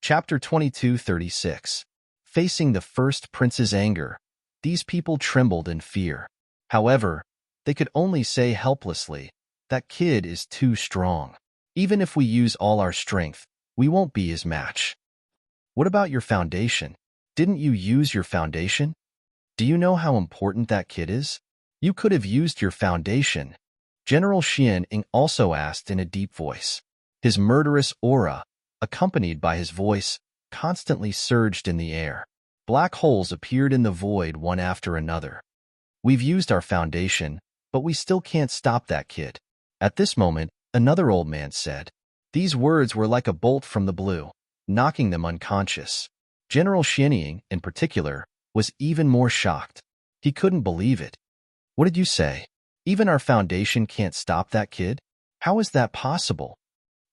Chapter 22:36. Facing the first prince's anger, these people trembled in fear. However, they could only say helplessly, "That kid is too strong. Even if we use all our strength, we won't be his match." What about your foundation? Didn't you use your foundation? Do you know how important that kid is? You could have used your foundation. General Xian Ying also asked in a deep voice. His murderous aura, accompanied by his voice, constantly surged in the air. Black holes appeared in the void one after another. We've used our foundation, but we still can't stop that kid. At this moment, another old man said. These words were like a bolt from the blue, knocking them unconscious. General Xian Ying, in particular, was even more shocked. He couldn't believe it. What did you say? Even our foundation can't stop that kid? How is that possible?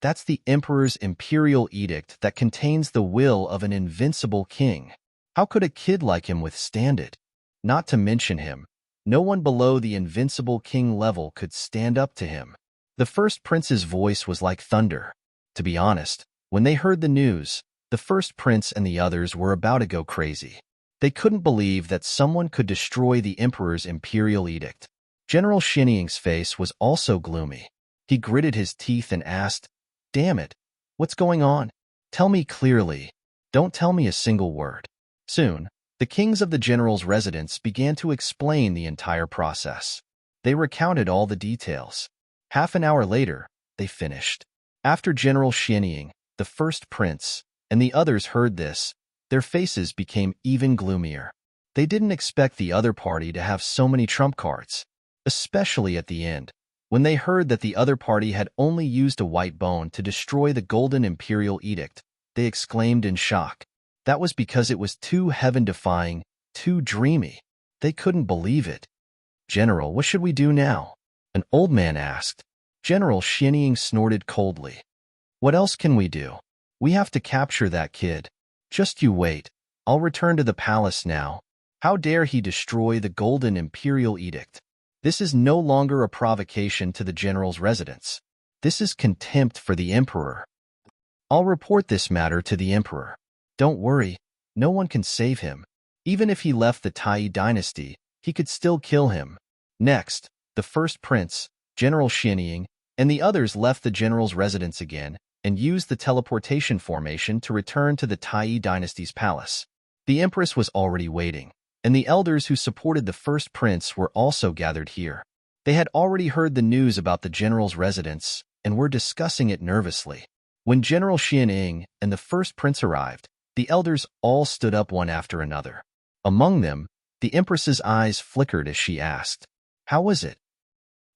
That's the Emperor's imperial edict that contains the will of an invincible king. How could a kid like him withstand it? Not to mention him, no one below the invincible king level could stand up to him. The first prince's voice was like thunder. To be honest, when they heard the news, the first prince and the others were about to go crazy. They couldn't believe that someone could destroy the Emperor's imperial edict. General Xian Ying's face was also gloomy. He gritted his teeth and asked, "Damn it, what's going on? Tell me clearly. Don't tell me a single word." Soon, the kings of the general's residence began to explain the entire process. They recounted all the details. Half an hour later, they finished. After General Xian Ying, the first prince, and the others heard this, their faces became even gloomier. They didn't expect the other party to have so many trump cards, especially at the end, when they heard that the other party had only used a white bone to destroy the Golden Imperial Edict. They exclaimed in shock. That was because it was too heaven-defying, too dreamy. They couldn't believe it. "General, what should we do now?" an old man asked. General Xian Ying snorted coldly. "What else can we do? We have to capture that kid. Just you wait. I'll return to the palace now. How dare he destroy the Golden Imperial Edict? This is no longer a provocation to the general's residence. This is contempt for the Emperor. I'll report this matter to the Emperor. Don't worry, no one can save him. Even if he left the Tai dynasty, he could still kill him." Next, the first prince, General Xian Ying, and the others left the general's residence again and used the teleportation formation to return to the Tai dynasty's palace. The empress was already waiting, and the elders who supported the first prince were also gathered here. They had already heard the news about the general's residence and were discussing it nervously. When General Xian Ying and the first prince arrived, the elders all stood up one after another. Among them, the empress's eyes flickered as she asked, "How was it?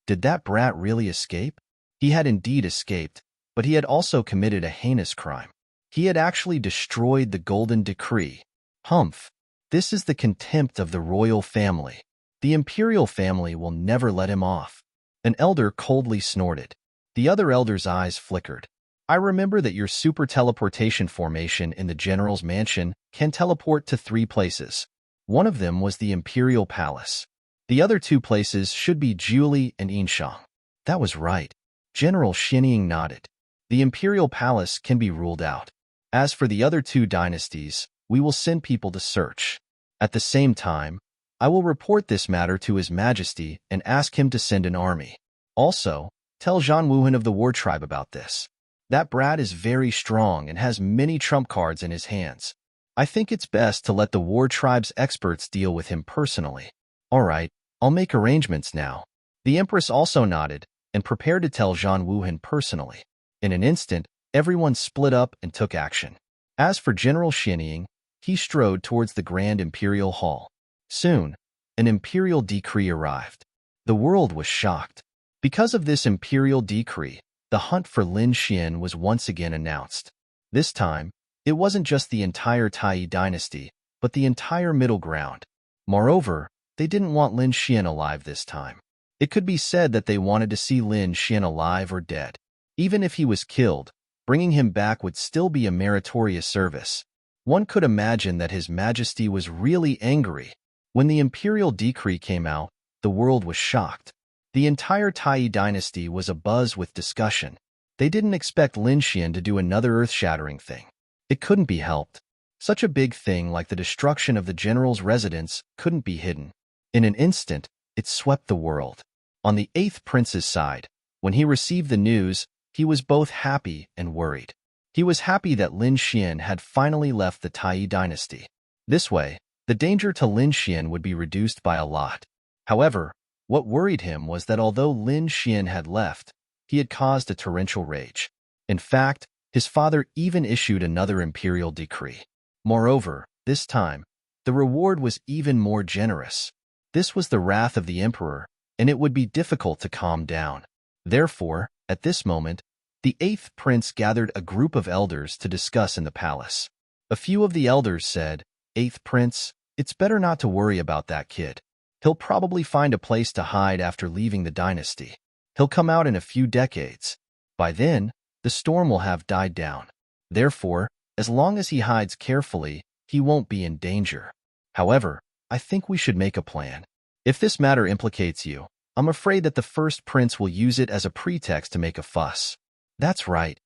Did that brat really escape?" He had indeed escaped, but he had also committed a heinous crime. He had actually destroyed the Golden Decree. Humph! This is the contempt of the royal family. The imperial family will never let him off. An elder coldly snorted. The other elder's eyes flickered. "I remember that your super teleportation formation in the general's mansion can teleport to 3 places. One of them was the imperial palace. The other 2 places should be Julie and Yinshang." That was right. General Xian Ying nodded. The imperial palace can be ruled out. As for the other 2 dynasties, we will send people to search. At the same time, I will report this matter to His Majesty and ask him to send an army. Also, tell Zhan Wuhan of the war tribe about this. That brat is very strong and has many trump cards in his hands. I think it's best to let the war tribe's experts deal with him personally. All right, I'll make arrangements now. The empress also nodded and prepared to tell Zhan Wuhan personally. In an instant, everyone split up and took action. As for General Xian Ying, he strode towards the Grand Imperial Hall. Soon, an imperial decree arrived. The world was shocked. Because of this imperial decree, the hunt for Lin Xian was once again announced. This time, it wasn't just the entire Tai dynasty, but the entire middle ground. Moreover, they didn't want Lin Xian alive this time. It could be said that they wanted to see Lin Xian alive or dead. Even if he was killed, bringing him back would still be a meritorious service. One could imagine that His Majesty was really angry. When the imperial decree came out, the world was shocked. The entire Tai dynasty was abuzz with discussion. They didn't expect Lin Xian to do another earth-shattering thing. It couldn't be helped. Such a big thing like the destruction of the general's residence couldn't be hidden. In an instant, it swept the world. On the 8th prince's side, when he received the news, he was both happy and worried. He was happy that Lin Xian had finally left the Tai dynasty. This way, the danger to Lin Xian would be reduced by a lot. However, what worried him was that although Lin Xian had left, he had caused a torrential rage. In fact, his father even issued another imperial decree. Moreover, this time, the reward was even more generous. This was the wrath of the emperor, and it would be difficult to calm down. Therefore, at this moment, the 8th prince gathered a group of elders to discuss in the palace. A few of the elders said, "8th prince, it's better not to worry about that kid. He'll probably find a place to hide after leaving the dynasty. He'll come out in a few decades. By then, the storm will have died down. Therefore, as long as he hides carefully, he won't be in danger. However, I think we should make a plan. If this matter implicates you, I'm afraid that the first prince will use it as a pretext to make a fuss." That's right.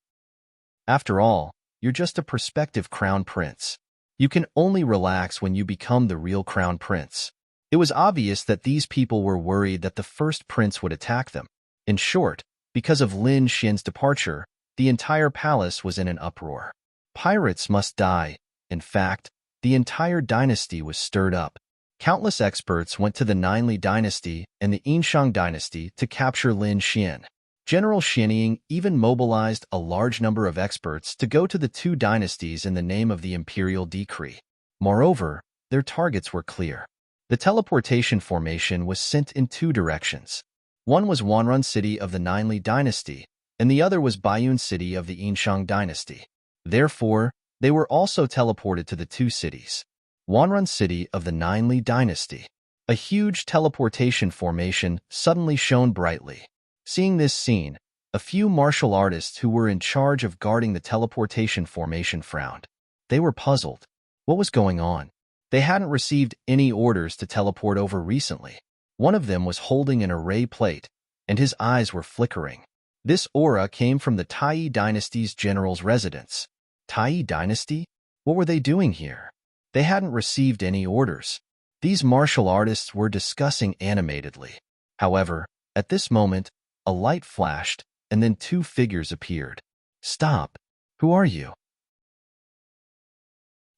After all, you're just a prospective crown prince. You can only relax when you become the real crown prince. It was obvious that these people were worried that the first prince would attack them. In short, because of Lin Xian's departure, the entire palace was in an uproar. Pirates must die. In fact, the entire dynasty was stirred up. Countless experts went to the Ninli dynasty and the Yinshang dynasty to capture Lin Xian. General Xianying even mobilized a large number of experts to go to the two dynasties in the name of the imperial decree. Moreover, their targets were clear. The teleportation formation was sent in two directions. One was Wanrun City of the Ninli dynasty, and the other was Baiyun City of the Yinshang dynasty. Therefore, they were also teleported to the two cities. Wanrun City of the Ninli dynasty. A huge teleportation formation suddenly shone brightly. Seeing this scene, a few martial artists who were in charge of guarding the teleportation formation frowned. They were puzzled. What was going on? They hadn't received any orders to teleport over recently. One of them was holding an array plate, and his eyes were flickering. This aura came from the Tai dynasty's general's residence. Tai dynasty? What were they doing here? They hadn't received any orders. These martial artists were discussing animatedly. However, at this moment, a light flashed, and then two figures appeared. Stop! Who are you?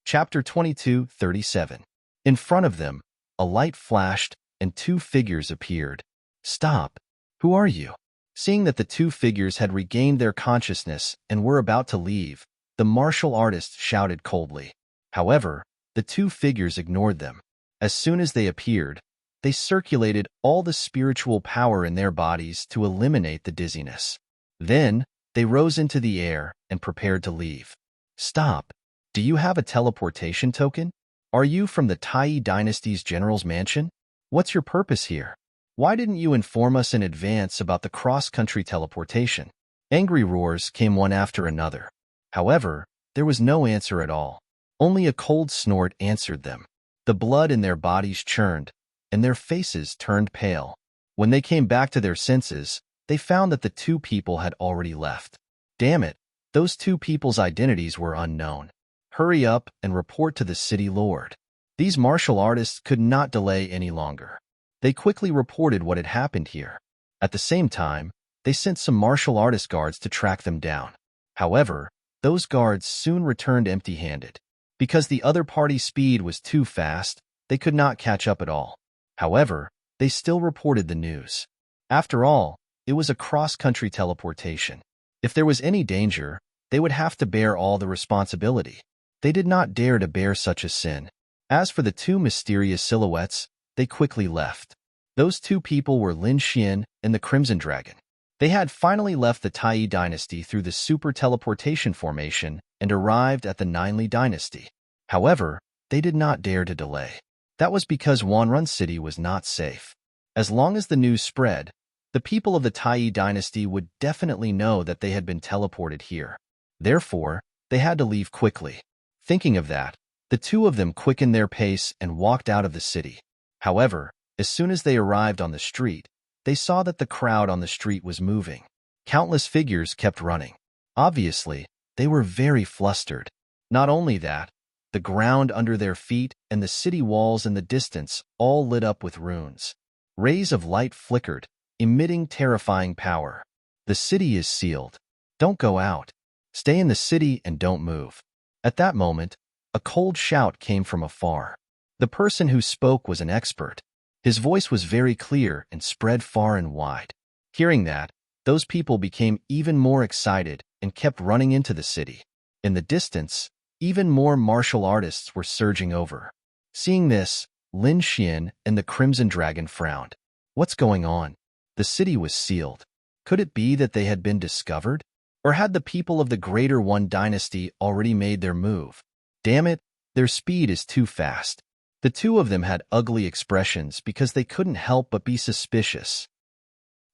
Chapter 22:37. In front of them, a light flashed, and two figures appeared. Stop! Who are you? Seeing that the two figures had regained their consciousness and were about to leave, the martial artist shouted coldly. However, the two figures ignored them. As soon as they appeared, they circulated all the spiritual power in their bodies to eliminate the dizziness. Then, they rose into the air and prepared to leave. Stop! Do you have a teleportation token? Are you from the Tai dynasty's general's mansion? What's your purpose here? Why didn't you inform us in advance about the cross-country teleportation? Angry roars came one after another. However, there was no answer at all. Only a cold snort answered them. The blood in their bodies churned, and their faces turned pale. When they came back to their senses, they found that the two people had already left. Damn it, those two people's identities were unknown. Hurry up and report to the city lord. These martial artists could not delay any longer. They quickly reported what had happened here. At the same time, they sent some martial artist guards to track them down. However, those guards soon returned empty-handed. Because the other party's speed was too fast, they could not catch up at all. However, they still reported the news. After all, it was a cross-country teleportation. If there was any danger, they would have to bear all the responsibility. They did not dare to bear such a sin. As for the two mysterious silhouettes, they quickly left. Those two people were Lin Xian and the Crimson Dragon. They had finally left the Tai dynasty through the super teleportation formation and arrived at the Ninli dynasty. However, they did not dare to delay. That was because Wanrun City was not safe. As long as the news spread, the people of the Tai dynasty would definitely know that they had been teleported here. Therefore, they had to leave quickly. Thinking of that, the two of them quickened their pace and walked out of the city. However, as soon as they arrived on the street, they saw that the crowd on the street was moving. Countless figures kept running. Obviously, they were very flustered. Not only that, the ground under their feet and the city walls in the distance all lit up with runes. Rays of light flickered, emitting terrifying power. The city is sealed. Don't go out. Stay in the city and don't move. At that moment, a cold shout came from afar. The person who spoke was an expert. His voice was very clear and spread far and wide. Hearing that, those people became even more excited and kept running into the city. In the distance, even more martial artists were surging over. Seeing this, Lin Xian and the Crimson Dragon frowned. What's going on? The city was sealed. Could it be that they had been discovered? Or had the people of the Greater One Dynasty already made their move? Damn it, their speed is too fast. The two of them had ugly expressions because they couldn't help but be suspicious.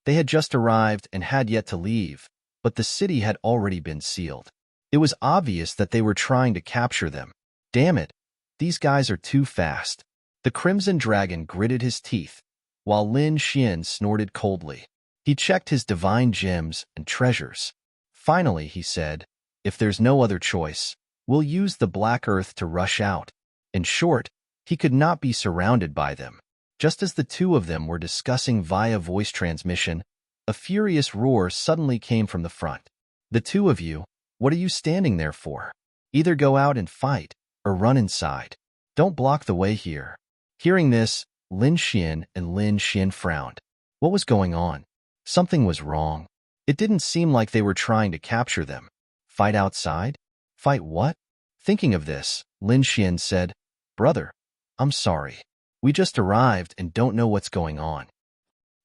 They had just arrived and had yet to leave, but the city had already been sealed. It was obvious that they were trying to capture them. Damn it, these guys are too fast. The Crimson Dragon gritted his teeth, while Lin Xian snorted coldly. He checked his divine gems and treasures. Finally, he said, if there's no other choice, we'll use the Black Earth to rush out. In short, he could not be surrounded by them. Just as the two of them were discussing via voice transmission, a furious roar suddenly came from the front. The two of you, what are you standing there for? Either go out and fight, or run inside. Don't block the way here. Hearing this, Lin Xian and Lin Xian frowned. What was going on? Something was wrong. It didn't seem like they were trying to capture them. Fight outside? Fight what? Thinking of this, Lin Xian said, Brother, I'm sorry. We just arrived and don't know what's going on.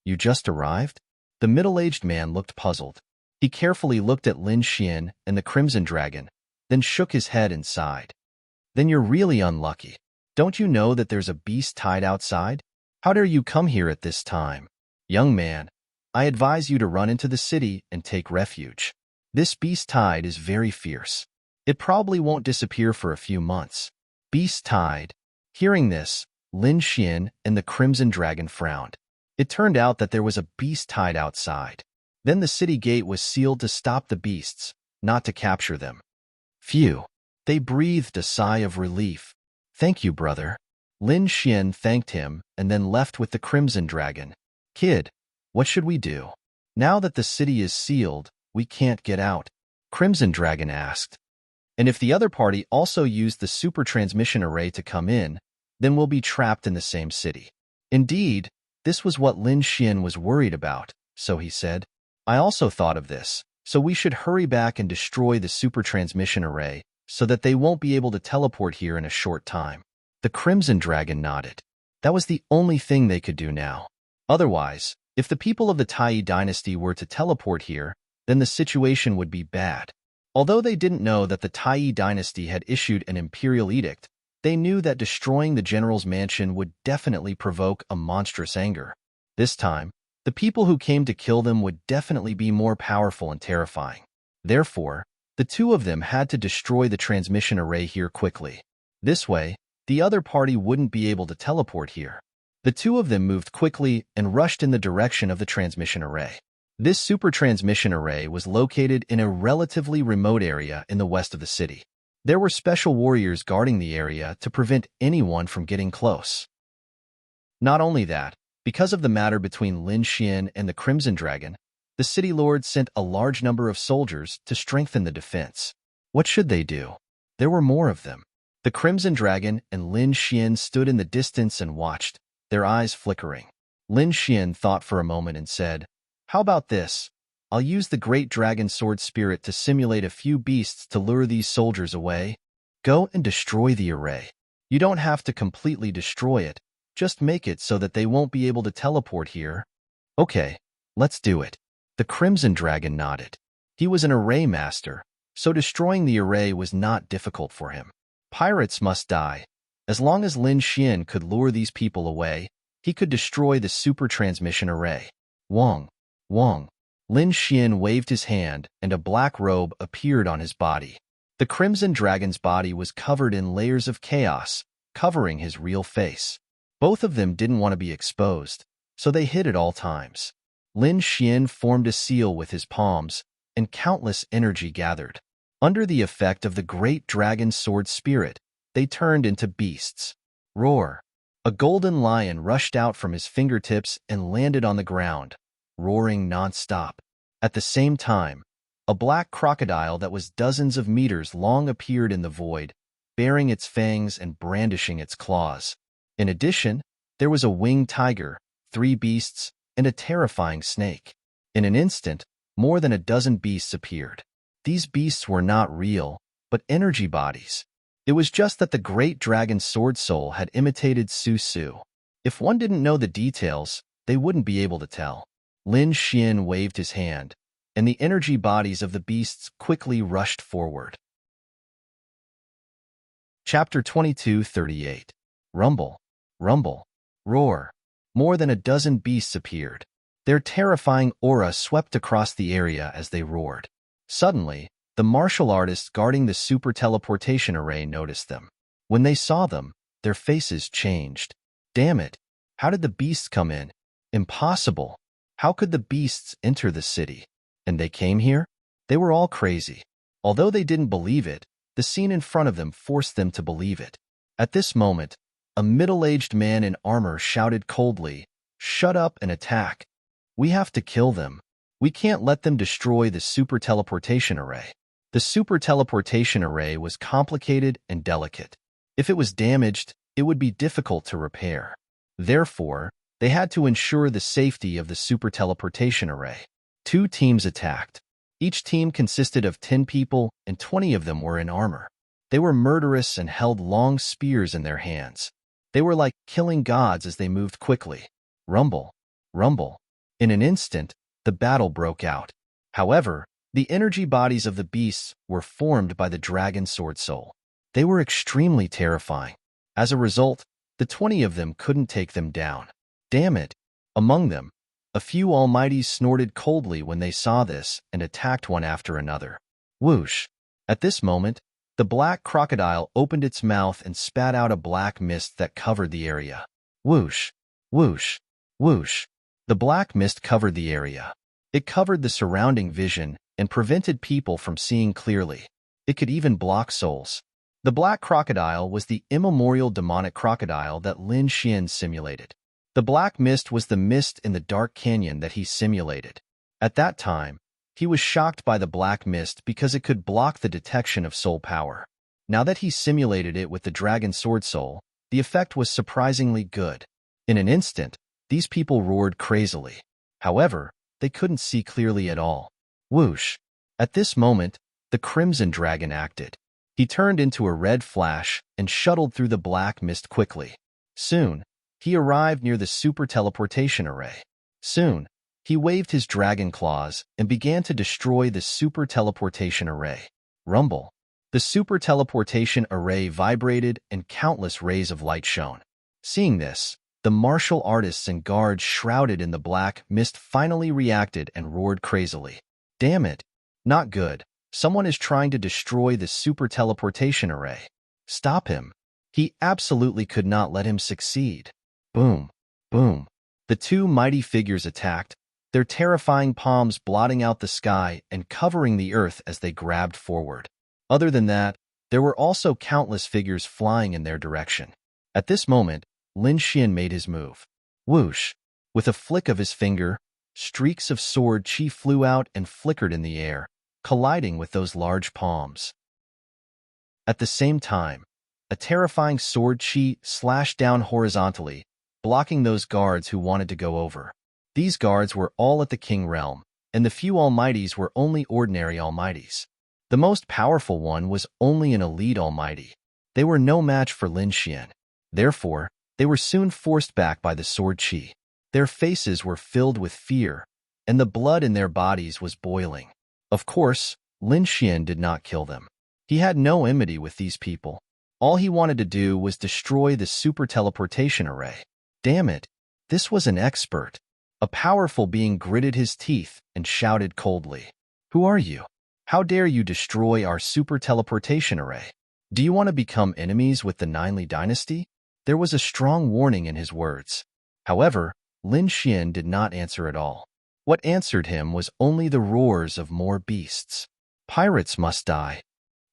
You just arrived? The middle-aged man looked puzzled. He carefully looked at Lin Xian and the Crimson Dragon, then shook his head and sighed. Then you're really unlucky. Don't you know that there's a beast tied outside? How dare you come here at this time? Young man, I advise you to run into the city and take refuge. This beast tide is very fierce. It probably won't disappear for a few months. Beast tide. Hearing this, Lin Xian and the Crimson Dragon frowned. It turned out that there was a beast tied outside. Then the city gate was sealed to stop the beasts, not to capture them. Phew. They breathed a sigh of relief. Thank you, brother. Lin Xian thanked him and then left with the Crimson Dragon. Kid, what should we do? Now that the city is sealed, we can't get out. Crimson Dragon asked. And if the other party also used the super transmission array to come in, then we'll be trapped in the same city. Indeed, this was what Lin Xian was worried about, so he said, I also thought of this, so we should hurry back and destroy the super transmission array so that they won't be able to teleport here in a short time. The Crimson Dragon nodded. That was the only thing they could do now. Otherwise, if the people of the Tai dynasty were to teleport here, then the situation would be bad. Although they didn't know that the Tai dynasty had issued an imperial edict, they knew that destroying the general's mansion would definitely provoke a monstrous anger. This time, the people who came to kill them would definitely be more powerful and terrifying. Therefore, the two of them had to destroy the transmission array here quickly. This way, the other party wouldn't be able to teleport here. The two of them moved quickly and rushed in the direction of the transmission array. This super transmission array was located in a relatively remote area in the west of the city. There were special warriors guarding the area to prevent anyone from getting close. Not only that, because of the matter between Lin Xian and the Crimson Dragon, the city lord sent a large number of soldiers to strengthen the defense. What should they do? There were more of them. The Crimson Dragon and Lin Xian stood in the distance and watched, their eyes flickering. Lin Xian thought for a moment and said, How about this? I'll use the Great Dragon Sword Spirit to simulate a few beasts to lure these soldiers away. Go and destroy the array. You don't have to completely destroy it. Just make it so that they won't be able to teleport here. Okay, let's do it. The Crimson Dragon nodded. He was an array master, so destroying the array was not difficult for him. Pirates must die. As long as Lin Xian could lure these people away, he could destroy the super transmission array. Wong. Wong. Lin Xian waved his hand, and a black robe appeared on his body. The Crimson Dragon's body was covered in layers of chaos, covering his real face. Both of them didn't want to be exposed, so they hid at all times. Lin Xian formed a seal with his palms, and countless energy gathered. Under the effect of the great dragon sword spirit, they turned into beasts. Roar! A golden lion rushed out from his fingertips and landed on the ground, roaring non-stop. At the same time, a black crocodile that was dozens of meters long appeared in the void, baring its fangs and brandishing its claws. In addition, there was a winged tiger, 3 beasts, and a terrifying snake. In an instant, more than a dozen beasts appeared. These beasts were not real, but energy bodies. It was just that the great dragon sword soul had imitated Su. If one didn't know the details, they wouldn't be able to tell. Lin Xian waved his hand, and the energy bodies of the beasts quickly rushed forward. Chapter 22:38. Rumble, rumble, roar. More than a dozen beasts appeared. Their terrifying aura swept across the area as they roared. Suddenly, the martial artists guarding the super teleportation array noticed them. When they saw them, their faces changed. Damn it! How did the beasts come in? Impossible! How could the beasts enter the city? And they came here? They were all crazy. Although they didn't believe it, the scene in front of them forced them to believe it. At this moment, a middle-aged man in armor shouted coldly, "Shut up and attack! We have to kill them. We can't let them destroy the super teleportation array." The super teleportation array was complicated and delicate. If it was damaged, it would be difficult to repair. Therefore, they had to ensure the safety of the super teleportation array. 2 teams attacked. Each team consisted of 10 people, and 20 of them were in armor. They were murderous and held long spears in their hands. They were like killing gods as they moved quickly. Rumble, rumble. In an instant, the battle broke out. However, the energy bodies of the beasts were formed by the dragon sword soul. They were extremely terrifying. As a result, the 20 of them couldn't take them down. Damn it! Among them, a few almighties snorted coldly when they saw this and attacked one after another. Whoosh! At this moment, the black crocodile opened its mouth and spat out a black mist that covered the area. Whoosh! Whoosh! Whoosh! The black mist covered the area. It covered the surrounding vision and prevented people from seeing clearly. It could even block souls. The black crocodile was the immemorial demonic crocodile that Lin Xian simulated. The black mist was the mist in the dark canyon that he simulated. At that time, he was shocked by the black mist because it could block the detection of soul power. Now that he simulated it with the dragon sword soul, the effect was surprisingly good. In an instant, these people roared crazily. However, they couldn't see clearly at all. Whoosh! At this moment, the crimson dragon acted. He turned into a red flash and shuttled through the black mist quickly. Soon, he arrived near the super teleportation array. Soon, he waved his dragon claws and began to destroy the super teleportation array. Rumble! The super teleportation array vibrated and countless rays of light shone. Seeing this, the martial artists and guards shrouded in the black mist finally reacted and roared crazily. Damn it! Not good. Someone is trying to destroy the super teleportation array. Stop him. He absolutely could not let him succeed. Boom! Boom! The 2 mighty figures attacked, their terrifying palms blotting out the sky and covering the earth as they grabbed forward. Other than that, there were also countless figures flying in their direction. At this moment, Lin Xian made his move. Whoosh! With a flick of his finger, streaks of sword chi flew out and flickered in the air, colliding with those large palms. At the same time, a terrifying sword chi slashed down horizontally, blocking those guards who wanted to go over. These guards were all at the king realm, and the few almighties were only ordinary almighties. The most powerful one was only an elite almighty. They were no match for Lin Xian. Therefore, they were soon forced back by the sword chi. Their faces were filled with fear, and the blood in their bodies was boiling. Of course, Lin Xian did not kill them. He had no enmity with these people. All he wanted to do was destroy the super teleportation array. Damn it! This was an expert. A powerful being gritted his teeth and shouted coldly. Who are you? How dare you destroy our super teleportation array? Do you want to become enemies with the Ninely dynasty? There was a strong warning in his words. However, Lin Xian did not answer at all. What answered him was only the roars of more beasts. Pirates must die.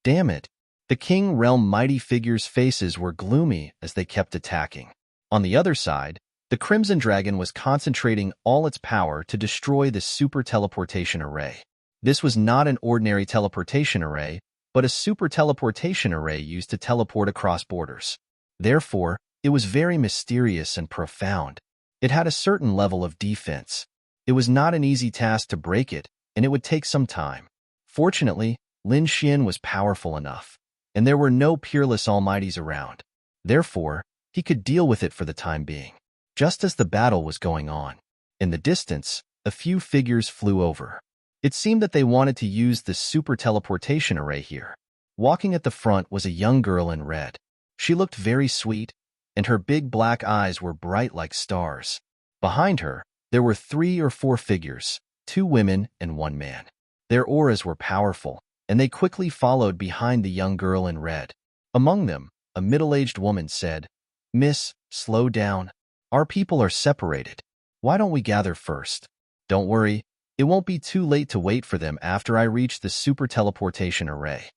Damn it! The King Realm mighty figures' faces were gloomy as they kept attacking. On the other side, the Crimson Dragon was concentrating all its power to destroy the super teleportation array. This was not an ordinary teleportation array, but a super teleportation array used to teleport across borders. Therefore, it was very mysterious and profound. It had a certain level of defense. It was not an easy task to break it, and it would take some time. Fortunately, Lin Xian was powerful enough, and there were no peerless almighties around. Therefore, he could deal with it for the time being. Just as the battle was going on, in the distance, a few figures flew over. It seemed that they wanted to use the super teleportation array here. Walking at the front was a young girl in red. She looked very sweet, and her big black eyes were bright like stars. Behind her, there were 3 or 4 figures, 2 women and 1 man. Their auras were powerful, and they quickly followed behind the young girl in red. Among them, a middle-aged woman said, "Miss, slow down. Our people are separated. Why don't we gather first? Don't worry, it won't be too late to wait for them after I reach the super teleportation array."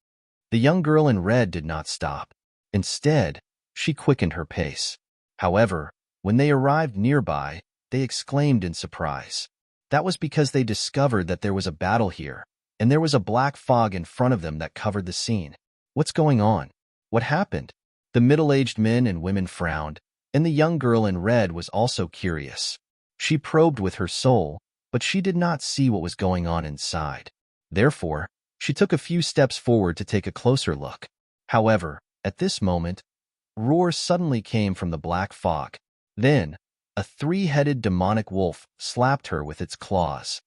The young girl in red did not stop. Instead, she quickened her pace. However, when they arrived nearby, they exclaimed in surprise. That was because they discovered that there was a battle here, and there was a black fog in front of them that covered the scene. What's going on? What happened? The middle-aged men and women frowned, and the young girl in red was also curious. She probed with her soul, but she did not see what was going on inside. Therefore, she took a few steps forward to take a closer look. However, at this moment, roars suddenly came from the black fog. Then, a 3-headed demonic wolf slapped her with its claws.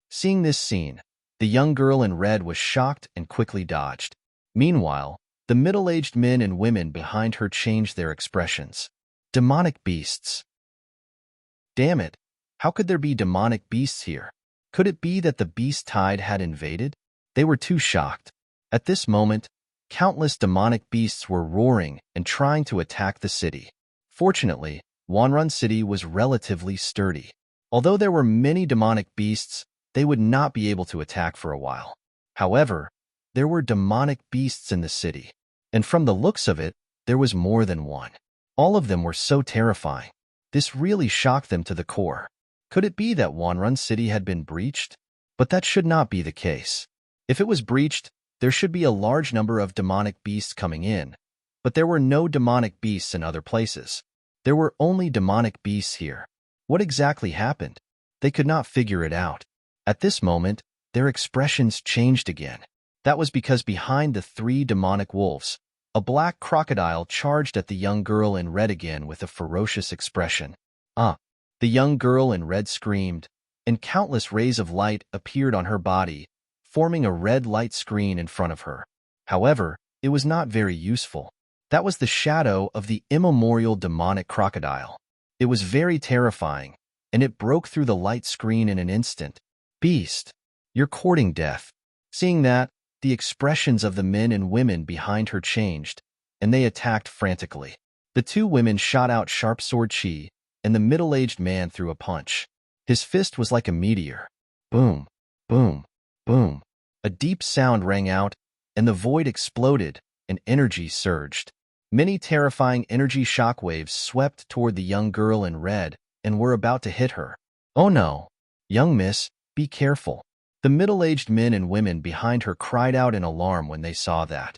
Seeing this scene, the young girl in red was shocked and quickly dodged. Meanwhile, the middle-aged men and women behind her changed their expressions. Demonic beasts. Damn it! How could there be demonic beasts here? Could it be that the beast tide had invaded? They were too shocked. At this moment, countless demonic beasts were roaring and trying to attack the city. Fortunately, Wanrun City was relatively sturdy. Although there were many demonic beasts, they would not be able to attack for a while. However, there were demonic beasts in the city, and from the looks of it, there was more than one. All of them were so terrifying. This really shocked them to the core. Could it be that Wanrun City had been breached? But that should not be the case. If it was breached, there should be a large number of demonic beasts coming in, but there were no demonic beasts in other places. There were only demonic beasts here. What exactly happened? They could not figure it out. At this moment, their expressions changed again. That was because behind the 3 demonic wolves, a black crocodile charged at the young girl in red again with a ferocious expression. The young girl in red screamed, and countless rays of light appeared on her body, forming a red light screen in front of her. However, it was not very useful. That was the shadow of the immemorial demonic crocodile. It was very terrifying, and it broke through the light screen in an instant. "Beast, you're courting death." Seeing that, the expressions of the men and women behind her changed, and they attacked frantically. The 2 women shot out sharp sword chi, and the middle-aged man threw a punch. His fist was like a meteor. Boom, boom, boom. A deep sound rang out, and the void exploded, and energy surged. Many terrifying energy shockwaves swept toward the young girl in red and were about to hit her. "Oh no! Young miss, be careful." The middle-aged men and women behind her cried out in alarm when they saw that.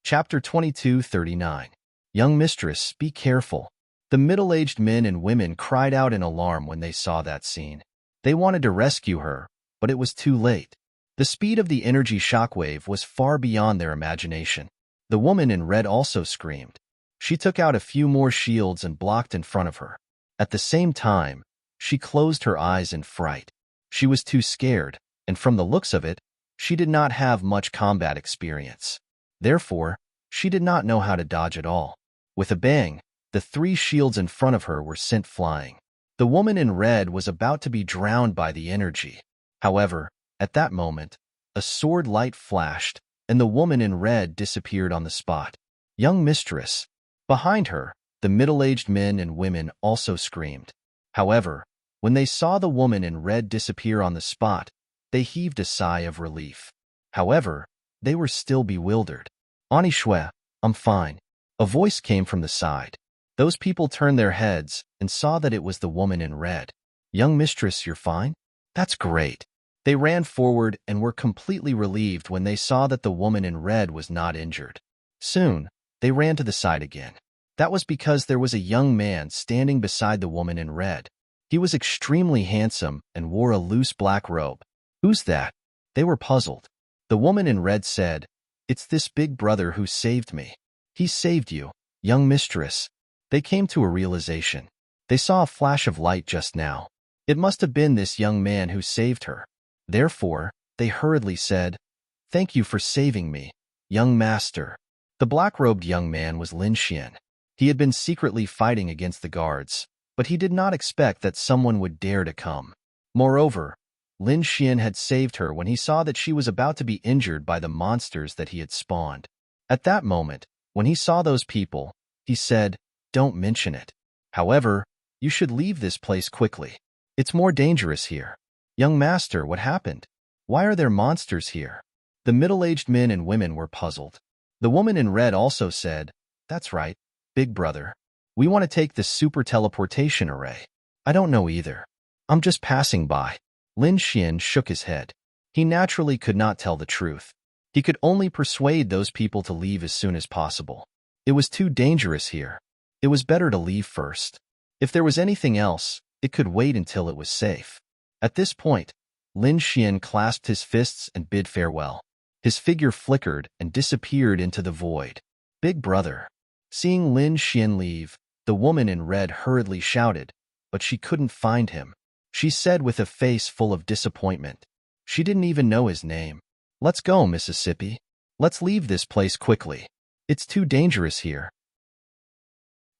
Chapter 22:39. Young mistress, be careful. The middle-aged men and women cried out in alarm when they saw that scene. They wanted to rescue her, but it was too late. The speed of the energy shockwave was far beyond their imagination. The woman in red also screamed. She took out a few more shields and blocked in front of her. At the same time, she closed her eyes in fright. She was too scared, and from the looks of it, she did not have much combat experience. Therefore, she did not know how to dodge at all. With a bang, the 3 shields in front of her were sent flying. The woman in red was about to be drowned by the energy. However, at that moment, a sword light flashed, and the woman in red disappeared on the spot. "Young mistress." Behind her, the middle-aged men and women also screamed. However, when they saw the woman in red disappear on the spot, They heaved a sigh of relief. However, they were still bewildered. Anishwe, I'm fine. A voice came from the side. Those people turned their heads and saw that it was the woman in red. Young mistress, you're fine? That's great. They ran forward and were completely relieved when they saw that the woman in red was not injured. Soon, they ran to the side again. That was because there was a young man standing beside the woman in red. He was extremely handsome and wore a loose black robe. Who's that? They were puzzled. The woman in red said, It's this big brother who saved me. He saved you, young mistress. They came to a realization. They saw a flash of light just now. It must have been this young man who saved her. Therefore, they hurriedly said, Thank you for saving me, young master. The black-robed young man was Lin Xian. He had been secretly fighting against the guards, but he did not expect that someone would dare to come. Moreover, Lin Xian had saved her when he saw that she was about to be injured by the monsters that he had spawned. At that moment, when he saw those people, he said, Don't mention it. However, you should leave this place quickly. It's more dangerous here. Young master, what happened? Why are there monsters here? The middle-aged men and women were puzzled. The woman in red also said, That's right, big brother. We want to take the super teleportation array. I don't know either. I'm just passing by. Lin Xian shook his head. He naturally could not tell the truth. He could only persuade those people to leave as soon as possible. It was too dangerous here. It was better to leave first. If there was anything else, it could wait until it was safe. At this point, Lin Xian clasped his fists and bid farewell. His figure flickered and disappeared into the void. Big brother. Seeing Lin Xian leave, the woman in red hurriedly shouted, but she couldn't find him. She said with a face full of disappointment. She didn't even know his name. Let's go, Mississippi. Let's leave this place quickly. It's too dangerous here.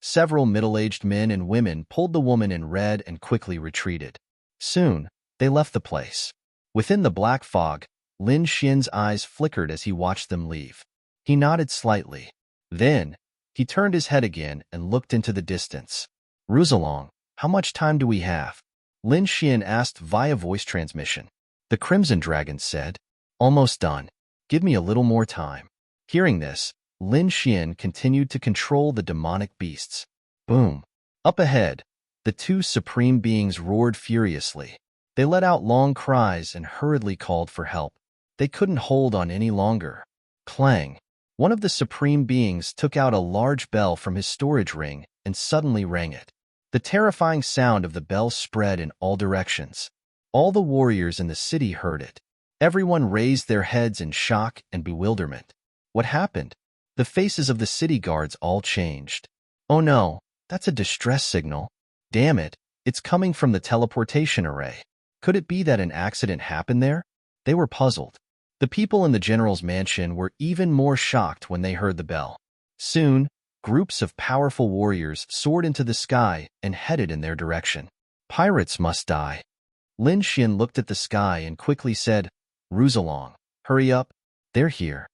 Several middle-aged men and women pulled the woman in red and quickly retreated. Soon, they left the place. Within the black fog, Lin Xian's eyes flickered as he watched them leave. He nodded slightly. Then, he turned his head again and looked into the distance. Ruzalong, how much time do we have? Lin Xian asked via voice transmission. The Crimson Dragon said, Almost done. Give me a little more time. Hearing this, Lin Xian continued to control the demonic beasts. Boom. Up ahead, the two supreme beings roared furiously. They let out long cries and hurriedly called for help. They couldn't hold on any longer. Clang. One of the supreme beings took out a large bell from his storage ring and suddenly rang it. The terrifying sound of the bell spread in all directions. All the warriors in the city heard it. Everyone raised their heads in shock and bewilderment. What happened? The faces of the city guards all changed. Oh no, that's a distress signal. Damn it, it's coming from the teleportation array. Could it be that an accident happened there? They were puzzled. The people in the general's mansion were even more shocked when they heard the bell. Soon, groups of powerful warriors soared into the sky and headed in their direction. Pirates must die. Lin Xian looked at the sky and quickly said, Ruzalong, hurry up, they're here.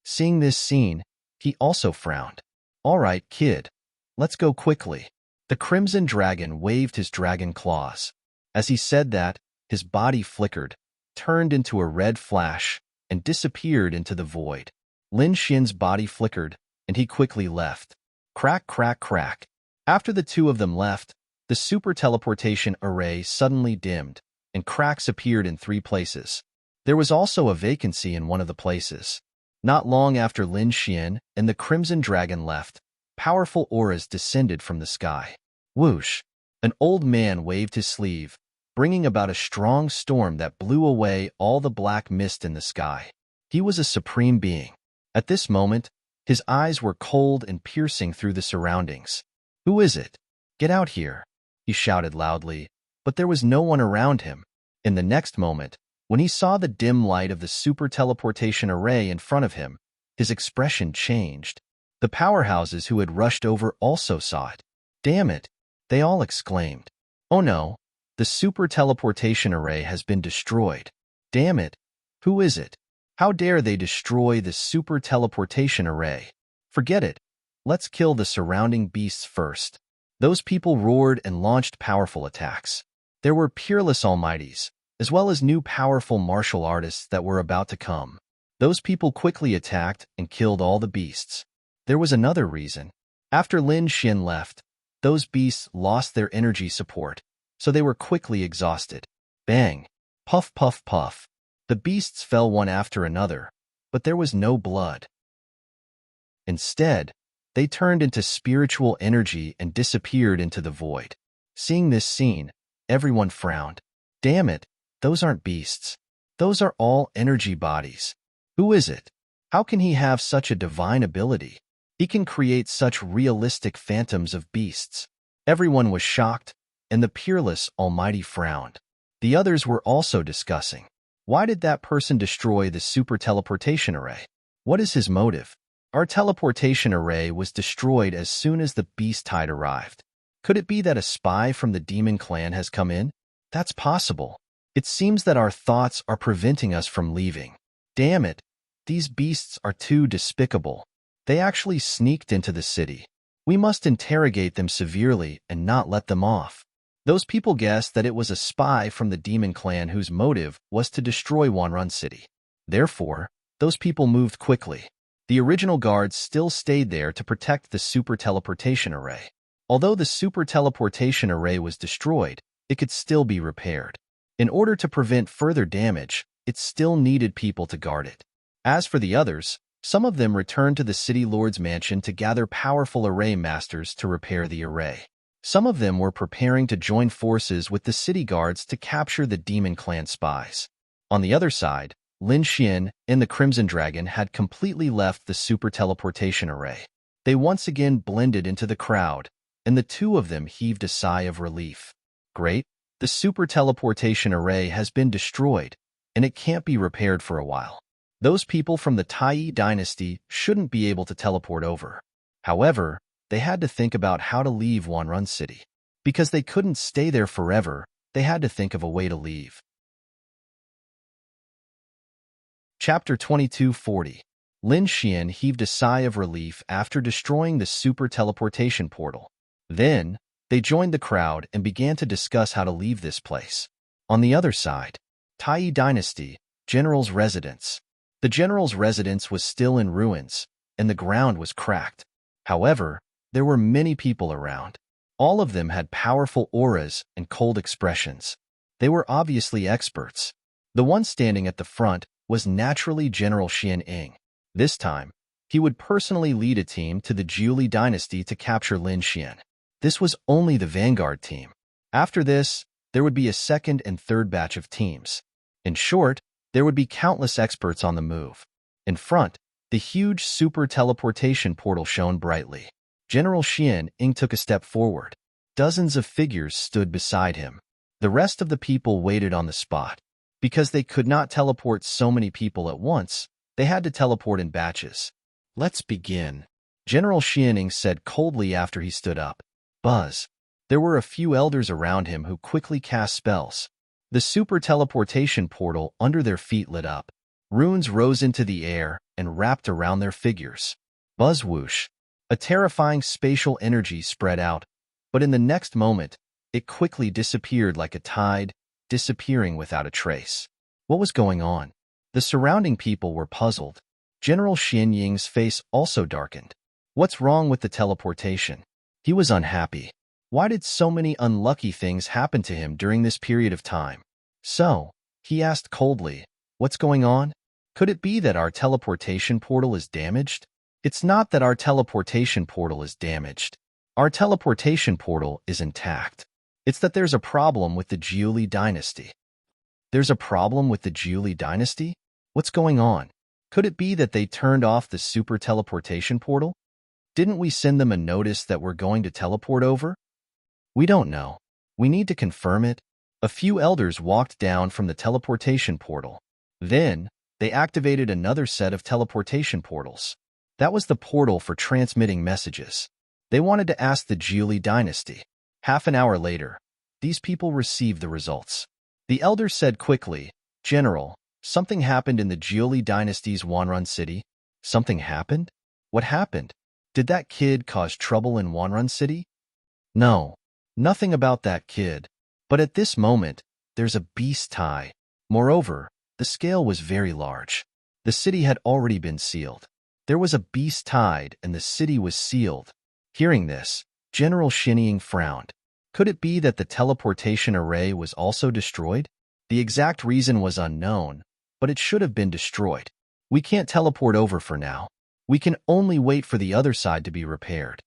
Seeing this scene, he also frowned. All right, kid, let's go quickly. The Crimson Dragon waved his dragon claws. As he said that, his body flickered, turned into a red flash, and disappeared into the void. Lin Xian's body flickered, and he quickly left. Crack, crack, crack. After the two of them left, the super teleportation array suddenly dimmed, and cracks appeared in 3 places. There was also a vacancy in one of the places. Not long after Lin Xian and the Crimson Dragon left, powerful auras descended from the sky. Whoosh! An old man waved his sleeve, bringing about a strong storm that blew away all the black mist in the sky. He was a supreme being. At this moment, his eyes were cold and piercing through the surroundings. Who is it? Get out here! He shouted loudly, but there was no one around him. In the next moment, when he saw the dim light of the super teleportation array in front of him, his expression changed. The powerhouses who had rushed over also saw it. Damn it! They all exclaimed. Oh no! The super teleportation array has been destroyed. Damn it! Who is it? How dare they destroy the super teleportation array? Forget it. Let's kill the surrounding beasts first. Those people roared and launched powerful attacks. There were peerless almighties, as well as new powerful martial artists that were about to come. Those people quickly attacked and killed all the beasts. There was another reason. After Lin Xin left, those beasts lost their energy support, so they were quickly exhausted. Bang! Puff, puff, puff. The beasts fell one after another, but there was no blood. Instead, they turned into spiritual energy and disappeared into the void. Seeing this scene, everyone frowned. Damn it, those aren't beasts. Those are all energy bodies. Who is it? How can he have such a divine ability? He can create such realistic phantoms of beasts. Everyone was shocked, and the peerless Almighty frowned. The others were also discussing. Why did that person destroy the super teleportation array? What is his motive? Our teleportation array was destroyed as soon as the beast tide arrived. Could it be that a spy from the demon clan has come in? That's possible. It seems that our thoughts are preventing us from leaving. Damn it, these beasts are too despicable. They actually sneaked into the city. We must interrogate them severely and not let them off. Those people guessed that it was a spy from the demon clan whose motive was to destroy Wanrun City. Therefore, those people moved quickly. The original guards still stayed there to protect the super teleportation array. Although the super teleportation array was destroyed, it could still be repaired. In order to prevent further damage, it still needed people to guard it. As for the others, some of them returned to the city lord's mansion to gather powerful array masters to repair the array. Some of them were preparing to join forces with the city guards to capture the demon clan spies. On the other side, Lin Xian and the Crimson Dragon had completely left the super teleportation array. They once again blended into the crowd, and the two of them heaved a sigh of relief. Great, the super teleportation array has been destroyed, and it can't be repaired for a while. Those people from the Tai dynasty shouldn't be able to teleport over. However, they had to think about how to leave Wanrun City. Because they couldn't stay there forever, they had to think of a way to leave. Chapter 2240. Lin Xian heaved a sigh of relief after destroying the super teleportation portal. Then, they joined the crowd and began to discuss how to leave this place. On the other side, Tai dynasty, general's residence. The general's residence was still in ruins, and the ground was cracked. However, there were many people around. All of them had powerful auras and cold expressions. They were obviously experts. The one standing at the front was naturally General Xian Ying. This time, he would personally lead a team to the Jiuli dynasty to capture Lin Xian. This was only the vanguard team. After this, there would be a second and third batch of teams. In short, there would be countless experts on the move. In front, the huge super teleportation portal shone brightly. General Xian Ying took a step forward. Dozens of figures stood beside him. The rest of the people waited on the spot. Because they could not teleport so many people at once, they had to teleport in batches. Let's begin, General Xian Ying said coldly after he stood up. Buzz. There were a few elders around him who quickly cast spells. The super teleportation portal under their feet lit up. Runes rose into the air and wrapped around their figures. Buzz whoosh. A terrifying spatial energy spread out, but in the next moment, it quickly disappeared like a tide, disappearing without a trace. What was going on? The surrounding people were puzzled. General Xian Ying's face also darkened. What's wrong with the teleportation? He was unhappy. Why did so many unlucky things happen to him during this period of time? So, he asked coldly, what's going on? Could it be that our teleportation portal is damaged? It's not that our teleportation portal is damaged. Our teleportation portal is intact. It's that there's a problem with the Jiuli dynasty. There's a problem with the Jiuli dynasty? What's going on? Could it be that they turned off the super teleportation portal? Didn't we send them a notice that we're going to teleport over? We don't know. We need to confirm it. A few elders walked down from the teleportation portal. Then, they activated another set of teleportation portals. That was the portal for transmitting messages. They wanted to ask the Jiuli dynasty. Half an hour later, these people received the results. The elder said quickly, General, something happened in the Jiuli dynasty's Wanrun City. Something happened? What happened? Did that kid cause trouble in Wanrun City? No, nothing about that kid. But at this moment, there's a beast tie. Moreover, the scale was very large. The city had already been sealed. There was a beast tide, and the city was sealed. Hearing this, General Shinnying frowned. Could it be that the teleportation array was also destroyed? The exact reason was unknown, but it should have been destroyed. We can't teleport over for now. We can only wait for the other side to be repaired.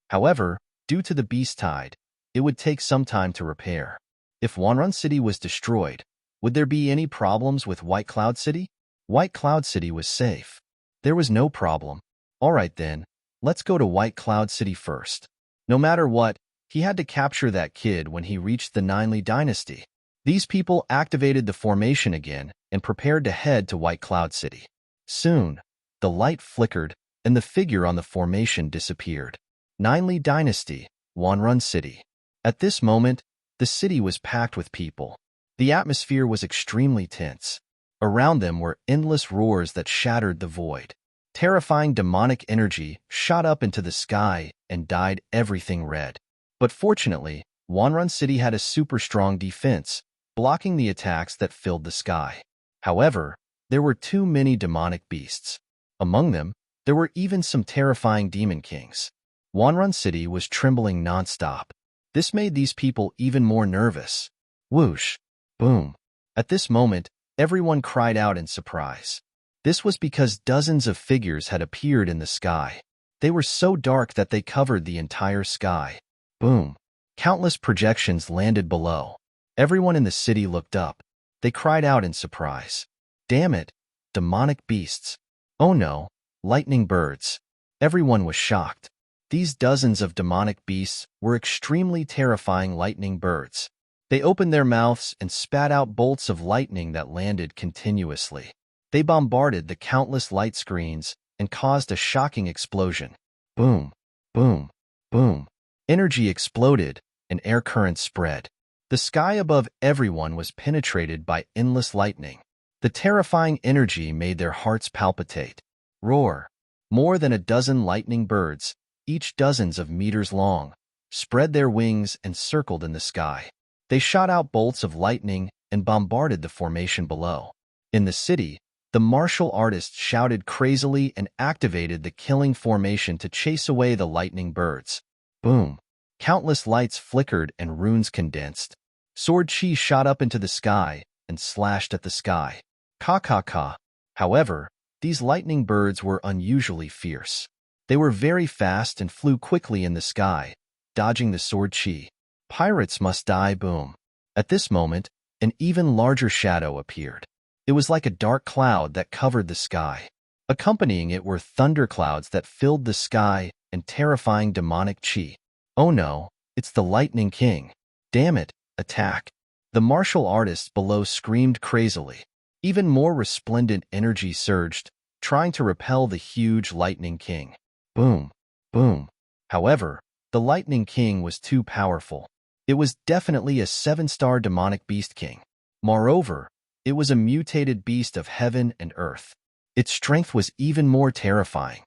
However, due to the beast tide, it would take some time to repair. If Wanrun City was destroyed, would there be any problems with White Cloud City? White Cloud City was safe. There was no problem. Alright then, let's go to White Cloud City first. No matter what, he had to capture that kid when he reached the Ninely Dynasty. These people activated the formation again and prepared to head to White Cloud City. Soon, the light flickered and the figure on the formation disappeared. Ninely Dynasty, Wanrun City. At this moment, the city was packed with people. The atmosphere was extremely tense. Around them were endless roars that shattered the void. Terrifying demonic energy shot up into the sky and dyed everything red. But fortunately, Wanrun City had a super strong defense, blocking the attacks that filled the sky. However, there were too many demonic beasts. Among them, there were even some terrifying demon kings. Wanrun City was trembling nonstop. This made these people even more nervous. Whoosh! Boom! At this moment, everyone cried out in surprise. This was because dozens of figures had appeared in the sky. They were so dark that they covered the entire sky. Boom! Countless projections landed below. Everyone in the city looked up. They cried out in surprise. Damn it! Demonic beasts! Oh no! Lightning birds! Everyone was shocked. These dozens of demonic beasts were extremely terrifying lightning birds. They opened their mouths and spat out bolts of lightning that landed continuously. They bombarded the countless light screens and caused a shocking explosion. Boom! Boom! Boom! Energy exploded and air currents spread. The sky above everyone was penetrated by endless lightning. The terrifying energy made their hearts palpitate. Roar! More than a dozen lightning birds, each dozens of meters long, spread their wings and circled in the sky. They shot out bolts of lightning and bombarded the formation below. In the city, the martial artists shouted crazily and activated the killing formation to chase away the lightning birds. Boom! Countless lights flickered and runes condensed. Sword chi shot up into the sky and slashed at the sky. Ka. However, these lightning birds were unusually fierce. They were very fast and flew quickly in the sky, dodging the sword chi. Pirates must die. Boom! At this moment, an even larger shadow appeared. It was like a dark cloud that covered the sky. Accompanying it were thunderclouds that filled the sky and terrifying demonic chi. Oh no, it's the Lightning King. Damn it, attack. The martial artists below screamed crazily. Even more resplendent energy surged, trying to repel the huge Lightning King. Boom! Boom! However, the Lightning King was too powerful. It was definitely a 7-star demonic beast king. Moreover, it was a mutated beast of heaven and earth. Its strength was even more terrifying.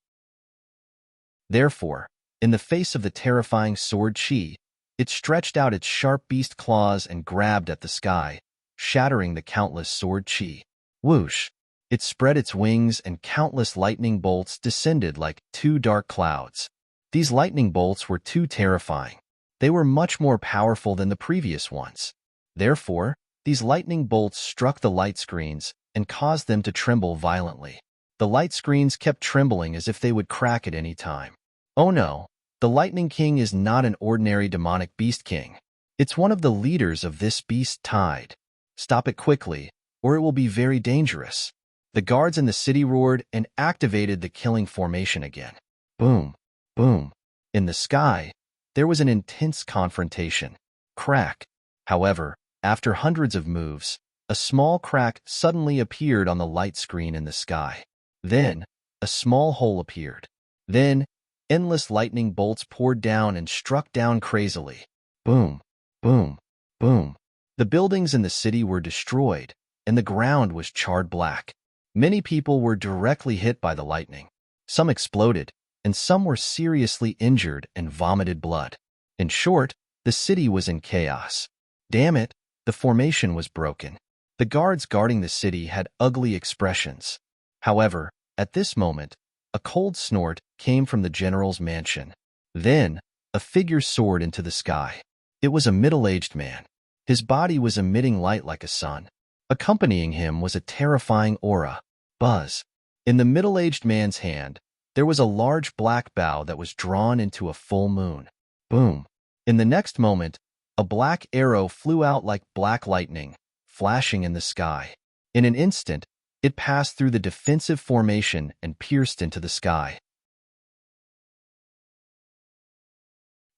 Therefore, in the face of the terrifying sword chi, it stretched out its sharp beast claws and grabbed at the sky, shattering the countless sword chi. Whoosh! It spread its wings and countless lightning bolts descended like 2 dark clouds. These lightning bolts were too terrifying. They were much more powerful than the previous ones. Therefore, these lightning bolts struck the light screens and caused them to tremble violently. The light screens kept trembling as if they would crack at any time. Oh no, the Lightning King is not an ordinary demonic beast king. It's one of the leaders of this beast tide. Stop it quickly, or it will be very dangerous. The guards in the city roared and activated the killing formation again. Boom! Boom! In the sky, there was an intense confrontation. Crack! However, after hundreds of moves, a small crack suddenly appeared on the light screen in the sky. Then, a small hole appeared. Then, endless lightning bolts poured down and struck down crazily. Boom! Boom! Boom! The buildings in the city were destroyed, and the ground was charred black. Many people were directly hit by the lightning. Some exploded, and some were seriously injured and vomited blood. In short, the city was in chaos. Damn it, the formation was broken. The guards guarding the city had ugly expressions. However, at this moment, a cold snort came from the general's mansion. Then, a figure soared into the sky. It was a middle-aged man. His body was emitting light like a sun. Accompanying him was a terrifying aura. Buzz. In the middle-aged man's hand, there was a large black bow that was drawn into a full moon. Boom. In the next moment, a black arrow flew out like black lightning, flashing in the sky. In an instant, it passed through the defensive formation and pierced into the sky.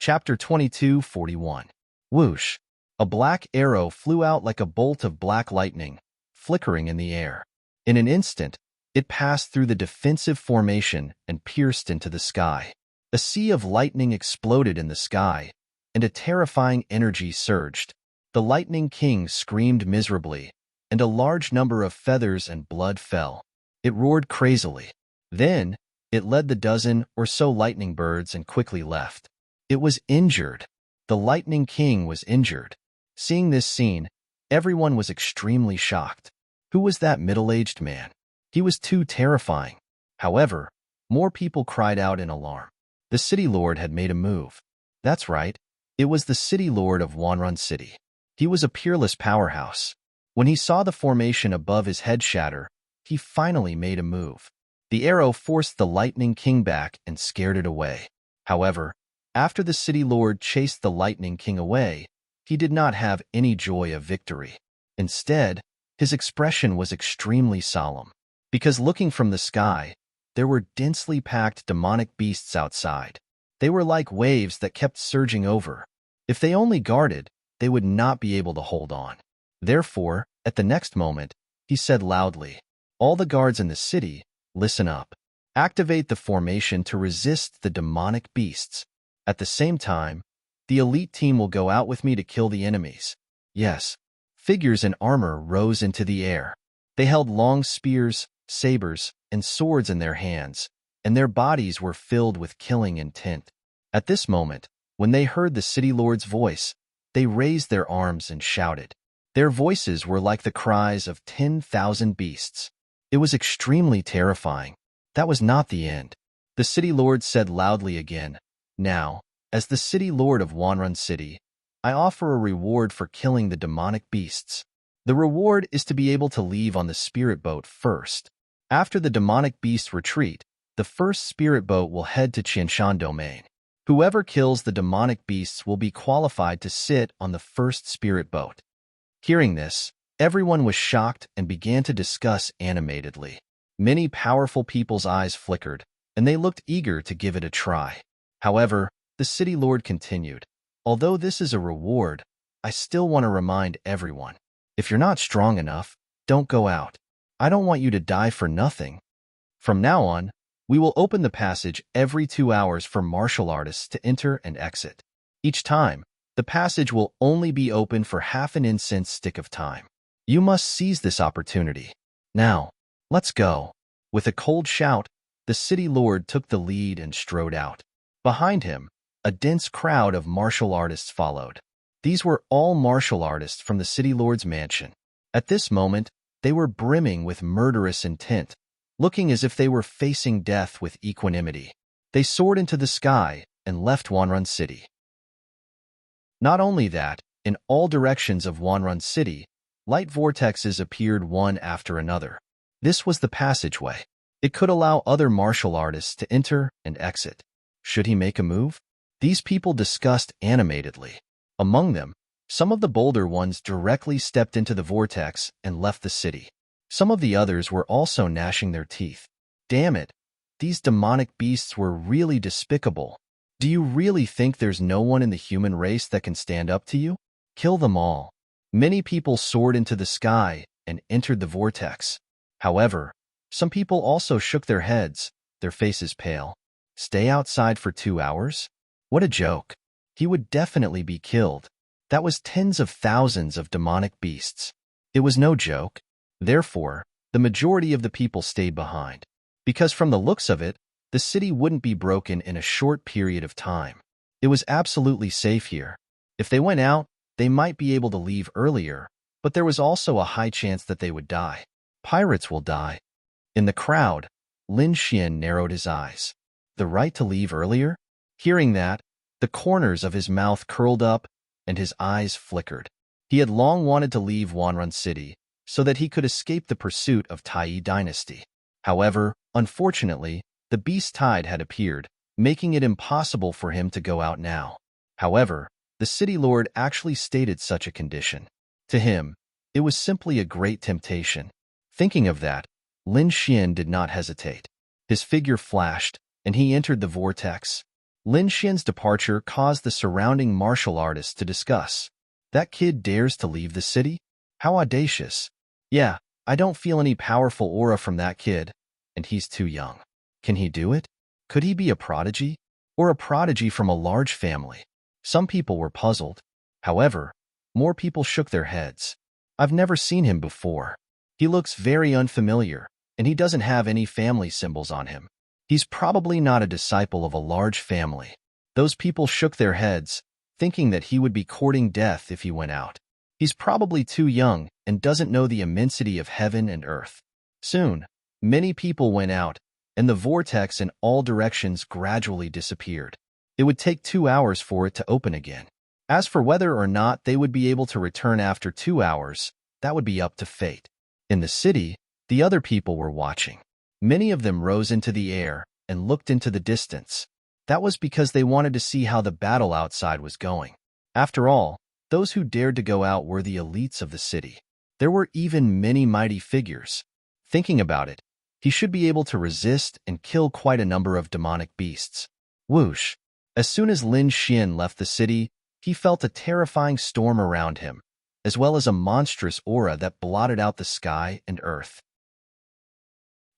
Chapter 22:41. Whoosh. A black arrow flew out like a bolt of black lightning, flickering in the air. In an instant, it passed through the defensive formation and pierced into the sky. A sea of lightning exploded in the sky, and a terrifying energy surged. The Lightning King screamed miserably, and a large number of feathers and blood fell. It roared crazily. Then, it led the dozen or so lightning birds and quickly left. It was injured. The Lightning King was injured. Seeing this scene, everyone was extremely shocked. Who was that middle-aged man? He was too terrifying. However, more people cried out in alarm. The city lord had made a move. That's right, it was the city lord of Wanrun City. He was a peerless powerhouse. When he saw the formation above his head shatter, he finally made a move. The arrow forced the Lightning King back and scared it away. However, after the city lord chased the Lightning King away, he did not have any joy of victory. Instead, his expression was extremely solemn. Because looking from the sky, there were densely packed demonic beasts outside. They were like waves that kept surging over. If they only guarded, they would not be able to hold on. Therefore, at the next moment, he said loudly, "All the guards in the city, listen up. Activate the formation to resist the demonic beasts. At the same time, the elite team will go out with me to kill the enemies." Yes, figures in armor rose into the air. They held long spears, sabers, and swords in their hands, and their bodies were filled with killing intent. At this moment, when they heard the city lord's voice, they raised their arms and shouted. Their voices were like the cries of 10,000 beasts. It was extremely terrifying. That was not the end. The city lord said loudly again, "Now, as the city lord of Wanrun City, I offer a reward for killing the demonic beasts. The reward is to be able to leave on the spirit boat first. After the demonic beasts retreat, the first spirit boat will head to Qianshan Domain. Whoever kills the demonic beasts will be qualified to sit on the first spirit boat." Hearing this, everyone was shocked and began to discuss animatedly. Many powerful people's eyes flickered, and they looked eager to give it a try. However, the city lord continued, "Although this is a reward, I still want to remind everyone. If you're not strong enough, don't go out. I don't want you to die for nothing. From now on, we will open the passage every 2 hours for martial artists to enter and exit. Each time, the passage will only be open for half an incense stick of time. You must seize this opportunity. Now, let's go." With a cold shout, the city lord took the lead and strode out. Behind him, a dense crowd of martial artists followed. These were all martial artists from the city lord's mansion. At this moment, they were brimming with murderous intent, looking as if they were facing death with equanimity. They soared into the sky and left Wanrun City. Not only that, in all directions of Wanrun City, light vortexes appeared one after another. This was the passageway. It could allow other martial artists to enter and exit. Should he make a move? These people discussed animatedly. Among them, some of the bolder ones directly stepped into the vortex and left the city. Some of the others were also gnashing their teeth. Damn it, these demonic beasts were really despicable. Do you really think there's no one in the human race that can stand up to you? Kill them all. Many people soared into the sky and entered the vortex. However, some people also shook their heads, their faces pale. Stay outside for 2 hours? What a joke. He would definitely be killed. That was tens of thousands of demonic beasts. It was no joke. Therefore, the majority of the people stayed behind. Because from the looks of it, the city wouldn't be broken in a short period of time. It was absolutely safe here. If they went out, they might be able to leave earlier, but there was also a high chance that they would die. Pirates will die. In the crowd, Lin Xian narrowed his eyes. The right to leave earlier? Hearing that, the corners of his mouth curled up and his eyes flickered. He had long wanted to leave Wanrun City so that he could escape the pursuit of Tai dynasty. However, unfortunately, the beast tide had appeared, making it impossible for him to go out now. However, the city lord actually stated such a condition. To him, it was simply a great temptation. Thinking of that, Lin Xian did not hesitate. His figure flashed, and he entered the vortex. Lin Xian's departure caused the surrounding martial artists to discuss. That kid dares to leave the city? How audacious. Yeah, I don't feel any powerful aura from that kid, and he's too young. Can he do it? Could he be a prodigy? Or a prodigy from a large family? Some people were puzzled. However, more people shook their heads. I've never seen him before. He looks very unfamiliar, and he doesn't have any family symbols on him. He's probably not a disciple of a large family. Those people shook their heads, thinking that he would be courting death if he went out. He's probably too young and doesn't know the immensity of heaven and earth. Soon, many people went out, and the vortex in all directions gradually disappeared. It would take 2 hours for it to open again. As for whether or not they would be able to return after 2 hours, that would be up to fate. In the city, the other people were watching. Many of them rose into the air and looked into the distance. That was because they wanted to see how the battle outside was going. After all, those who dared to go out were the elites of the city. There were even many mighty figures. Thinking about it, he should be able to resist and kill quite a number of demonic beasts. Whoosh! As soon as Lin Xian left the city, he felt a terrifying storm around him, as well as a monstrous aura that blotted out the sky and earth.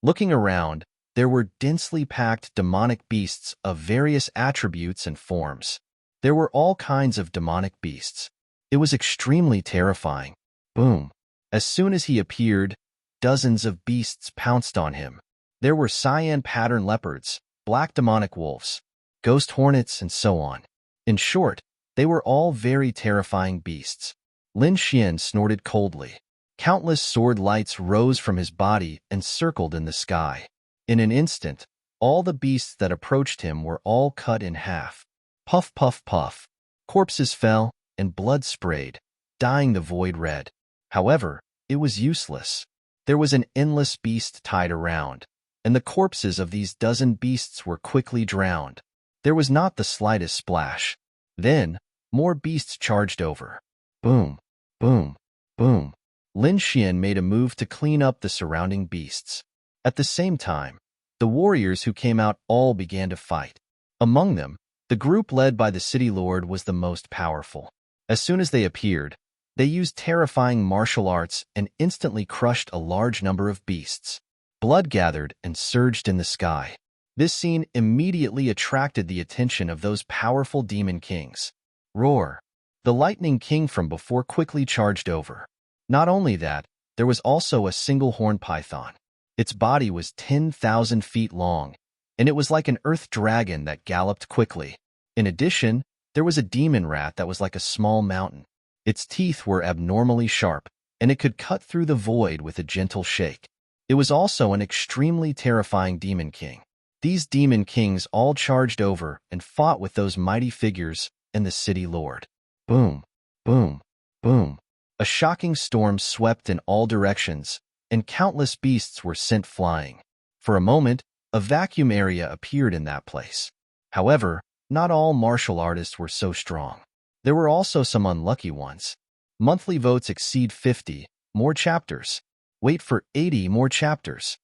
Looking around, there were densely packed demonic beasts of various attributes and forms. There were all kinds of demonic beasts. It was extremely terrifying. Boom! As soon as he appeared, dozens of beasts pounced on him. There were cyan pattern leopards, black demonic wolves, ghost hornets, and so on. In short, they were all very terrifying beasts. Lin Xian snorted coldly. Countless sword lights rose from his body and circled in the sky. In an instant, all the beasts that approached him were all cut in half. Puff, puff, puff. Corpses fell, and blood sprayed, dyeing the void red. However, it was useless. There was an endless beast tide around, and the corpses of these dozen beasts were quickly drowned. There was not the slightest splash. Then, more beasts charged over. Boom, boom, boom. Lin Xian made a move to clean up the surrounding beasts. At the same time, the warriors who came out all began to fight. Among them, the group led by the city lord was the most powerful. As soon as they appeared, they used terrifying martial arts and instantly crushed a large number of beasts. Blood gathered and surged in the sky. This scene immediately attracted the attention of those powerful demon kings. Roar! The lightning king from before quickly charged over. Not only that, there was also a single horn python. Its body was 10,000 feet long, and it was like an earth dragon that galloped quickly. In addition, there was a demon rat that was like a small mountain. Its teeth were abnormally sharp, and it could cut through the void with a gentle shake. It was also an extremely terrifying demon king. These demon kings all charged over and fought with those mighty figures and the city lord. Boom, boom, boom. A shocking storm swept in all directions, and countless beasts were sent flying. For a moment, a vacuum area appeared in that place. However, not all martial artists were so strong. There were also some unlucky ones. Monthly votes exceed 50, more chapters. Wait for 80 more chapters.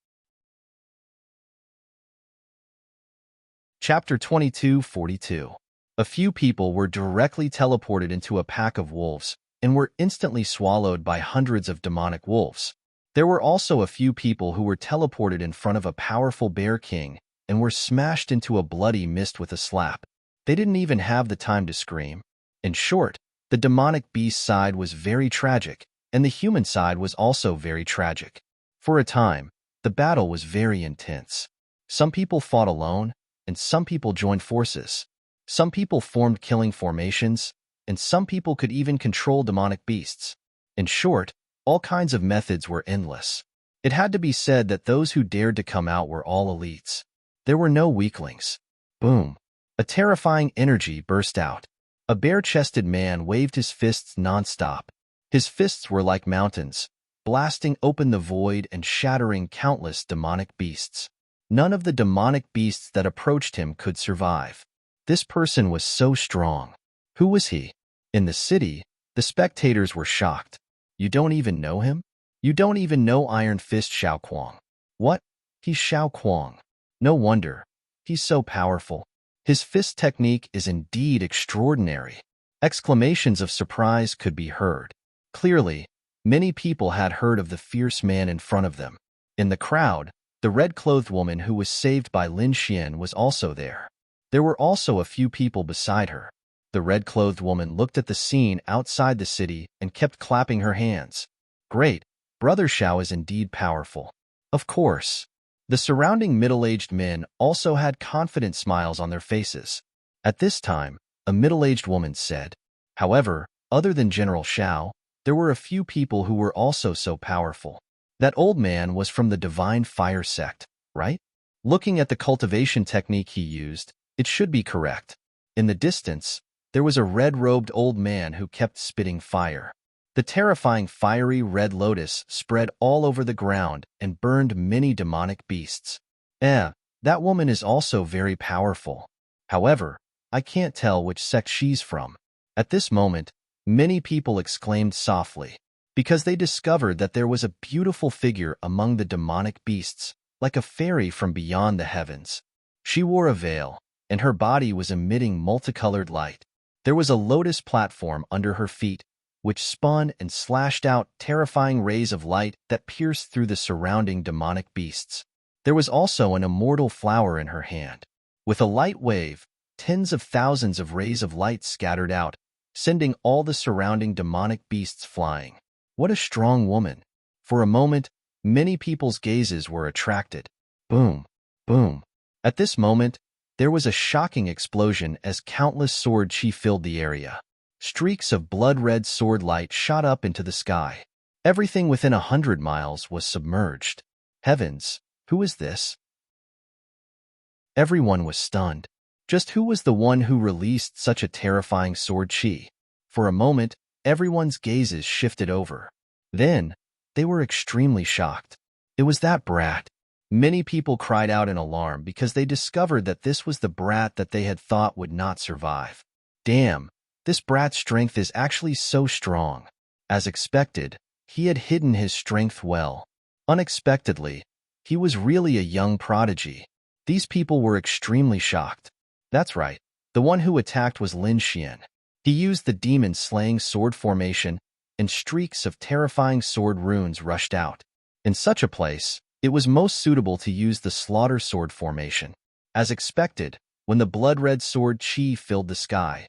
Chapter 2242. A few people were directly teleported into a pack of wolves and were instantly swallowed by hundreds of demonic wolves. There were also a few people who were teleported in front of a powerful bear king and were smashed into a bloody mist with a slap. They didn't even have the time to scream. In short, the demonic beast side was very tragic, and the human side was also very tragic. For a time, the battle was very intense. Some people fought alone, and some people joined forces. Some people formed killing formations, and some people could even control demonic beasts. In short, all kinds of methods were endless. It had to be said that those who dared to come out were all elites. There were no weaklings. Boom. A terrifying energy burst out. A bare-chested man waved his fists nonstop. His fists were like mountains, blasting open the void and shattering countless demonic beasts. None of the demonic beasts that approached him could survive. This person was so strong. Who was he? In the city, the spectators were shocked. You don't even know him? You don't even know Iron Fist Xiao Kuang. What? He's Xiao Kuang. No wonder. He's so powerful. His fist technique is indeed extraordinary. Exclamations of surprise could be heard. Clearly, many people had heard of the fierce man in front of them. In the crowd, the red-clothed woman who was saved by Lin Xian was also there. There were also a few people beside her. The red-clothed woman looked at the scene outside the city and kept clapping her hands. Great, Brother Xiao is indeed powerful. Of course. The surrounding middle-aged men also had confident smiles on their faces. At this time, a middle-aged woman said, however, other than General Xiao, there were a few people who were also so powerful. That old man was from the Divine Fire sect, right? Looking at the cultivation technique he used, it should be correct. In the distance, there was a red-robed old man who kept spitting fire. The terrifying fiery red lotus spread all over the ground and burned many demonic beasts. That woman is also very powerful. However, I can't tell which sect she's from. At this moment, many people exclaimed softly, because they discovered that there was a beautiful figure among the demonic beasts, like a fairy from beyond the heavens. She wore a veil, and her body was emitting multicolored light. There was a lotus platform under her feet, which spun and slashed out terrifying rays of light that pierced through the surrounding demonic beasts. There was also an immortal flower in her hand. With a light wave, tens of thousands of rays of light scattered out, sending all the surrounding demonic beasts flying. What a strong woman! For a moment, many people's gazes were attracted. Boom! Boom! At this moment, there was a shocking explosion as countless sword chi filled the area. Streaks of blood-red sword light shot up into the sky. Everything within 100 miles was submerged. Heavens, who is this? Everyone was stunned. Just who was the one who released such a terrifying sword chi? For a moment, everyone's gazes shifted over. Then, they were extremely shocked. It was that brat. Many people cried out in alarm because they discovered that this was the brat that they had thought would not survive. Damn, this brat's strength is actually so strong. As expected, he had hidden his strength well. Unexpectedly, he was really a young prodigy. These people were extremely shocked. That's right, the one who attacked was Lin Xian. He used the demon-slaying sword formation, and streaks of terrifying sword runes rushed out. In such a place, it was most suitable to use the slaughter sword formation. As expected, when the blood-red sword chi filled the sky,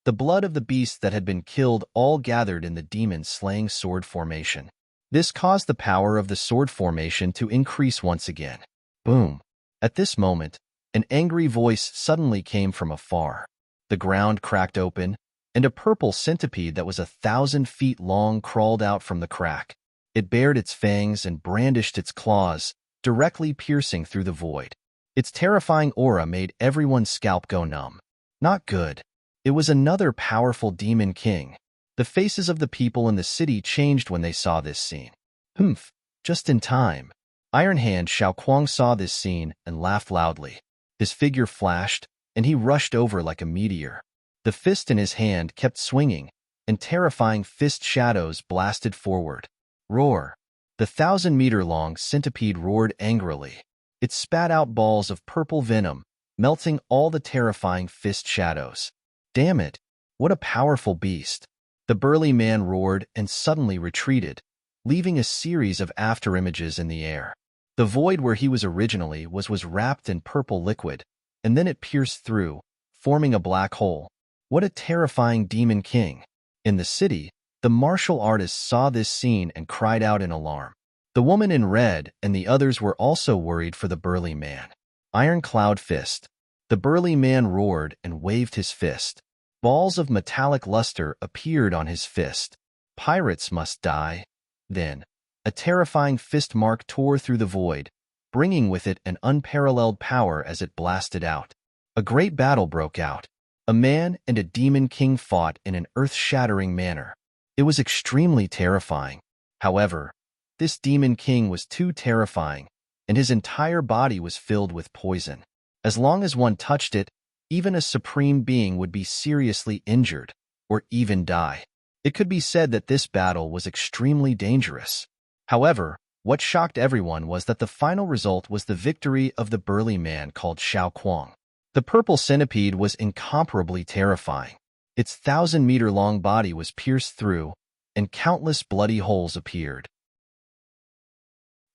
the blood of the beasts that had been killed all gathered in the demon-slaying sword formation. This caused the power of the sword formation to increase once again. Boom! At this moment, an angry voice suddenly came from afar. The ground cracked open, and a purple centipede that was 1,000 feet long crawled out from the crack. It bared its fangs and brandished its claws, directly piercing through the void. Its terrifying aura made everyone's scalp go numb. Not good. It was another powerful demon king. The faces of the people in the city changed when they saw this scene. Humph, just in time. Iron Hand Xiao Kuang saw this scene and laughed loudly. His figure flashed, and he rushed over like a meteor. The fist in his hand kept swinging, and terrifying fist shadows blasted forward. Roar! The 1,000-meter-long centipede roared angrily. It spat out balls of purple venom, melting all the terrifying fist shadows. Damn it! What a powerful beast! The burly man roared and suddenly retreated, leaving a series of afterimages in the air. The void where he was originally was wrapped in purple liquid, and then it pierced through, forming a black hole. What a terrifying demon king! In the city, the martial artists saw this scene and cried out in alarm. The woman in red and the others were also worried for the burly man. Iron Cloud Fist. The burly man roared and waved his fist. Balls of metallic luster appeared on his fist. Pirates must die. Then, a terrifying fist mark tore through the void, bringing with it an unparalleled power as it blasted out. A great battle broke out. A man and a demon king fought in an earth-shattering manner. It was extremely terrifying. However, this demon king was too terrifying, and his entire body was filled with poison. As long as one touched it, even a supreme being would be seriously injured, or even die. It could be said that this battle was extremely dangerous. However, what shocked everyone was that the final result was the victory of the burly man called Xiao Kuang. The purple centipede was incomparably terrifying. Its 1,000-meter-long body was pierced through, and countless bloody holes appeared.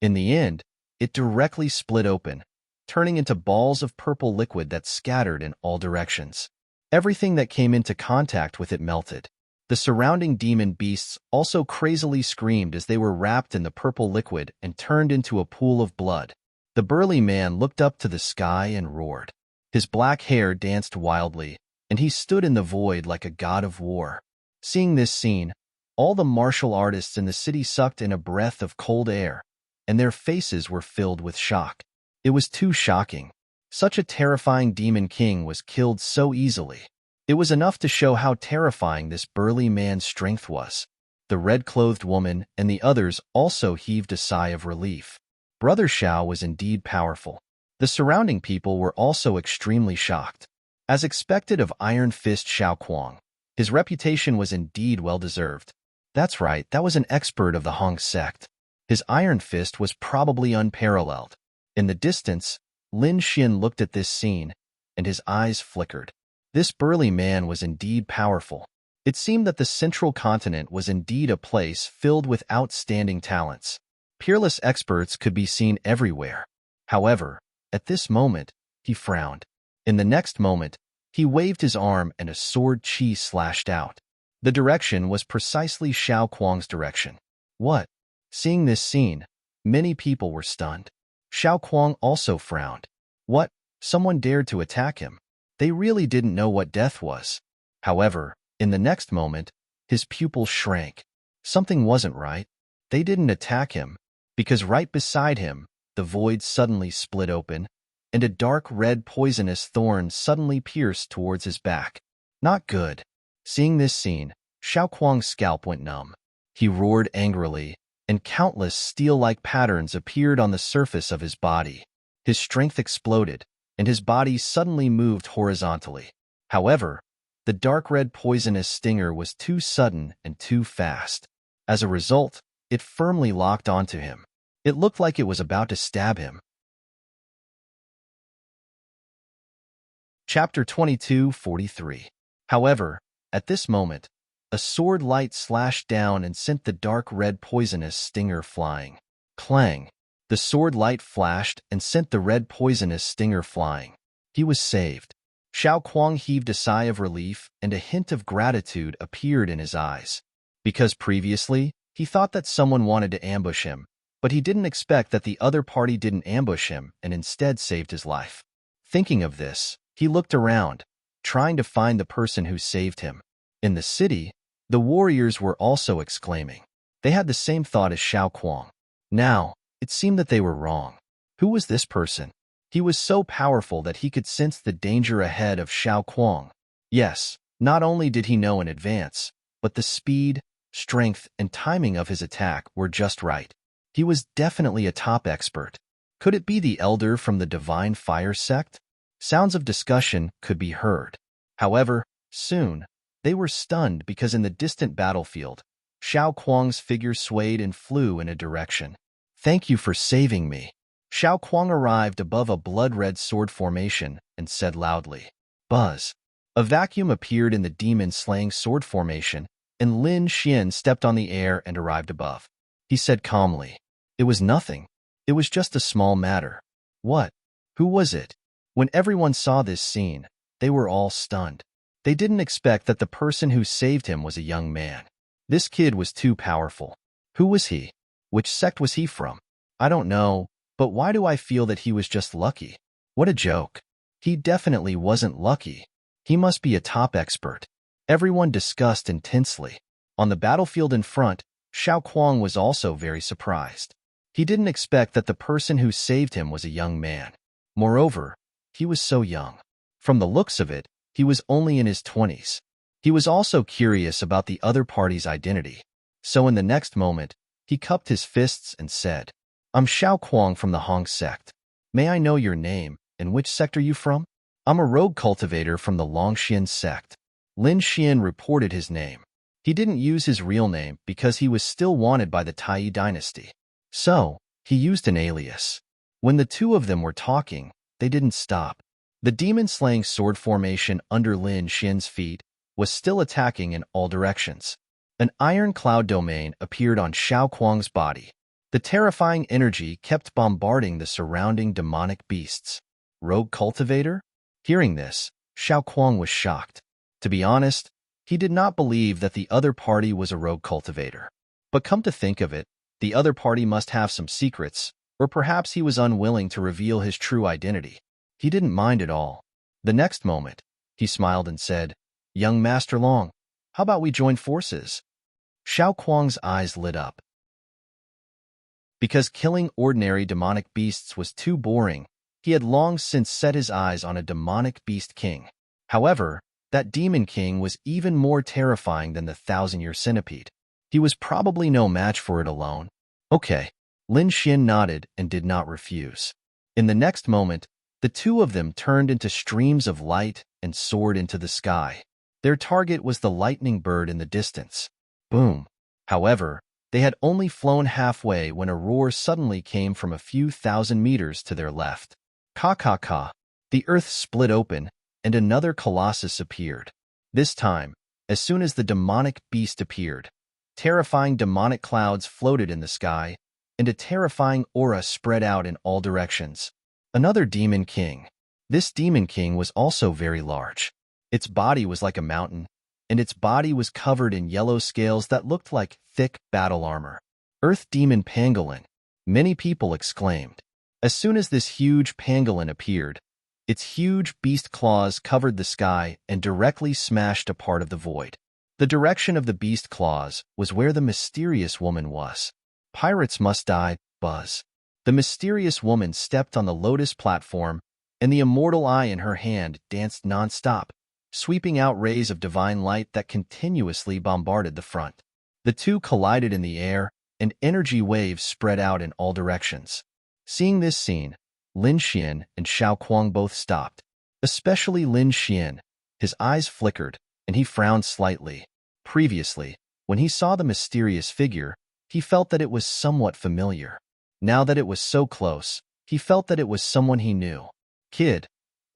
In the end, it directly split open, turning into balls of purple liquid that scattered in all directions. Everything that came into contact with it melted. The surrounding demon beasts also crazily screamed as they were wrapped in the purple liquid and turned into a pool of blood. The burly man looked up to the sky and roared. His black hair danced wildly, and he stood in the void like a god of war. Seeing this scene, all the martial artists in the city sucked in a breath of cold air, and their faces were filled with shock. It was too shocking. Such a terrifying demon king was killed so easily. It was enough to show how terrifying this burly man's strength was. The red-clothed woman and the others also heaved a sigh of relief. Brother Xiao was indeed powerful. The surrounding people were also extremely shocked. As expected of Iron Fist Xiao Kuang, his reputation was indeed well-deserved. That's right, that was an expert of the Hong sect. His Iron Fist was probably unparalleled. In the distance, Lin Xin looked at this scene, and his eyes flickered. This burly man was indeed powerful. It seemed that the central continent was indeed a place filled with outstanding talents. Peerless experts could be seen everywhere. However, at this moment, he frowned. In the next moment, he waved his arm and a sword chi slashed out. The direction was precisely Xiao Kuang's direction. What? Seeing this scene, many people were stunned. Xiao Kuang also frowned. What? Someone dared to attack him. They really didn't know what death was. However, in the next moment, his pupils shrank. Something wasn't right. They didn't attack him, because right beside him, the void suddenly split open, and a dark red poisonous thorn suddenly pierced towards his back. Not good. Seeing this scene, Xiao Kuang's scalp went numb. He roared angrily, and countless steel-like patterns appeared on the surface of his body. His strength exploded, and his body suddenly moved horizontally. However, the dark red poisonous stinger was too sudden and too fast. As a result, it firmly locked onto him. It looked like it was about to stab him. Chapter 22:43. However, at this moment, a sword light slashed down and sent the dark red poisonous stinger flying. Clang! The sword light flashed and sent the red poisonous stinger flying. He was saved. Xiao Kuang heaved a sigh of relief, and a hint of gratitude appeared in his eyes. Because previously, he thought that someone wanted to ambush him, but he didn't expect that the other party didn't ambush him and instead saved his life. Thinking of this, he looked around, trying to find the person who saved him. In the city, the warriors were also exclaiming. They had the same thought as Xiao Kuang. Now, it seemed that they were wrong. Who was this person? He was so powerful that he could sense the danger ahead of Xiao Kuang. Yes, not only did he know in advance, but the speed, strength, and timing of his attack were just right. He was definitely a top expert. Could it be the elder from the Divine Fire sect? Sounds of discussion could be heard. However, soon, they were stunned because in the distant battlefield, Xiao Kuang's figure swayed and flew in a direction. Thank you for saving me. Xiao Kuang arrived above a blood-red sword formation and said loudly, "Buzz." A vacuum appeared in the demon-slaying sword formation, and Lin Xin stepped on the air and arrived above. He said calmly, "It was nothing. It was just a small matter." What? Who was it? When everyone saw this scene, they were all stunned. They didn't expect that the person who saved him was a young man. This kid was too powerful. Who was he? Which sect was he from? I don't know, but why do I feel that he was just lucky? What a joke. He definitely wasn't lucky. He must be a top expert. Everyone discussed intensely. On the battlefield in front, Xiao Kuang was also very surprised. He didn't expect that the person who saved him was a young man. Moreover, he was so young. From the looks of it, he was only in his 20s. He was also curious about the other party's identity. So in the next moment, he cupped his fists and said, "I'm Xiao Kuang from the Hong sect. May I know your name and which sect are you from?" "I'm a rogue cultivator from the Longxian sect." Lin Xian reported his name. He didn't use his real name because he was still wanted by the Tai dynasty. So, he used an alias. When the two of them were talking, they didn't stop. The demon-slaying sword formation under Lin Xian's feet was still attacking in all directions. An iron cloud domain appeared on Xiao Kuang's body. The terrifying energy kept bombarding the surrounding demonic beasts. Rogue cultivator? Hearing this, Xiao Kuang was shocked. To be honest, he did not believe that the other party was a rogue cultivator. But come to think of it, the other party must have some secrets, or perhaps he was unwilling to reveal his true identity. He didn't mind at all. The next moment, he smiled and said, "Young Master Long, how about we join forces?" Xiao Kuang's eyes lit up. Because killing ordinary demonic beasts was too boring, he had long since set his eyes on a demonic beast king. However, that demon king was even more terrifying than the 1,000-year centipede. He was probably no match for it alone. Okay, Lin Xian nodded and did not refuse. In the next moment, the two of them turned into streams of light and soared into the sky. Their target was the lightning bird in the distance. Boom. However, they had only flown halfway when a roar suddenly came from a few thousand meters to their left. Ka ka ka. The earth split open, and another colossus appeared. This time, as soon as the demonic beast appeared, terrifying demonic clouds floated in the sky, and a terrifying aura spread out in all directions. Another demon king. This demon king was also very large. Its body was like a mountain, and its body was covered in yellow scales that looked like thick battle armor. Earth Demon Pangolin, many people exclaimed. As soon as this huge pangolin appeared, its huge beast claws covered the sky and directly smashed a part of the void. The direction of the beast claws was where the mysterious woman was. Pirates must die, Buzz. The mysterious woman stepped on the lotus platform, and the immortal eye in her hand danced non-stop, sweeping out rays of divine light that continuously bombarded the front. The two collided in the air, and energy waves spread out in all directions. Seeing this scene, Lin Xian and Xiao Kuang both stopped. Especially Lin Xian. His eyes flickered, and he frowned slightly. Previously, when he saw the mysterious figure, he felt that it was somewhat familiar. Now that it was so close, he felt that it was someone he knew. "Kid,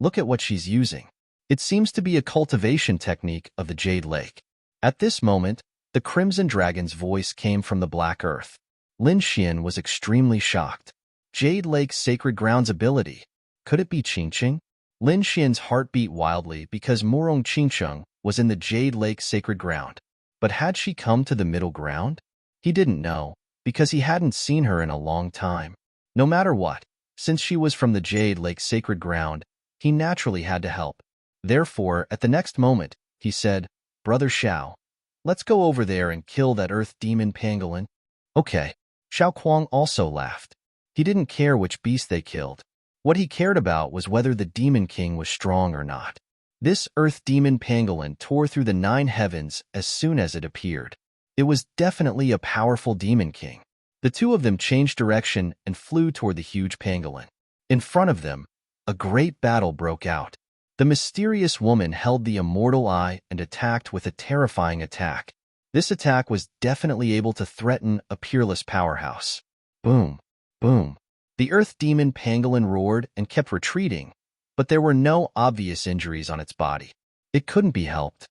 look at what she's using. It seems to be a cultivation technique of the Jade Lake." At this moment, the Crimson Dragon's voice came from the Black Earth. Lin Xian was extremely shocked. Jade Lake's Sacred Ground's ability. Could it be Qingqing? Lin Xian's heart beat wildly because Morong Qingqing was in the Jade Lake Sacred Ground. But had she come to the Middle Ground? He didn't know, because he hadn't seen her in a long time. No matter what, since she was from the Jade Lake Sacred Ground, he naturally had to help. Therefore, at the next moment, he said, "Brother Xiao, let's go over there and kill that Earth Demon Pangolin." Okay. Xiao Kuang also laughed. He didn't care which beast they killed. What he cared about was whether the Demon King was strong or not. This Earth Demon Pangolin tore through the 9 heavens as soon as it appeared. It was definitely a powerful Demon King. The two of them changed direction and flew toward the huge pangolin. In front of them, a great battle broke out. The mysterious woman held the immortal eye and attacked with a terrifying attack. This attack was definitely able to threaten a peerless powerhouse. Boom, boom. The Earth Demon Pangolin roared and kept retreating, but there were no obvious injuries on its body. It couldn't be helped.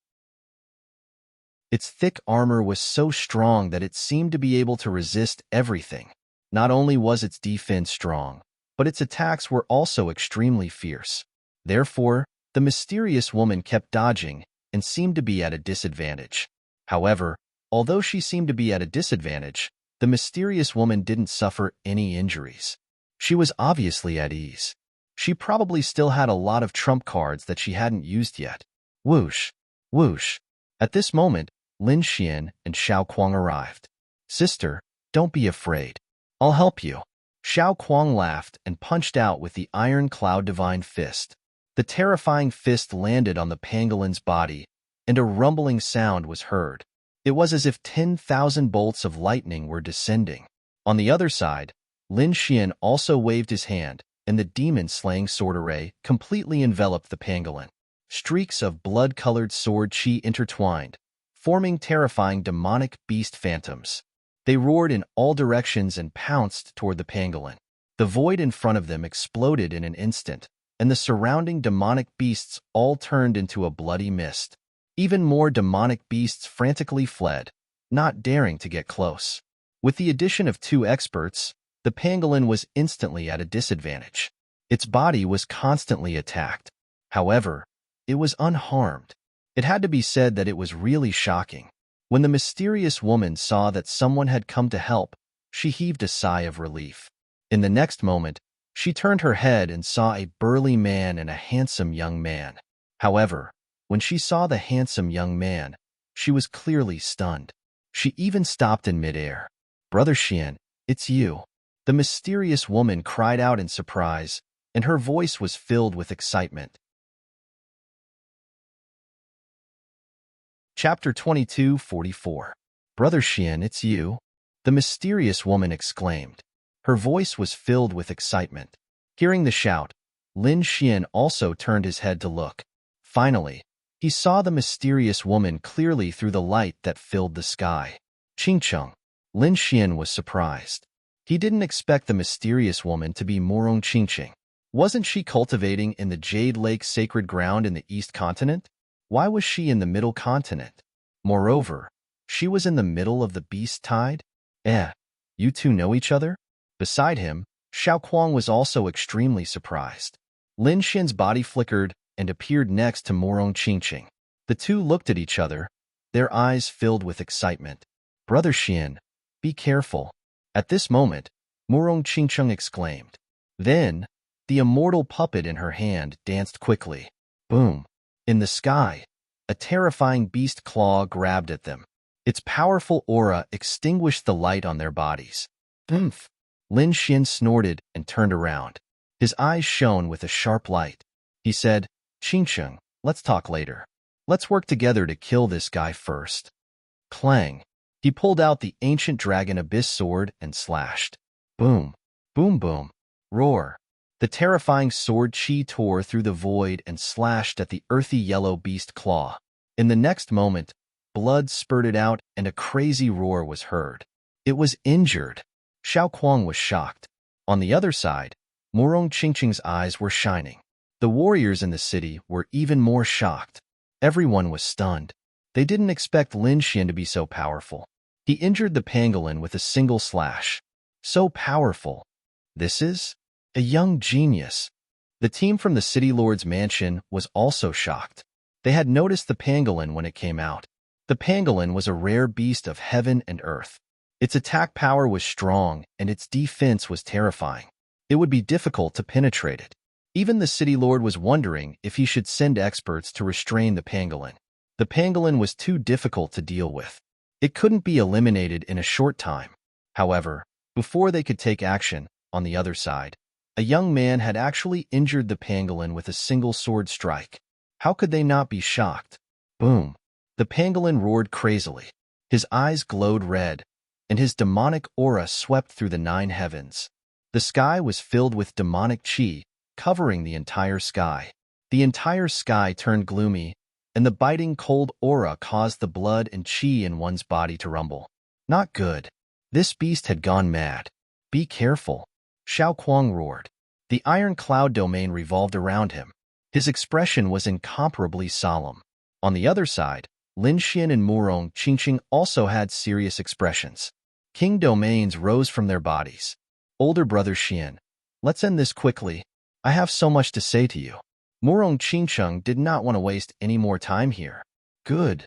Its thick armor was so strong that it seemed to be able to resist everything. Not only was its defense strong, but its attacks were also extremely fierce. Therefore, the mysterious woman kept dodging and seemed to be at a disadvantage. However, although she seemed to be at a disadvantage, the mysterious woman didn't suffer any injuries. She was obviously at ease. She probably still had a lot of trump cards that she hadn't used yet. Whoosh, whoosh. At this moment, Lin Xian and Xiao Kuang arrived. Sister, don't be afraid. I'll help you. Xiao Kuang laughed and punched out with the Iron Cloud Divine Fist. The terrifying fist landed on the pangolin's body, and a rumbling sound was heard. It was as if 10,000 bolts of lightning were descending. On the other side, Lin Xian also waved his hand, and the demon-slaying sword array completely enveloped the pangolin. Streaks of blood-colored sword chi intertwined, forming terrifying demonic beast phantoms. They roared in all directions and pounced toward the pangolin. The void in front of them exploded in an instant, and the surrounding demonic beasts all turned into a bloody mist. Even more demonic beasts frantically fled, not daring to get close. With the addition of 2 experts, the pangolin was instantly at a disadvantage. Its body was constantly attacked. However, it was unharmed. It had to be said that it was really shocking. When the mysterious woman saw that someone had come to help, she heaved a sigh of relief. In the next moment, she turned her head and saw a burly man and a handsome young man. However, when she saw the handsome young man, she was clearly stunned. She even stopped in midair. "Brother Xian, it's you." The mysterious woman cried out in surprise, and her voice was filled with excitement. Chapter 22:44. "Brother Xian, it's you?" the mysterious woman exclaimed. Her voice was filled with excitement. Hearing the shout, Lin Xian also turned his head to look. Finally, he saw the mysterious woman clearly through the light that filled the sky. Qingcheng. Lin Xian was surprised. He didn't expect the mysterious woman to be Morong Qingcheng. Wasn't she cultivating in the Jade Lake sacred ground in the East Continent? Why was she in the Middle Continent? Moreover, she was in the middle of the Beast Tide? You two know each other? Beside him, Xiao Kuang was also extremely surprised. Lin Xian's body flickered and appeared next to Morong Qingcheng. The two looked at each other, their eyes filled with excitement. "Brother Xian, be careful." At this moment, Morong Qingcheng exclaimed. Then, the immortal puppet in her hand danced quickly. Boom! In the sky, a terrifying beast claw grabbed at them. Its powerful aura extinguished the light on their bodies. Oomph! Lin Xian snorted and turned around. His eyes shone with a sharp light. He said, "Qingcheng, let's talk later. Let's work together to kill this guy first." Clang! He pulled out the ancient dragon abyss sword and slashed. Boom! Boom boom! Roar! The terrifying sword chi tore through the void and slashed at the earthy yellow beast claw. In the next moment, blood spurted out and a crazy roar was heard. It was injured. Xiao Kuang was shocked. On the other side, Morong Qingcheng's eyes were shining. The warriors in the city were even more shocked. Everyone was stunned. They didn't expect Lin Xian to be so powerful. He injured the pangolin with a single slash. So powerful. This is a young genius. The team from the City Lord's mansion was also shocked. They had noticed the pangolin when it came out. The pangolin was a rare beast of heaven and earth. Its attack power was strong and its defense was terrifying. It would be difficult to penetrate it. Even the City Lord was wondering if he should send experts to restrain the pangolin. The pangolin was too difficult to deal with. It couldn't be eliminated in a short time. However, before they could take action, on the other side, a young man had actually injured the pangolin with a single sword strike. How could they not be shocked? Boom! The pangolin roared crazily. His eyes glowed red, and his demonic aura swept through the 9 heavens. The sky was filled with demonic chi, covering the entire sky. The entire sky turned gloomy, and the biting cold aura caused the blood and chi in one's body to rumble. Not good. This beast had gone mad. Be careful. Xiao Kuang roared. The iron cloud domain revolved around him. His expression was incomparably solemn. On the other side, Lin Xian and Morong Qingcheng also had serious expressions. King domains rose from their bodies. Older brother Xian, let's end this quickly. I have so much to say to you. Morong Qingcheng did not want to waste any more time here. Good.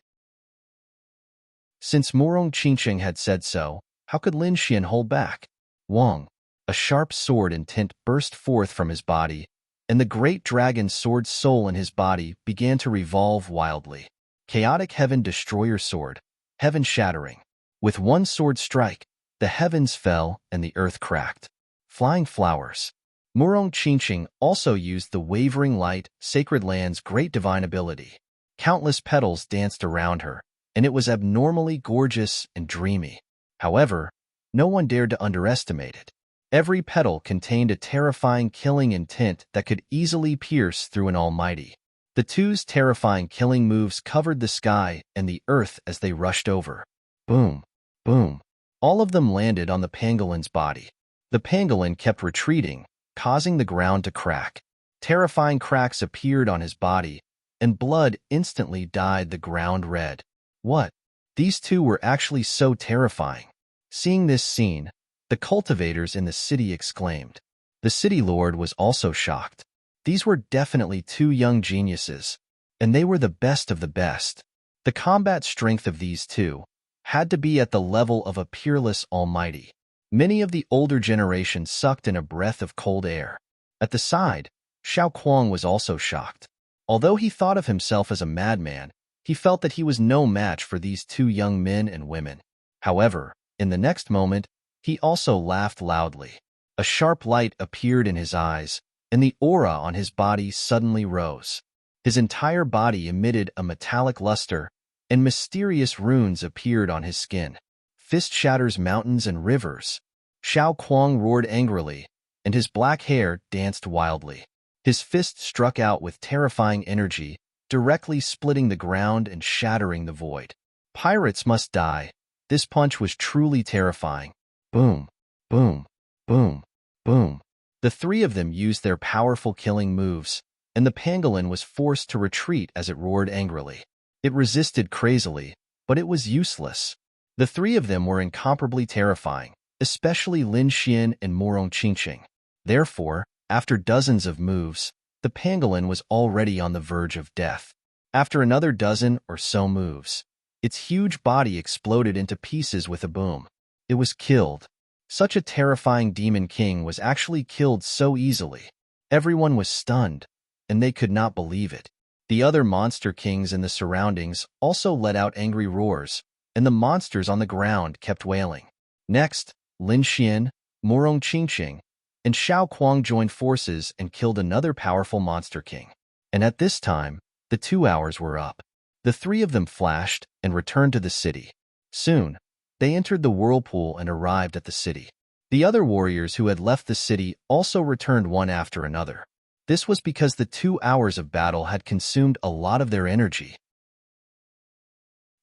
Since Morong Qingcheng had said so, how could Lin Xian hold back? Wang, a sharp sword intent burst forth from his body, and the great dragon sword soul in his body began to revolve wildly. Chaotic Heaven Destroyer Sword, Heaven Shattering. With one sword strike, the heavens fell and the earth cracked. Flying Flowers. Murong Qingqing also used the wavering light, sacred land's great divine ability. Countless petals danced around her, and it was abnormally gorgeous and dreamy. However, no one dared to underestimate it. Every petal contained a terrifying killing intent that could easily pierce through an almighty. The two's terrifying killing moves covered the sky and the earth as they rushed over. Boom, boom. All of them landed on the pangolin's body. The pangolin kept retreating, causing the ground to crack. Terrifying cracks appeared on his body, and blood instantly dyed the ground red. What? These two were actually so terrifying. Seeing this scene, the cultivators in the city exclaimed. The city lord was also shocked. These were definitely two young geniuses, and they were the best of the best. The combat strength of these two had to be at the level of a peerless almighty. Many of the older generation sucked in a breath of cold air. At the side, Xiao Kuang was also shocked. Although he thought of himself as a madman, he felt that he was no match for these two young men and women. However, in the next moment, he also laughed loudly. A sharp light appeared in his eyes, and the aura on his body suddenly rose. His entire body emitted a metallic luster, and mysterious runes appeared on his skin. Fist shatters mountains and rivers. Xiao Kuang roared angrily, and his black hair danced wildly. His fist struck out with terrifying energy, directly splitting the ground and shattering the void. Pirates must die. This punch was truly terrifying. Boom, boom, boom, boom. The three of them used their powerful killing moves, and the pangolin was forced to retreat as it roared angrily. It resisted crazily, but it was useless. The three of them were incomparably terrifying, especially Lin Xian and Murong Qingqing. Therefore, after dozens of moves, the pangolin was already on the verge of death. After another dozen or so moves, its huge body exploded into pieces with a boom. It was killed. Such a terrifying demon king was actually killed so easily. Everyone was stunned, and they could not believe it. The other monster kings in the surroundings also let out angry roars, and the monsters on the ground kept wailing. Next, Lin Xian, Murong Qingqing, and Xiao Kuang joined forces and killed another powerful monster king. And at this time, the 2 hours were up. The three of them flashed and returned to the city. Soon, they entered the whirlpool and arrived at the city. The other warriors who had left the city also returned one after another. This was because the 2 hours of battle had consumed a lot of their energy.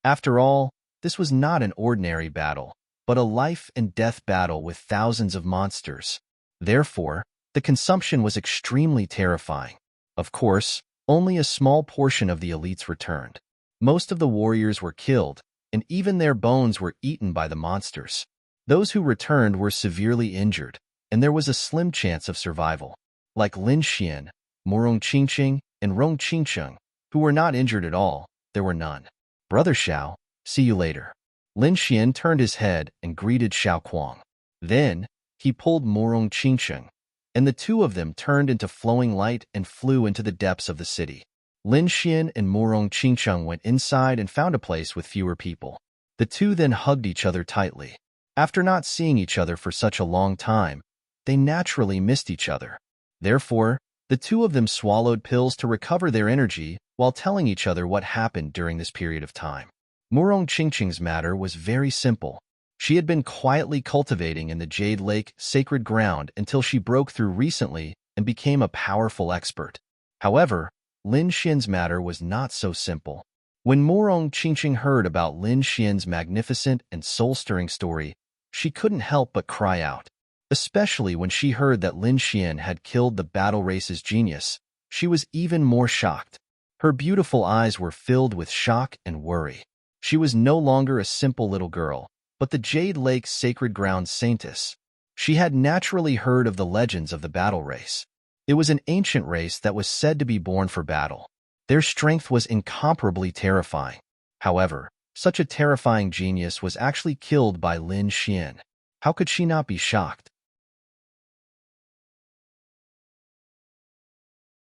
After all, this was not an ordinary battle, but a life-and-death battle with thousands of monsters. Therefore, the consumption was extremely terrifying. Of course, only a small portion of the elites returned. Most of the warriors were killed, and even their bones were eaten by the monsters. Those who returned were severely injured, and there was a slim chance of survival. Like Lin Xian, Murong Qingqing, and Rong Qingsheng, who were not injured at all, there were none. Brother Xiao, see you later. Lin Xian turned his head and greeted Xiao Kuang. Then, he pulled Murong Qingsheng, and the two of them turned into flowing light and flew into the depths of the city. Lin Xian and Murong Qingsheng went inside and found a place with fewer people. The two then hugged each other tightly. After not seeing each other for such a long time, they naturally missed each other. Therefore, the two of them swallowed pills to recover their energy while telling each other what happened during this period of time. Murong Qingqing's matter was very simple. She had been quietly cultivating in the Jade Lake sacred ground until she broke through recently and became a powerful expert. However, Lin Xian's matter was not so simple. When Murong Qingqing heard about Lin Xian's magnificent and soul-stirring story, she couldn't help but cry out. Especially when she heard that Lin Xian had killed the battle race's genius, she was even more shocked. Her beautiful eyes were filled with shock and worry. She was no longer a simple little girl, but the Jade Lake sacred ground saintess. She had naturally heard of the legends of the battle race. It was an ancient race that was said to be born for battle. Their strength was incomparably terrifying. However, such a terrifying genius was actually killed by Lin Xian. How could she not be shocked?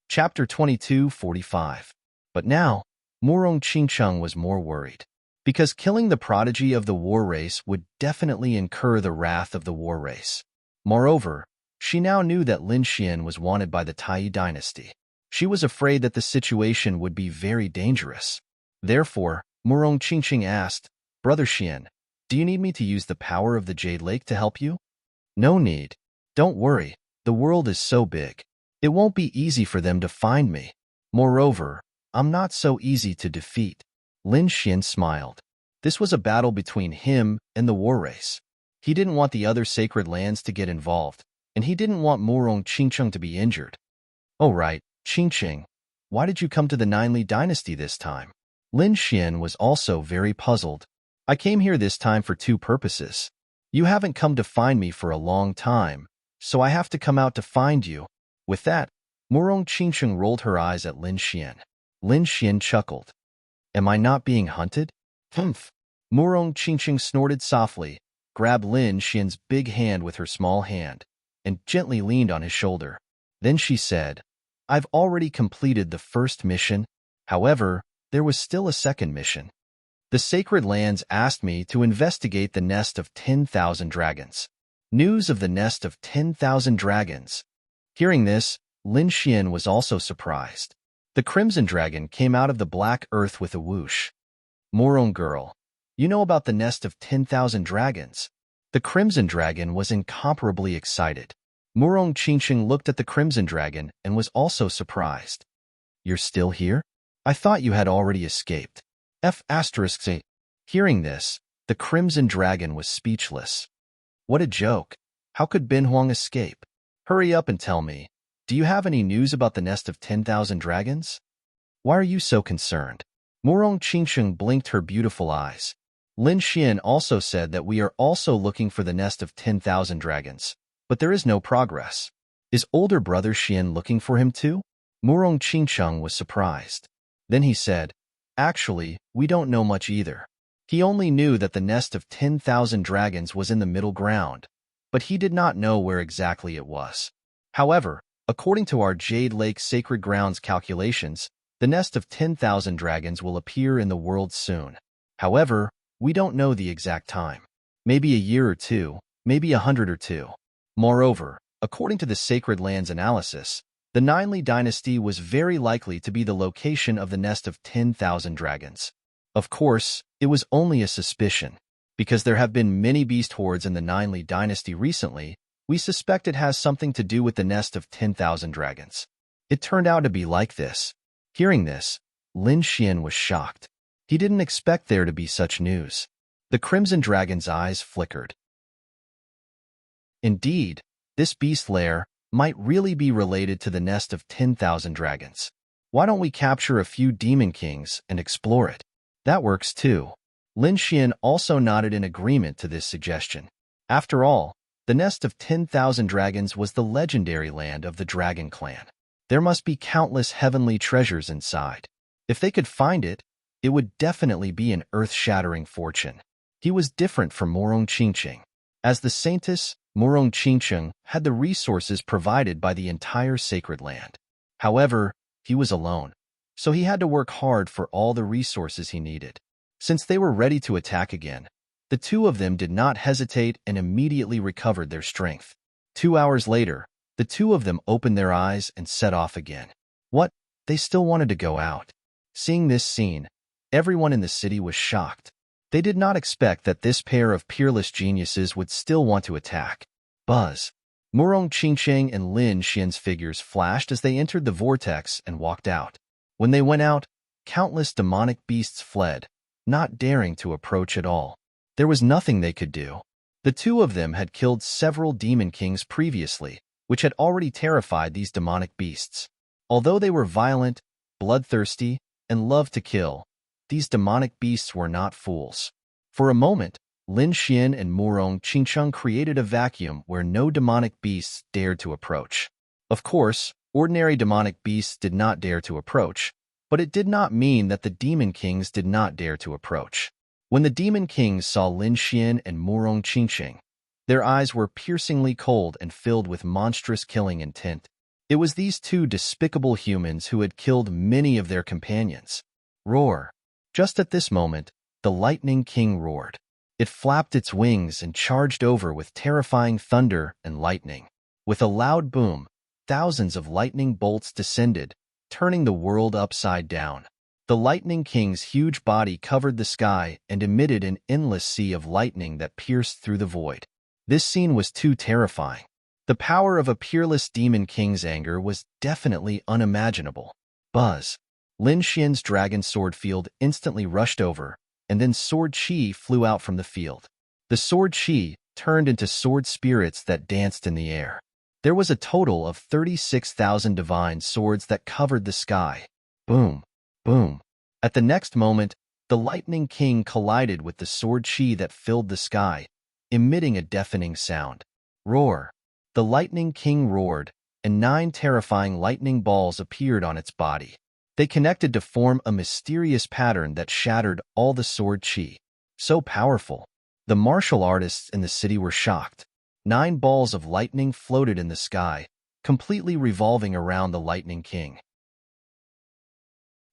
Chapter 22:45. But now, Murong Qingcheng was more worried, because killing the prodigy of the war race would definitely incur the wrath of the war race. Moreover, she now knew that Lin Xian was wanted by the Tai dynasty. She was afraid that the situation would be very dangerous. Therefore, Murong Qingcheng asked, "Brother Xian, do you need me to use the power of the Jade Lake to help you?" "No need. Don't worry, the world is so big. It won't be easy for them to find me. Moreover, I'm not so easy to defeat." Lin Xian smiled. This was a battle between him and the war race. He didn't want the other sacred lands to get involved, and he didn't want Murong Qingcheng to be injured. "Oh right, Qingcheng, why did you come to the Ninely dynasty this time?" Lin Xian was also very puzzled. "I came here this time for two purposes. You haven't come to find me for a long time, so I have to come out to find you." With that, Murong Qingcheng rolled her eyes at Lin Xian. Lin Xian chuckled. "Am I not being hunted?" "Humph." Murong Qingcheng snorted softly, grabbed Lin Xian's big hand with her small hand, and gently leaned on his shoulder. Then she said, "I've already completed the first mission. However, there was still a second mission. The Sacred Lands asked me to investigate the nest of 10,000 dragons." News of the nest of 10,000 dragons. Hearing this, Lin Xian was also surprised. The Crimson Dragon came out of the black earth with a whoosh. "Murong girl, you know about the nest of 10,000 dragons?" The Crimson Dragon was incomparably excited. Murong Qingcheng looked at the Crimson Dragon and was also surprised. "You're still here? I thought you had already escaped." F***. Hearing this, the Crimson Dragon was speechless. What a joke. How could Bin Huang escape? Hurry up and tell me, do you have any news about the nest of 10,000 dragons? Why are you so concerned? Murong Qingcheng blinked her beautiful eyes. Lin Xian also said that we are also looking for the nest of 10,000 dragons, but there is no progress. Is older brother Xian looking for him too? Murong Qingcheng was surprised. Then he said, "Actually, we don't know much either." He only knew that the nest of 10,000 dragons was in the middle ground, but he did not know where exactly it was. However, according to our Jade Lake Sacred Grounds calculations, the nest of 10,000 dragons will appear in the world soon. However, we don't know the exact time. Maybe a year or two, maybe 100 or two. Moreover, according to the Sacred Lands analysis, the Ninely dynasty was very likely to be the location of the nest of 10,000 dragons. Of course, it was only a suspicion. Because there have been many beast hordes in the Ninely dynasty recently, we suspect it has something to do with the nest of 10,000 dragons. It turned out to be like this. Hearing this, Lin Xian was shocked. He didn't expect there to be such news. The Crimson Dragon's eyes flickered. Indeed, this beast lair might really be related to the nest of 10,000 dragons. Why don't we capture a few demon kings and explore it? That works too. Lin Xian also nodded in agreement to this suggestion. After all, the nest of 10,000 dragons was the legendary land of the Dragon Clan. There must be countless heavenly treasures inside. If they could find it, it would definitely be an earth-shattering fortune. He was different from Murong Qingcheng. As the saintess, Murong Qingcheng had the resources provided by the entire sacred land. However, he was alone, so he had to work hard for all the resources he needed. Since they were ready to attack again, the two of them did not hesitate and immediately recovered their strength. 2 hours later, the two of them opened their eyes and set off again. What? They still wanted to go out. Seeing this scene, everyone in the city was shocked. They did not expect that this pair of peerless geniuses would still want to attack. Buzz. Murong Qingcheng and Lin Xian's figures flashed as they entered the vortex and walked out. When they went out, countless demonic beasts fled, not daring to approach at all. There was nothing they could do. The two of them had killed several demon kings previously, which had already terrified these demonic beasts. Although they were violent, bloodthirsty, and loved to kill, these demonic beasts were not fools. For a moment, Lin Xian and Murong Qingcheng created a vacuum where no demonic beasts dared to approach. Of course, ordinary demonic beasts did not dare to approach, but it did not mean that the demon kings did not dare to approach. When the demon kings saw Lin Xian and Murong Qingcheng, their eyes were piercingly cold and filled with monstrous killing intent. It was these two despicable humans who had killed many of their companions. Roar. Just at this moment, the Lightning King roared. It flapped its wings and charged over with terrifying thunder and lightning. With a loud boom, thousands of lightning bolts descended, turning the world upside down. The Lightning King's huge body covered the sky and emitted an endless sea of lightning that pierced through the void. This scene was too terrifying. The power of a peerless demon king's anger was definitely unimaginable. Buzz. Lin Xian's dragon sword field instantly rushed over, and then sword chi flew out from the field. The sword chi turned into sword spirits that danced in the air. There was a total of 36,000 divine swords that covered the sky. Boom, boom. At the next moment, the Lightning King collided with the sword chi that filled the sky, emitting a deafening sound. Roar. The Lightning King roared, and 9 terrifying lightning balls appeared on its body. They connected to form a mysterious pattern that shattered all the sword chi. So powerful. The martial artists in the city were shocked. 9 balls of lightning floated in the sky, completely revolving around the Lightning King.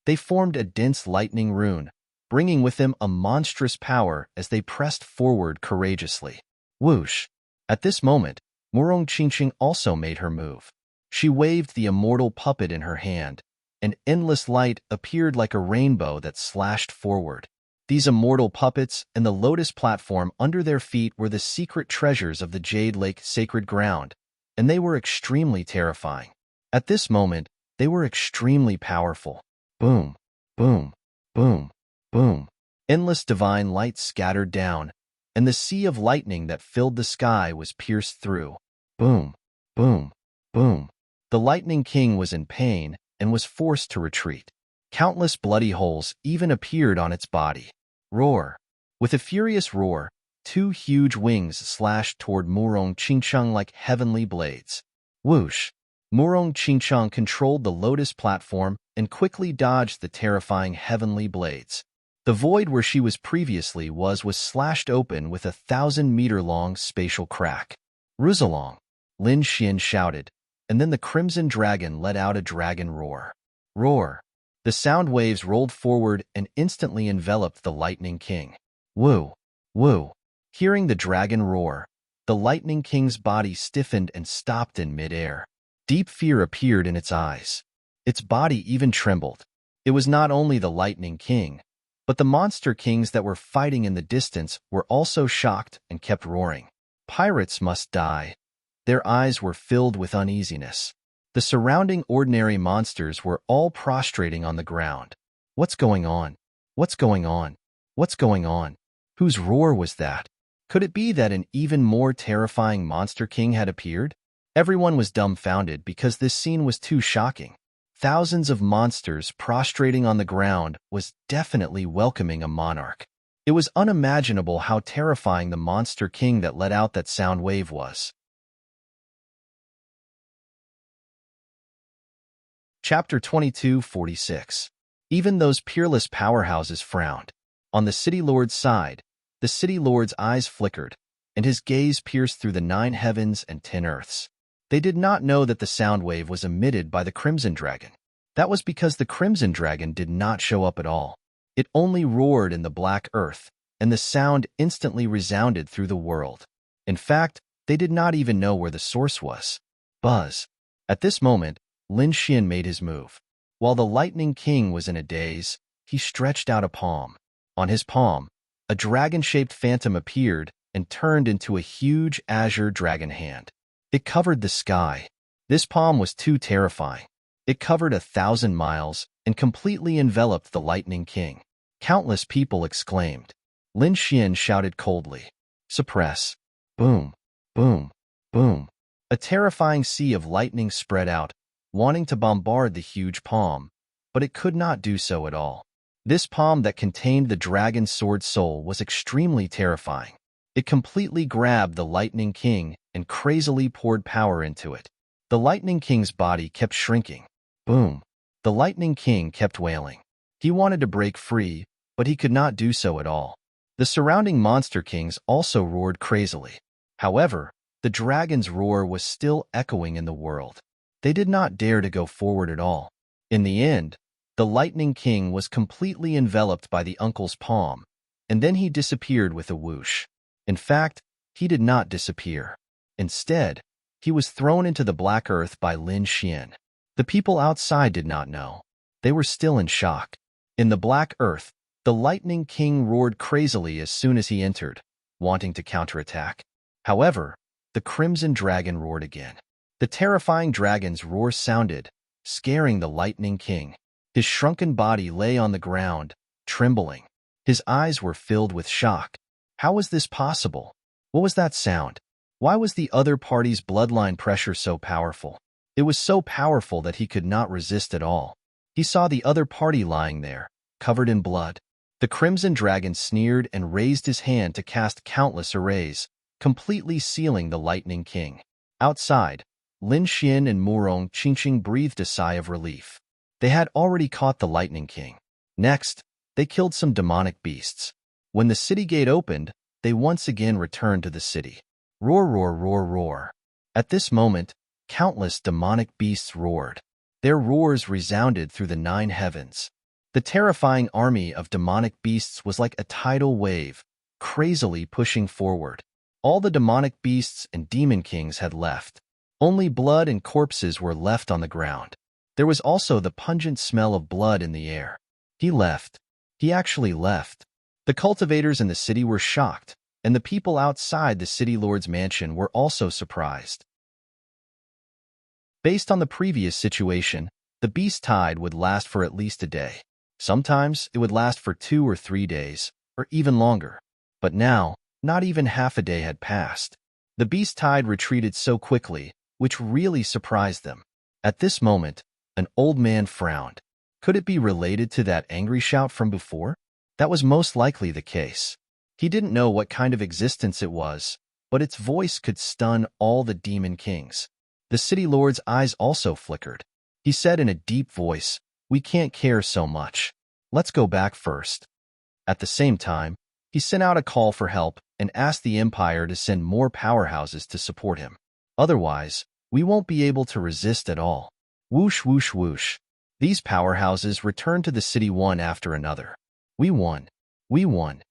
They formed a dense lightning rune, bringing with them a monstrous power as they pressed forward courageously. Whoosh! At this moment, Murong Qingqing also made her move. She waved the immortal puppet in her hand, and endless light appeared like a rainbow that slashed forward. These immortal puppets and the lotus platform under their feet were the secret treasures of the Jade Lake sacred ground, and they were extremely terrifying. At this moment, they were extremely powerful. Boom, boom, boom, boom. Endless divine light scattered down, and the sea of lightning that filled the sky was pierced through. Boom, boom, boom. The Lightning King was in pain and was forced to retreat. Countless bloody holes even appeared on its body. Roar. With a furious roar, 2 huge wings slashed toward Murong Qingqiang like heavenly blades. Whoosh! Murong Qingqiang controlled the lotus platform and quickly dodged the terrifying heavenly blades. The void where she was previously was slashed open with a 1,000-meter-long spatial crack. Ruzalong! Lin Xian shouted, and then the Crimson Dragon let out a dragon roar. Roar! The sound waves rolled forward and instantly enveloped the Lightning King. Woo! Woo! Hearing the dragon roar, the Lightning King's body stiffened and stopped in midair. Deep fear appeared in its eyes. Its body even trembled. It was not only the Lightning King, but the monster kings that were fighting in the distance were also shocked and kept roaring. Pirates must die. Their eyes were filled with uneasiness. The surrounding ordinary monsters were all prostrating on the ground. What's going on? What's going on? What's going on? Whose roar was that? Could it be that an even more terrifying monster king had appeared? Everyone was dumbfounded because this scene was too shocking. Thousands of monsters prostrating on the ground was definitely welcoming a monarch. It was unimaginable how terrifying the monster king that let out that sound wave was. Chapter 2246. Even those peerless powerhouses frowned. On the city lord's side, the city lord's eyes flickered, and his gaze pierced through the 9 heavens and 10 earths. They did not know that the sound wave was emitted by the Crimson Dragon. That was because the Crimson Dragon did not show up at all. It only roared in the black earth, and the sound instantly resounded through the world. In fact, they did not even know where the source was. Buzz. At this moment, Lin Xian made his move. While the Lightning King was in a daze, he stretched out a palm. On his palm, a dragon-shaped phantom appeared and turned into a huge azure dragon hand. It covered the sky. This palm was too terrifying. It covered 1,000 miles and completely enveloped the Lightning King. Countless people exclaimed. Lin Xian shouted coldly, "Suppress." Boom, boom, boom. A terrifying sea of lightning spread out, wanting to bombard the huge palm, but it could not do so at all. This palm that contained the dragon sword soul was extremely terrifying. It completely grabbed the Lightning King and crazily poured power into it. The Lightning King's body kept shrinking. Boom. The Lightning King kept wailing. He wanted to break free, but he could not do so at all. The surrounding monster kings also roared crazily. However, the dragon's roar was still echoing in the world. They did not dare to go forward at all. In the end, The Lightning King was completely enveloped by the uncle's palm, and then he disappeared with a whoosh. In fact, he did not disappear. Instead, he was thrown into the black earth by Lin Xian. The people outside did not know. They were still in shock. In the black earth, the Lightning King roared crazily as soon as he entered, wanting to counterattack. However, the Crimson Dragon roared again. The terrifying dragon's roar sounded, scaring the Lightning King. His shrunken body lay on the ground, trembling. His eyes were filled with shock. How was this possible? What was that sound? Why was the other party's bloodline pressure so powerful? It was so powerful that he could not resist at all. He saw the other party lying there, covered in blood. The Crimson Dragon sneered and raised his hand to cast countless arrays, completely sealing the Lightning King. Outside, Lin Xian and Murong Qingqing breathed a sigh of relief. They had already caught the Lightning King. Next, they killed some demonic beasts. When the city gate opened, they once again returned to the city. Roar, roar, roar, roar. At this moment, countless demonic beasts roared. Their roars resounded through the 9 heavens. The terrifying army of demonic beasts was like a tidal wave, crazily pushing forward. All the demonic beasts and demon kings had left. Only blood and corpses were left on the ground. There was also the pungent smell of blood in the air. He left. He actually left. The cultivators in the city were shocked, and the people outside the city lord's mansion were also surprised. Based on the previous situation, the beast tide would last for at least a day. Sometimes it would last for 2 or 3 days, or even longer. But now, not even half a day had passed. The beast tide retreated so quickly, which really surprised them. At this moment, an old man frowned. Could it be related to that angry shout from before? That was most likely the case. He didn't know what kind of existence it was, but its voice could stun all the demon kings. The city lord's eyes also flickered. He said in a deep voice, "We can't care so much. Let's go back first." At the same time, he sent out a call for help and asked the Empire to send more powerhouses to support him. Otherwise, we won't be able to resist at all. Whoosh, whoosh, whoosh. These powerhouses returned to the city one after another. We won. We won.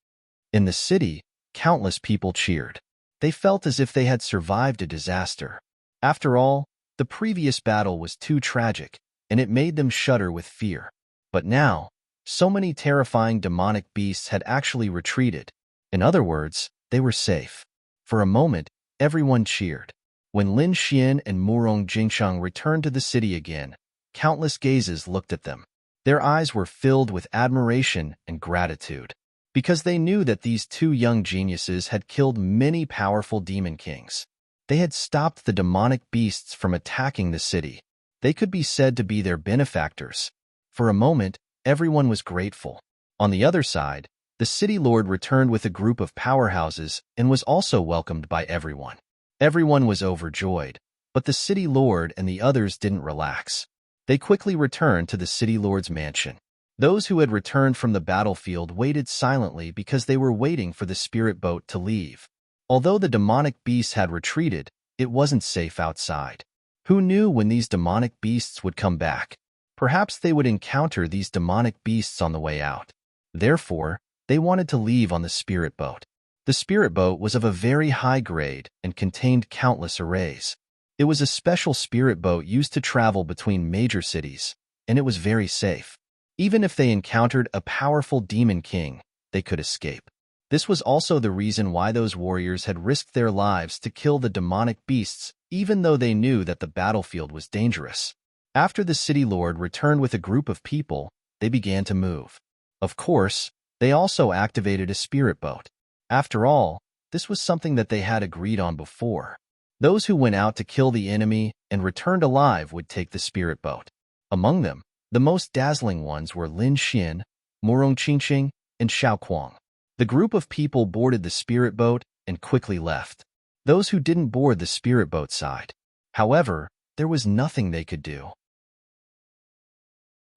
In the city, countless people cheered. They felt as if they had survived a disaster. After all, the previous battle was too tragic, and it made them shudder with fear. But now, so many terrifying demonic beasts had actually retreated. In other words, they were safe. For a moment, everyone cheered. When Lin Xian and Murong Jingsheng returned to the city again, countless gazes looked at them. Their eyes were filled with admiration and gratitude, because they knew that these 2 young geniuses had killed many powerful demon kings. They had stopped the demonic beasts from attacking the city. They could be said to be their benefactors. For a moment, everyone was grateful. On the other side, the city lord returned with a group of powerhouses and was also welcomed by everyone. Everyone was overjoyed, but the city lord and the others didn't relax. They quickly returned to the city lord's mansion. Those who had returned from the battlefield waited silently because they were waiting for the spirit boat to leave. Although the demonic beasts had retreated, it wasn't safe outside. Who knew when these demonic beasts would come back? Perhaps they would encounter these demonic beasts on the way out. Therefore, they wanted to leave on the spirit boat. The spirit boat was of a very high grade and contained countless arrays. It was a special spirit boat used to travel between major cities, and it was very safe. Even if they encountered a powerful demon king, they could escape. This was also the reason why those warriors had risked their lives to kill the demonic beasts, even though they knew that the battlefield was dangerous. After the city lord returned with a group of people, they began to move. Of course, they also activated a spirit boat. After all, this was something that they had agreed on before. Those who went out to kill the enemy and returned alive would take the spirit boat. Among them, the most dazzling ones were Lin Xian, Murong Qingqing, and Xiao Kuang. The group of people boarded the spirit boat and quickly left. Those who didn't board the spirit boat sighed. However, there was nothing they could do.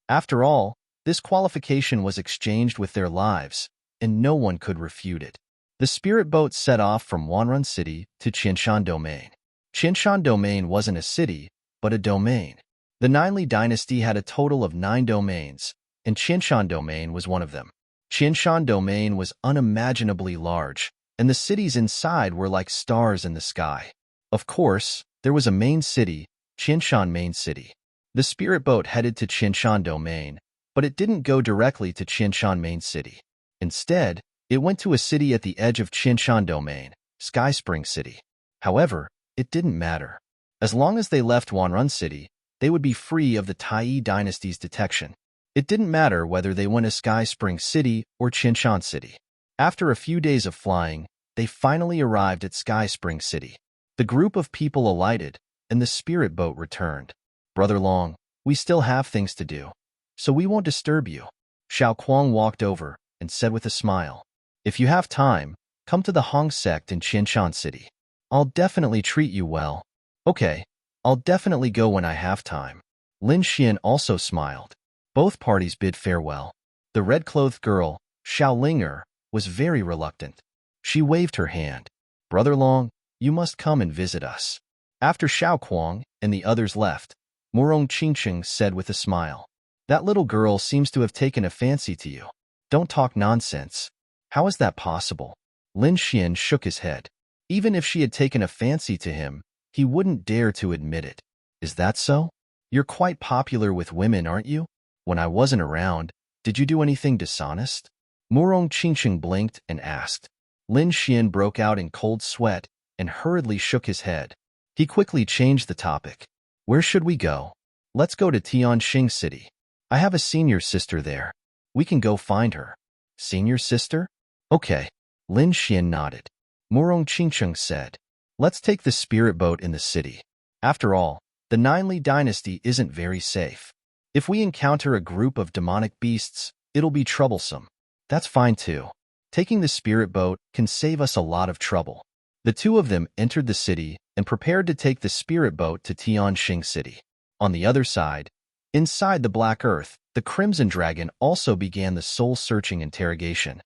After all, this qualification was exchanged with their lives, and no one could refute it. The spirit boat set off from Wanrun City to Qinshan Domain. Qinshan Domain wasn't a city, but a domain. The Ninely dynasty had a total of 9 domains, and Qinshan Domain was one of them. Qinshan Domain was unimaginably large, and the cities inside were like stars in the sky. Of course, there was a main city, Qinshan Main City. The spirit boat headed to Qinshan Domain, but it didn't go directly to Qinshan Main City. Instead, it went to a city at the edge of Qinshan Domain, Sky Spring City. However, it didn't matter. As long as they left Wanrun City, they would be free of the Tai dynasty's detection. It didn't matter whether they went to Sky Spring City or Qinshan City. After a few days of flying, they finally arrived at Sky Spring City. The group of people alighted, and the spirit boat returned. Brother Long, we still have things to do, so we won't disturb you. Xiao Kuang walked over and said with a smile, if you have time, come to the Hong sect in Qinshan City. I'll definitely treat you well. Okay, I'll definitely go when I have time. Lin Xian also smiled. Both parties bid farewell. The red-clothed girl, Xiao Linger, was very reluctant. She waved her hand. Brother Long, you must come and visit us. After Xiao Kuang and the others left, Murong Qingqing said with a smile, that little girl seems to have taken a fancy to you. Don't talk nonsense. How is that possible? Lin Xian shook his head. Even if she had taken a fancy to him, he wouldn't dare to admit it. Is that so? You're quite popular with women, aren't you? When I wasn't around, did you do anything dishonest? Murong Qingqing blinked and asked. Lin Xian broke out in cold sweat and hurriedly shook his head. He quickly changed the topic. Where should we go? Let's go to Tianxing City. I have a senior sister there. We can go find her. Senior sister? Okay. Lin Xian nodded. Murong Qingqing said, let's take the spirit boat in the city. After all, the Ninely dynasty isn't very safe. If we encounter a group of demonic beasts, it'll be troublesome. That's fine too. Taking the spirit boat can save us a lot of trouble. The two of them entered the city and prepared to take the spirit boat to Tianxing City. On the other side, inside the Black Earth, the Crimson Dragon also began the soul-searching interrogation.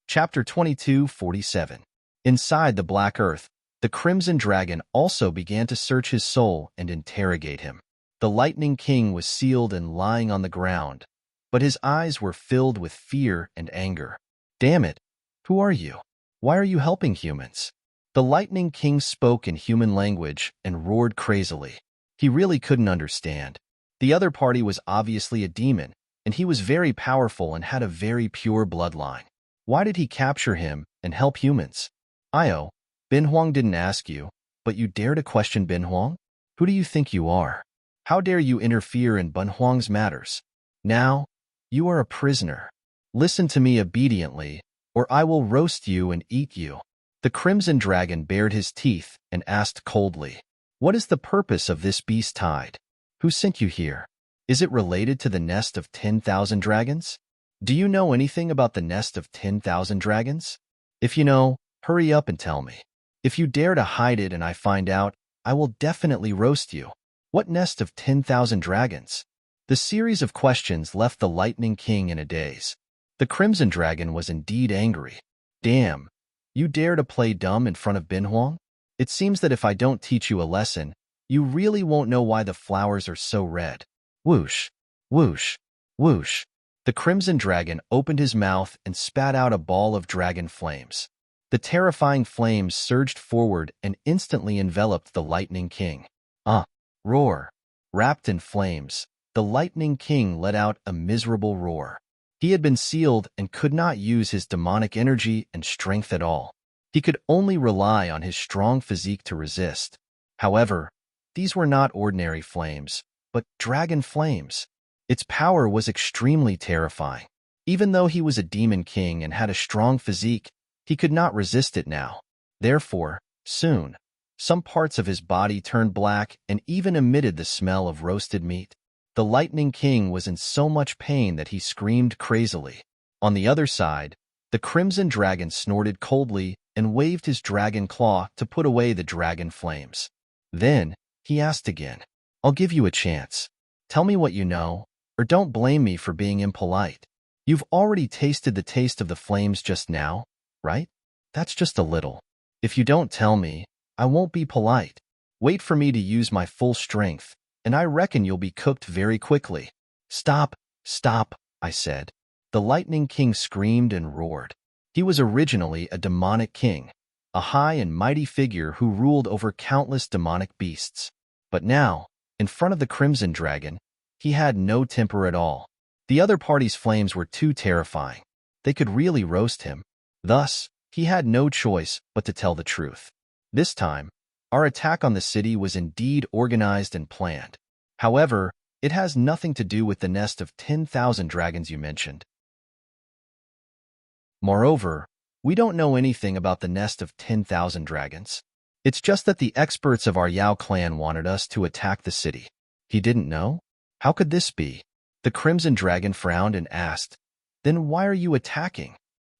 Chapter 22:47. Inside the Black Earth, the Crimson Dragon also began to search his soul and interrogate him. The Lightning King was sealed and lying on the ground, but his eyes were filled with fear and anger. Damn it! Who are you? Why are you helping humans? The Lightning King spoke in human language and roared crazily. He really couldn't understand. The other party was obviously a demon, and he was very powerful and had a very pure bloodline. Why did he capture him and help humans? Io, Bin Huang didn't ask you, but you dare to question Bin Huang? Who do you think you are? How dare you interfere in Bin Huang's matters? Now, you are a prisoner. Listen to me obediently, or I will roast you and eat you. The Crimson Dragon bared his teeth and asked coldly, what is the purpose of this beast tide? Who sent you here? Is it related to the nest of 10,000 dragons? Do you know anything about the nest of 10,000 dragons? If you know, hurry up and tell me. If you dare to hide it and I find out, I will definitely roast you. What nest of 10,000 dragons? The series of questions left the Lightning King in a daze. The Crimson Dragon was indeed angry. Damn, you dare to play dumb in front of Bin Huang? It seems that if I don't teach you a lesson, you really won't know why the flowers are so red. Whoosh, whoosh, whoosh. The Crimson Dragon opened his mouth and spat out a ball of dragon flames. The terrifying flames surged forward and instantly enveloped the Lightning King. Roar. Wrapped in flames, the Lightning King let out a miserable roar. He had been sealed and could not use his demonic energy and strength at all. He could only rely on his strong physique to resist. However, these were not ordinary flames, but dragon flames. Its power was extremely terrifying. Even though he was a demon king and had a strong physique, he could not resist it now. Therefore, soon, some parts of his body turned black and even emitted the smell of roasted meat. The Lightning King was in so much pain that he screamed crazily. On the other side, the Crimson Dragon snorted coldly and waved his dragon claw to put away the dragon flames. Then, he asked again, I'll give you a chance. Tell me what you know, or don't blame me for being impolite. You've already tasted the taste of the flames just now, right? That's just a little. If you don't tell me, I won't be polite. Wait for me to use my full strength, and I reckon you'll be cooked very quickly." "Stop, stop," I said. The Lightning King screamed and roared. He was originally a demonic king, a high and mighty figure who ruled over countless demonic beasts. But now, in front of the Crimson Dragon, he had no temper at all. The other party's flames were too terrifying. They could really roast him. Thus, he had no choice but to tell the truth. This time, our attack on the city was indeed organized and planned. However, it has nothing to do with the nest of 10,000 dragons you mentioned. Moreover, we don't know anything about the nest of 10,000 dragons. It's just that the experts of our Yao clan wanted us to attack the city. He didn't know? How could this be? The Crimson Dragon frowned and asked, "Then why are you attacking?"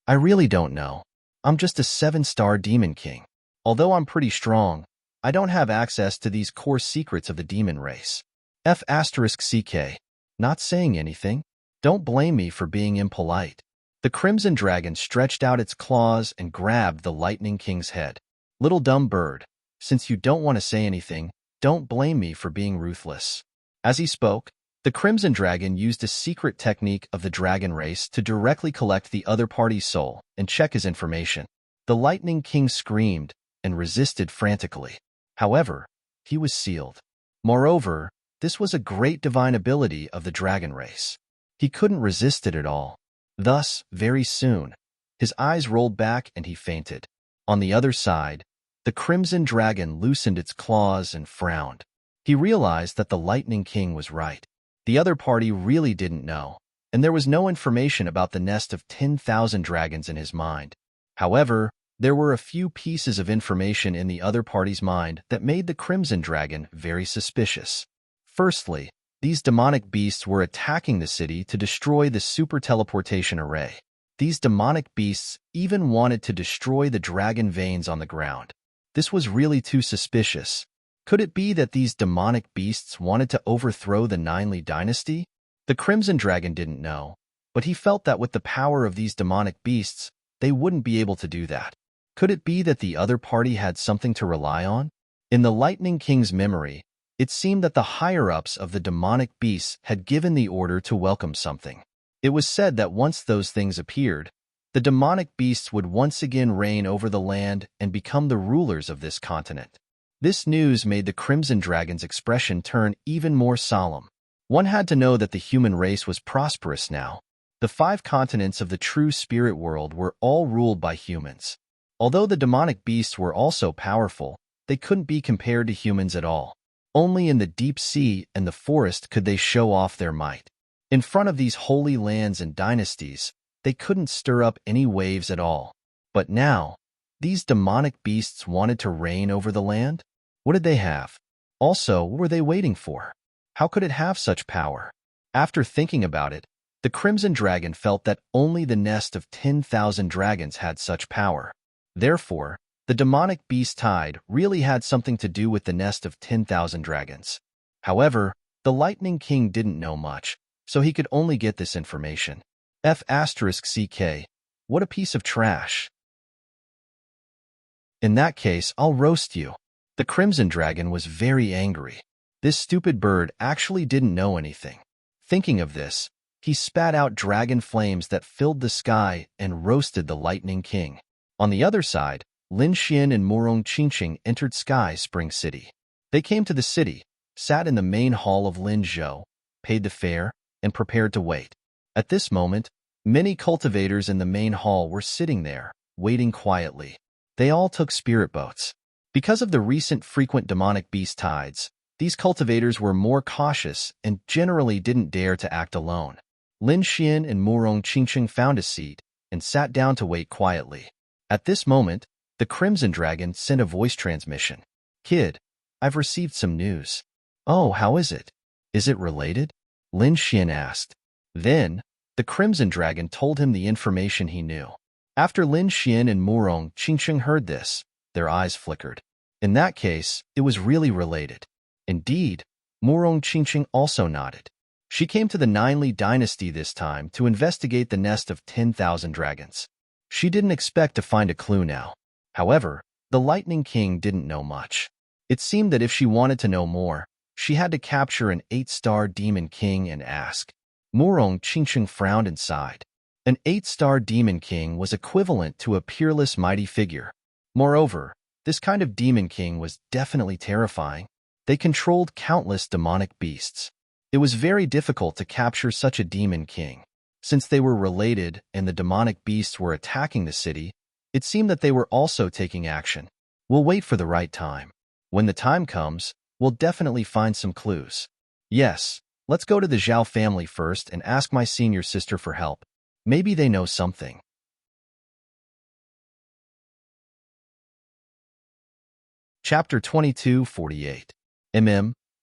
"I really don't know. I'm just a 7-star demon king. Although I'm pretty strong, I don't have access to these core secrets of the demon race." F***CK. Not saying anything? Don't blame me for being impolite. The Crimson Dragon stretched out its claws and grabbed the Lightning King's head. "Little dumb bird, since you don't want to say anything, don't blame me for being ruthless." As he spoke, the Crimson Dragon used a secret technique of the dragon race to directly collect the other party's soul and check his information. The Lightning King screamed and resisted frantically. However, he was sealed. Moreover, this was a great divine ability of the dragon race. He couldn't resist it at all. Thus, very soon, his eyes rolled back and he fainted. On the other side, the Crimson Dragon loosened its claws and frowned. He realized that the Lightning King was right. The other party really didn't know, and there was no information about the nest of 10,000 dragons in his mind. However, there were a few pieces of information in the other party's mind that made the Crimson Dragon very suspicious. Firstly, these demonic beasts were attacking the city to destroy the super teleportation array. These demonic beasts even wanted to destroy the dragon veins on the ground. This was really too suspicious. Could it be that these demonic beasts wanted to overthrow the Ninely dynasty? The Crimson Dragon didn't know, but he felt that with the power of these demonic beasts, they wouldn't be able to do that. Could it be that the other party had something to rely on? In the Lightning King's memory, it seemed that the higher-ups of the demonic beasts had given the order to welcome something. It was said that once those things appeared, the demonic beasts would once again reign over the land and become the rulers of this continent. This news made the Crimson Dragon's expression turn even more solemn. One had to know that the human race was prosperous now. The 5 continents of the true spirit world were all ruled by humans. Although the demonic beasts were also powerful, they couldn't be compared to humans at all. Only in the deep sea and the forest could they show off their might. In front of these holy lands and dynasties, they couldn't stir up any waves at all. But now, these demonic beasts wanted to reign over the land? What did they have? Also, what were they waiting for? How could it have such power? After thinking about it, the Crimson Dragon felt that only the nest of 10,000 dragons had such power. Therefore, the demonic beast tide really had something to do with the nest of 10,000 dragons. However, the Lightning King didn't know much, so he could only get this information. F***CK. What a piece of trash. In that case, I'll roast you. The Crimson Dragon was very angry. This stupid bird actually didn't know anything. Thinking of this, he spat out dragon flames that filled the sky and roasted the Lightning King. On the other side, Lin Xian and Murong Qingqing entered Sky Spring City. They came to the city, sat in the main hall of Lin Zhou, paid the fare, and prepared to wait. At this moment, many cultivators in the main hall were sitting there, waiting quietly. They all took spirit boats. Because of the recent frequent demonic beast tides, these cultivators were more cautious and generally didn't dare to act alone. Lin Xian and Murong Qingqing found a seat and sat down to wait quietly. At this moment, the Crimson Dragon sent a voice transmission. "Kid, I've received some news." "Oh, how is it? Is it related?" Lin Xian asked. Then, the Crimson Dragon told him the information he knew. After Lin Xian and Murong Qingqing heard this, their eyes flickered. In that case, it was really related. Indeed, Murong Qingqing also nodded. She came to the Ninely dynasty this time to investigate the nest of 10,000 dragons. She didn't expect to find a clue now. However, the Lightning King didn't know much. It seemed that if she wanted to know more, She had to capture an 8-star demon king and ask. Murong Qingsheng frowned and sighed. An 8-star demon king was equivalent to a peerless mighty figure. Moreover, this kind of demon king was definitely terrifying. They controlled countless demonic beasts. It was very difficult to capture such a demon king. Since they were related and the demonic beasts were attacking the city, it seemed that they were also taking action. We'll wait for the right time. When the time comes, we'll definitely find some clues. Yes, let's go to the Zhao family first and ask my senior sister for help. Maybe they know something. Chapter 22:48.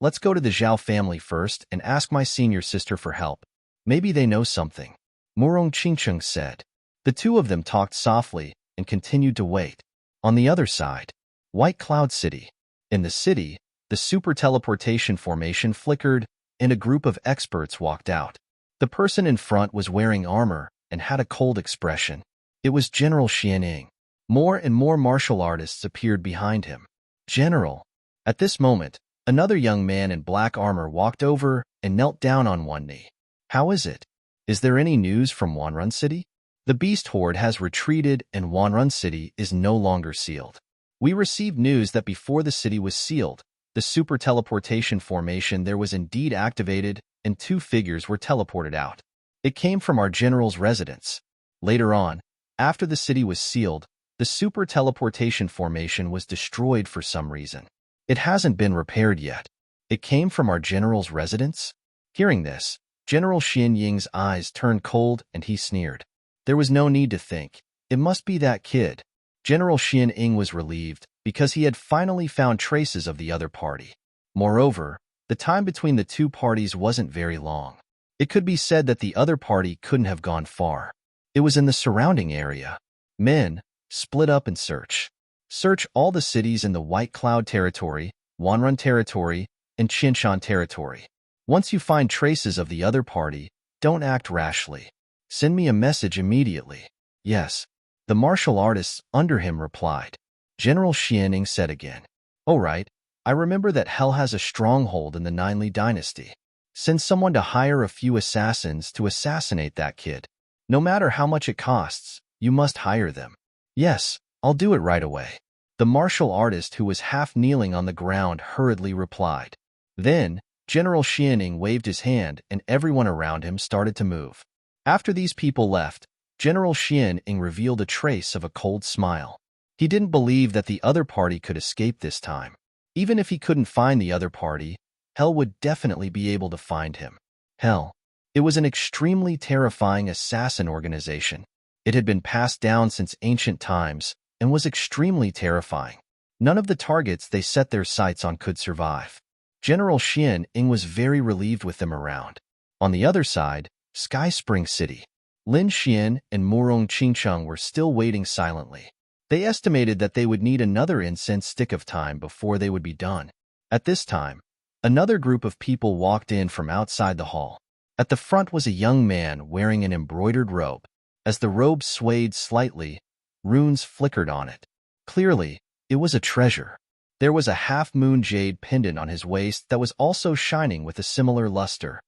Let's go to the Zhao family first and ask my senior sister for help. Maybe they know something. Murong Qingsheng said. The two of them talked softly and continued to wait. On the other side, White Cloud City. In the city, the super teleportation formation flickered and a group of experts walked out. The person in front was wearing armor and had a cold expression. It was General Xianing. More and more martial artists appeared behind him. General. At this moment, another young man in black armor walked over and knelt down on one knee. How is it? Is there any news from Wanrun City? The beast horde has retreated and Wanrun City is no longer sealed. We received news that before the city was sealed, the super teleportation formation there was indeed activated and 2 figures were teleported out. It came from our general's residence. Later on, after the city was sealed, the super teleportation formation was destroyed for some reason. It hasn't been repaired yet. It came from our general's residence? Hearing this, General Xian Ying's eyes turned cold and he sneered. There was no need to think. It must be that kid. General Xian Ying was relieved because he had finally found traces of the other party. Moreover, the time between the two parties wasn't very long. It could be said that the other party couldn't have gone far. It was in the surrounding area. Men, split up and search. Search all the cities in the White Cloud territory, Wanrun territory, and Qinshan territory. Once you find traces of the other party, don't act rashly. Send me a message immediately. Yes. The martial artists under him replied. General Xianing said again. All right, I remember that Hell has a stronghold in the Ninely dynasty. Send someone to hire a few assassins to assassinate that kid. No matter how much it costs, you must hire them. Yes, I'll do it right away. The martial artist who was half kneeling on the ground hurriedly replied. Then, General Xianing waved his hand and everyone around him started to move. After these people left, General Xianing revealed a trace of a cold smile. He didn't believe that the other party could escape this time. Even if he couldn't find the other party, Hell would definitely be able to find him. Hell. It was an extremely terrifying assassin organization. It had been passed down since ancient times and was extremely terrifying. None of the targets they set their sights on could survive. General Xianing was very relieved with them around. On the other side, Sky Spring City. Lin Xian and Murong Qingsheng were still waiting silently. They estimated that they would need another incense stick of time before they would be done. At this time, another group of people walked in from outside the hall. At the front was a young man wearing an embroidered robe. As the robe swayed slightly, runes flickered on it. Clearly, it was a treasure. There was a half-moon jade pendant on his waist that was also shining with a similar luster.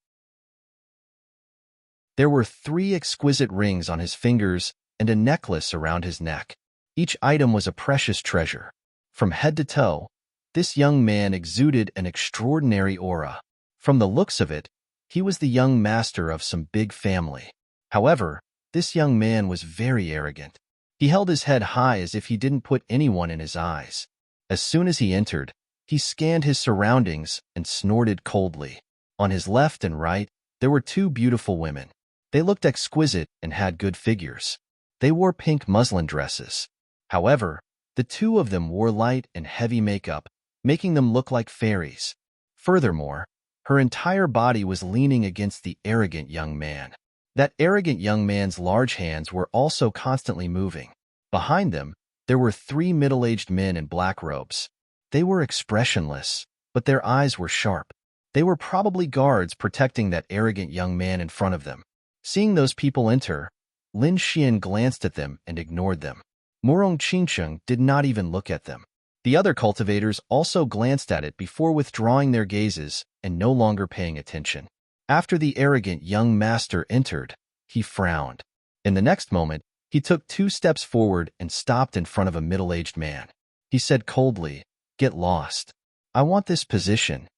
There were 3 exquisite rings on his fingers and a necklace around his neck. Each item was a precious treasure. From head to toe, this young man exuded an extraordinary aura. From the looks of it, he was the young master of some big family. However, this young man was very arrogant. He held his head high as if he didn't put anyone in his eyes. As soon as he entered, he scanned his surroundings and snorted coldly. On his left and right, there were 2 beautiful women. They looked exquisite and had good figures. They wore pink muslin dresses. However, the 2 of them wore light and heavy makeup, making them look like fairies. Furthermore, her entire body was leaning against the arrogant young man. That arrogant young man's large hands were also constantly moving. Behind them, there were 3 middle-aged men in black robes. They were expressionless, but their eyes were sharp. They were probably guards protecting that arrogant young man in front of them. Seeing those people enter, Lin Xian glanced at them and ignored them. Murong Qingsheng did not even look at them. The other cultivators also glanced at it before withdrawing their gazes and no longer paying attention. After the arrogant young master entered, he frowned. In the next moment, he took 2 steps forward and stopped in front of a middle-aged man. He said coldly, "Get lost. I want this position."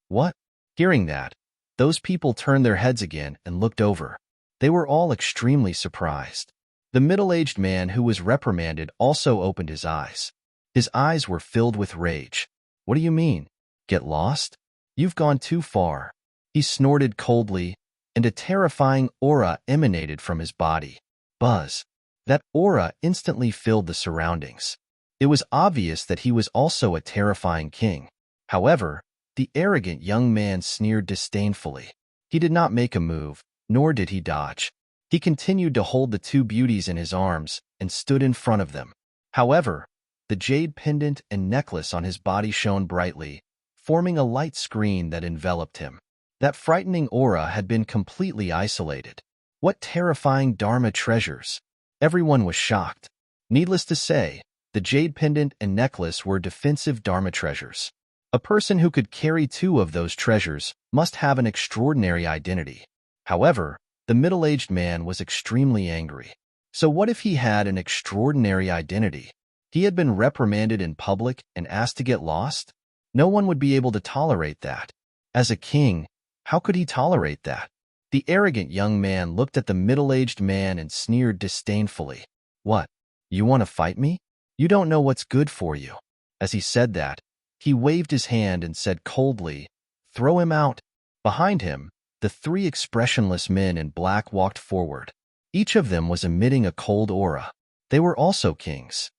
What? Hearing that, those people turned their heads again and looked over. They were all extremely surprised. The middle-aged man who was reprimanded also opened his eyes. His eyes were filled with rage. "What do you mean? Get lost? You've gone too far." He snorted coldly, and a terrifying aura emanated from his body. Buzz. That aura instantly filled the surroundings. It was obvious that he was also a terrifying king. However, the arrogant young man sneered disdainfully. He did not make a move, nor did he dodge. He continued to hold the 2 beauties in his arms and stood in front of them. However, the jade pendant and necklace on his body shone brightly, forming a light screen that enveloped him. That frightening aura had been completely isolated. What terrifying Dharma treasures! Everyone was shocked. Needless to say, the jade pendant and necklace were defensive Dharma treasures. A person who could carry 2 of those treasures must have an extraordinary identity. However, the middle-aged man was extremely angry. So what if he had an extraordinary identity? He had been reprimanded in public and asked to get lost? No one would be able to tolerate that. As a king, how could he tolerate that? The arrogant young man looked at the middle-aged man and sneered disdainfully. "What? You want to fight me? You don't know what's good for you." As he said that, he waved his hand and said coldly, "Throw him out." Behind him, the 3 expressionless men in black walked forward. Each of them was emitting a cold aura. They were also kings.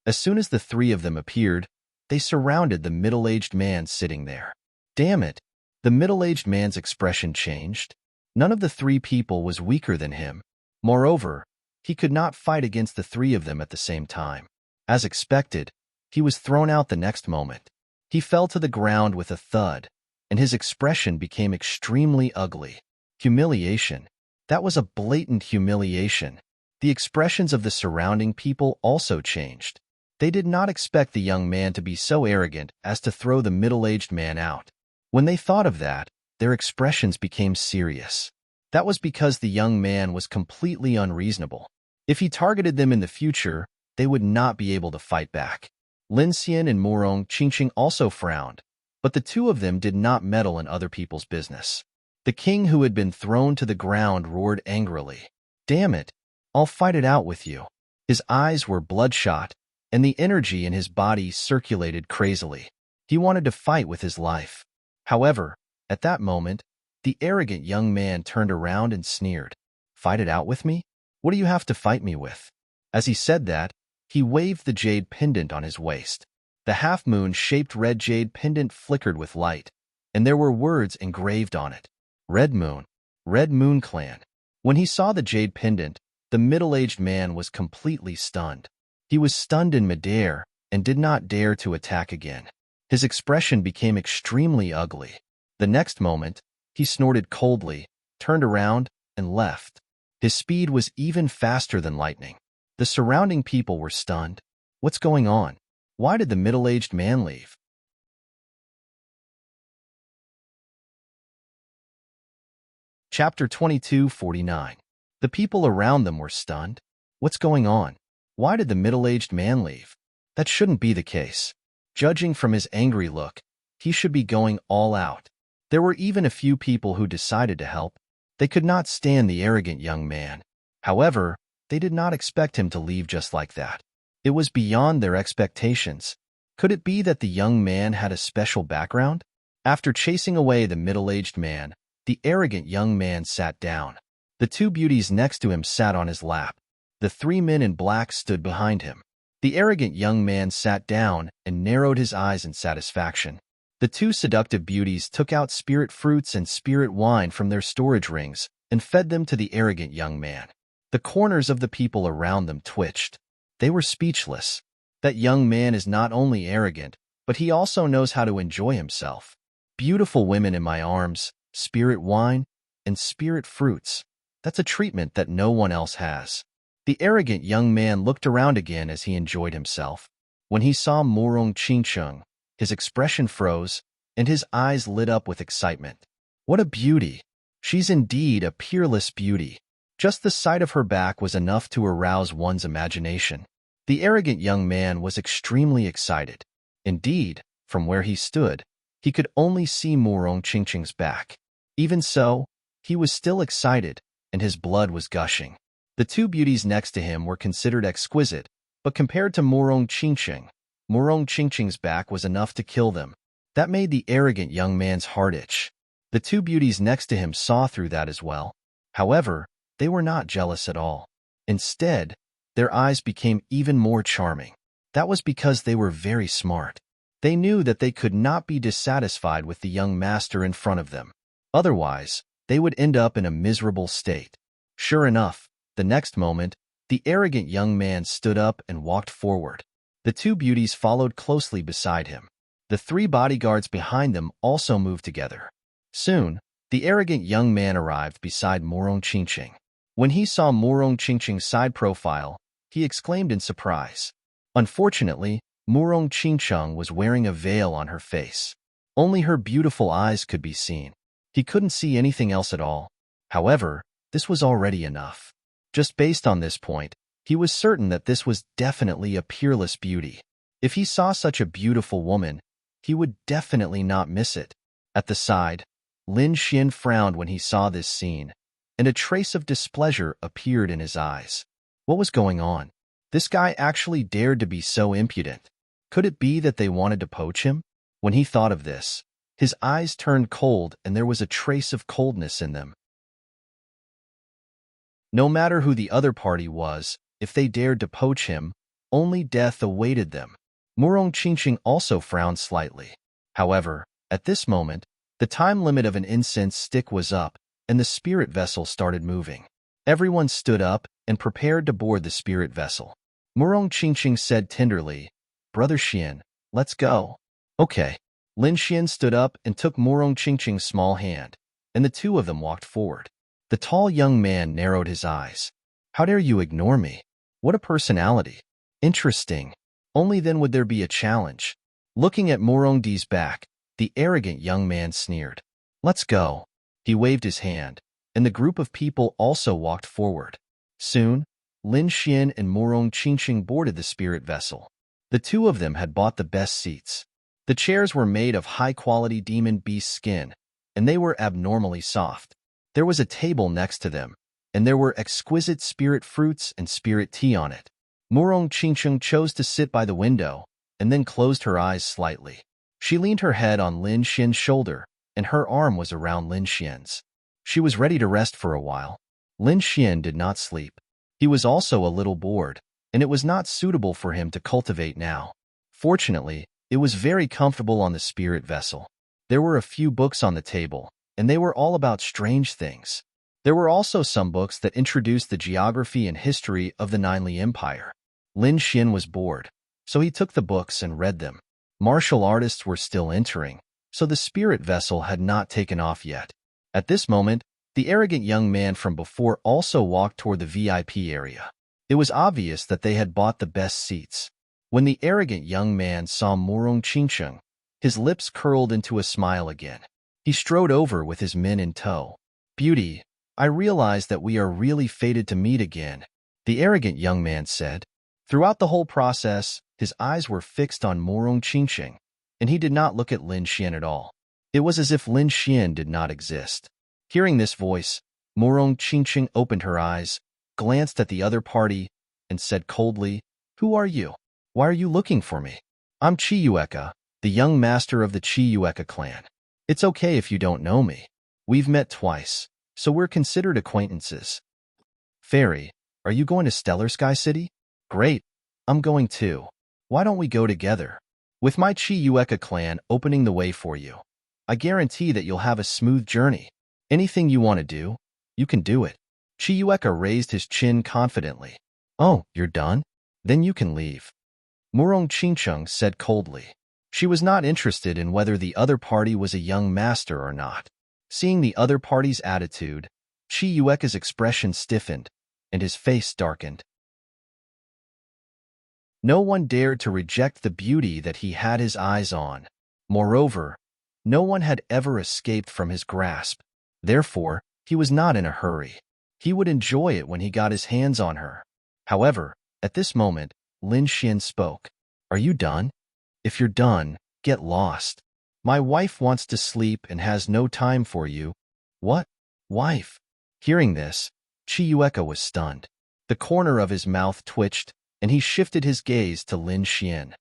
As soon as the 3 of them appeared, they surrounded the middle-aged man sitting there. Damn it! The middle-aged man's expression changed. None of the 3 people was weaker than him. Moreover, he could not fight against the 3 of them at the same time. As expected, he was thrown out the next moment. He fell to the ground with a thud, and his expression became extremely ugly. Humiliation. That was a blatant humiliation. The expressions of the surrounding people also changed. They did not expect the young man to be so arrogant as to throw the middle-aged man out. When they thought of that, their expressions became serious. That was because the young man was completely unreasonable. If he targeted them in the future, they would not be able to fight back. Lin Xian and Murong Qingqing also frowned, but the 2 of them did not meddle in other people's business. The king who had been thrown to the ground roared angrily. "Damn it! I'll fight it out with you." His eyes were bloodshot, and the energy in his body circulated crazily. He wanted to fight with his life. However, at that moment, the arrogant young man turned around and sneered. "Fight it out with me? What do you have to fight me with?" As he said that, he waved the jade pendant on his waist. The half-moon-shaped red jade pendant flickered with light, and there were words engraved on it. Red Moon Clan. When he saw the jade pendant, the middle-aged man was completely stunned. He was stunned in midair and did not dare to attack again. His expression became extremely ugly. The next moment, he snorted coldly, turned around, and left. His speed was even faster than lightning. The surrounding people were stunned. What's going on? Why did the middle-aged man leave? Chapter 22:49. The people around them were stunned. What's going on? Why did the middle-aged man leave? That shouldn't be the case. Judging from his angry look, he should be going all out. There were even a few people who decided to help. They could not stand the arrogant young man. However, they did not expect him to leave just like that. It was beyond their expectations. Could it be that the young man had a special background? After chasing away the middle-aged man, the arrogant young man sat down. The 2 beauties next to him sat on his lap. The 3 men in black stood behind him. The arrogant young man sat down and narrowed his eyes in satisfaction. The 2 seductive beauties took out spirit fruits and spirit wine from their storage rings and fed them to the arrogant young man. The corners of the people around them twitched. They were speechless. That young man is not only arrogant, but he also knows how to enjoy himself. Beautiful women in my arms, spirit wine, and spirit fruits. That's a treatment that no one else has. The arrogant young man looked around again as he enjoyed himself. When he saw Morong Chingcheng, his expression froze, and his eyes lit up with excitement. What a beauty! She's indeed a peerless beauty. Just the sight of her back was enough to arouse one's imagination. The arrogant young man was extremely excited. Indeed, from where he stood, he could only see Morong Chingcheng's back. Even so, he was still excited, and his blood was gushing. The two beauties next to him were considered exquisite, but compared to Morong Chingcheng's back was enough to kill them. That made the arrogant young man's heart itch. The two beauties next to him saw through that as well. However, they were not jealous at all. Instead, their eyes became even more charming. That was because they were very smart. They knew that they could not be dissatisfied with the young master in front of them. Otherwise, they would end up in a miserable state. Sure enough, the next moment, the arrogant young man stood up and walked forward. The two beauties followed closely beside him. The three bodyguards behind them also moved together. Soon, the arrogant young man arrived beside Morong Chingcheng. When he saw Morong Chingcheng's side profile, he exclaimed in surprise. Unfortunately, Morong Chingcheng was wearing a veil on her face. Only her beautiful eyes could be seen. He couldn't see anything else at all. However, this was already enough. Just based on this point, he was certain that this was definitely a peerless beauty. If he saw such a beautiful woman, he would definitely not miss it. At the side, Lin Xian frowned when he saw this scene, and a trace of displeasure appeared in his eyes. What was going on? This guy actually dared to be so impudent. Could it be that they wanted to poach him? When he thought of this, his eyes turned cold and there was a trace of coldness in them. No matter who the other party was, if they dared to poach him, only death awaited them. Morong Chingcheng also frowned slightly. However, at this moment, the time limit of an incense stick was up, and the spirit vessel started moving. Everyone stood up and prepared to board the spirit vessel. Morong Chingcheng said tenderly, "Brother Xian, let's go." "Okay." Lin Xian stood up and took Morong Chingcheng's small hand, and the two of them walked forward. The tall young man narrowed his eyes. "How dare you ignore me? What a personality. Interesting. Only then would there be a challenge." Looking at Morong Di's back, the arrogant young man sneered. "Let's go." He waved his hand, and the group of people also walked forward. Soon, Lin Xian and Morong Chingcheng boarded the spirit vessel. The two of them had bought the best seats. The chairs were made of high-quality demon beast skin, and they were abnormally soft. There was a table next to them, and there were exquisite spirit fruits and spirit tea on it. Morong Chingcheng chose to sit by the window, and then closed her eyes slightly. She leaned her head on Lin Xian's shoulder, and her arm was around Lin Xian's. She was ready to rest for a while. Lin Xian did not sleep. He was also a little bored, and it was not suitable for him to cultivate now. Fortunately, it was very comfortable on the spirit vessel. There were a few books on the table, and they were all about strange things. There were also some books that introduced the geography and history of the Ninely Empire. Lin Xian was bored, so he took the books and read them. Martial artists were still entering, so the spirit vessel had not taken off yet. At this moment, the arrogant young man from before also walked toward the VIP area. It was obvious that they had bought the best seats. When the arrogant young man saw Morong Chingcheng, his lips curled into a smile again. He strode over with his men in tow. "Beauty, I realize that we are really fated to meet again," the arrogant young man said. Throughout the whole process, his eyes were fixed on Morong Chingcheng, and he did not look at Lin Xian at all. It was as if Lin Xian did not exist. Hearing this voice, Morong Chingcheng opened her eyes, glanced at the other party, and said coldly, "Who are you? Why are you looking for me?" "I'm Chiyueka, the young master of the Chiyueka clan. It's okay if you don't know me. We've met twice, so we're considered acquaintances." "Fairy, are you going to Stellar Sky City?" "Great, I'm going too. Why don't we go together? With my Chiyueka clan opening the way for you, I guarantee that you'll have a smooth journey. Anything you want to do, you can do it." Chiyueka raised his chin confidently. "Oh, you're done? Then you can leave." Morong Chingcheng said coldly. She was not interested in whether the other party was a young master or not. Seeing the other party's attitude, Chiyueka's expression stiffened, and his face darkened. No one dared to reject the beauty that he had his eyes on. Moreover, no one had ever escaped from his grasp. Therefore, he was not in a hurry. He would enjoy it when he got his hands on her. However, at this moment, Lin Xian spoke. Are you done? If you're done, get lost. My wife wants to sleep and has no time for you. What? Wife? Hearing this, Chiyueka was stunned. The corner of his mouth twitched, and he shifted his gaze to Lin Xian.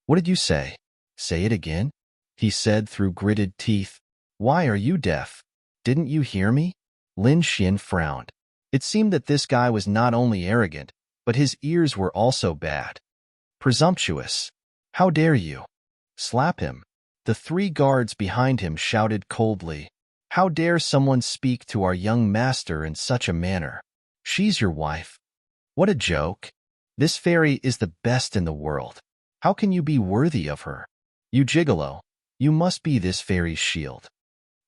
What did you say? Say it again? He said through gritted teeth. Why are you deaf? Didn't you hear me? Lin Xian frowned. It seemed that this guy was not only arrogant, but his ears were also bad. Presumptuous. How dare you? Slap him. The 3 guards behind him shouted coldly. How dare someone speak to our young master in such a manner? She's your wife. What a joke. This fairy is the best in the world. How can you be worthy of her? You gigolo. You must be this fairy's shield.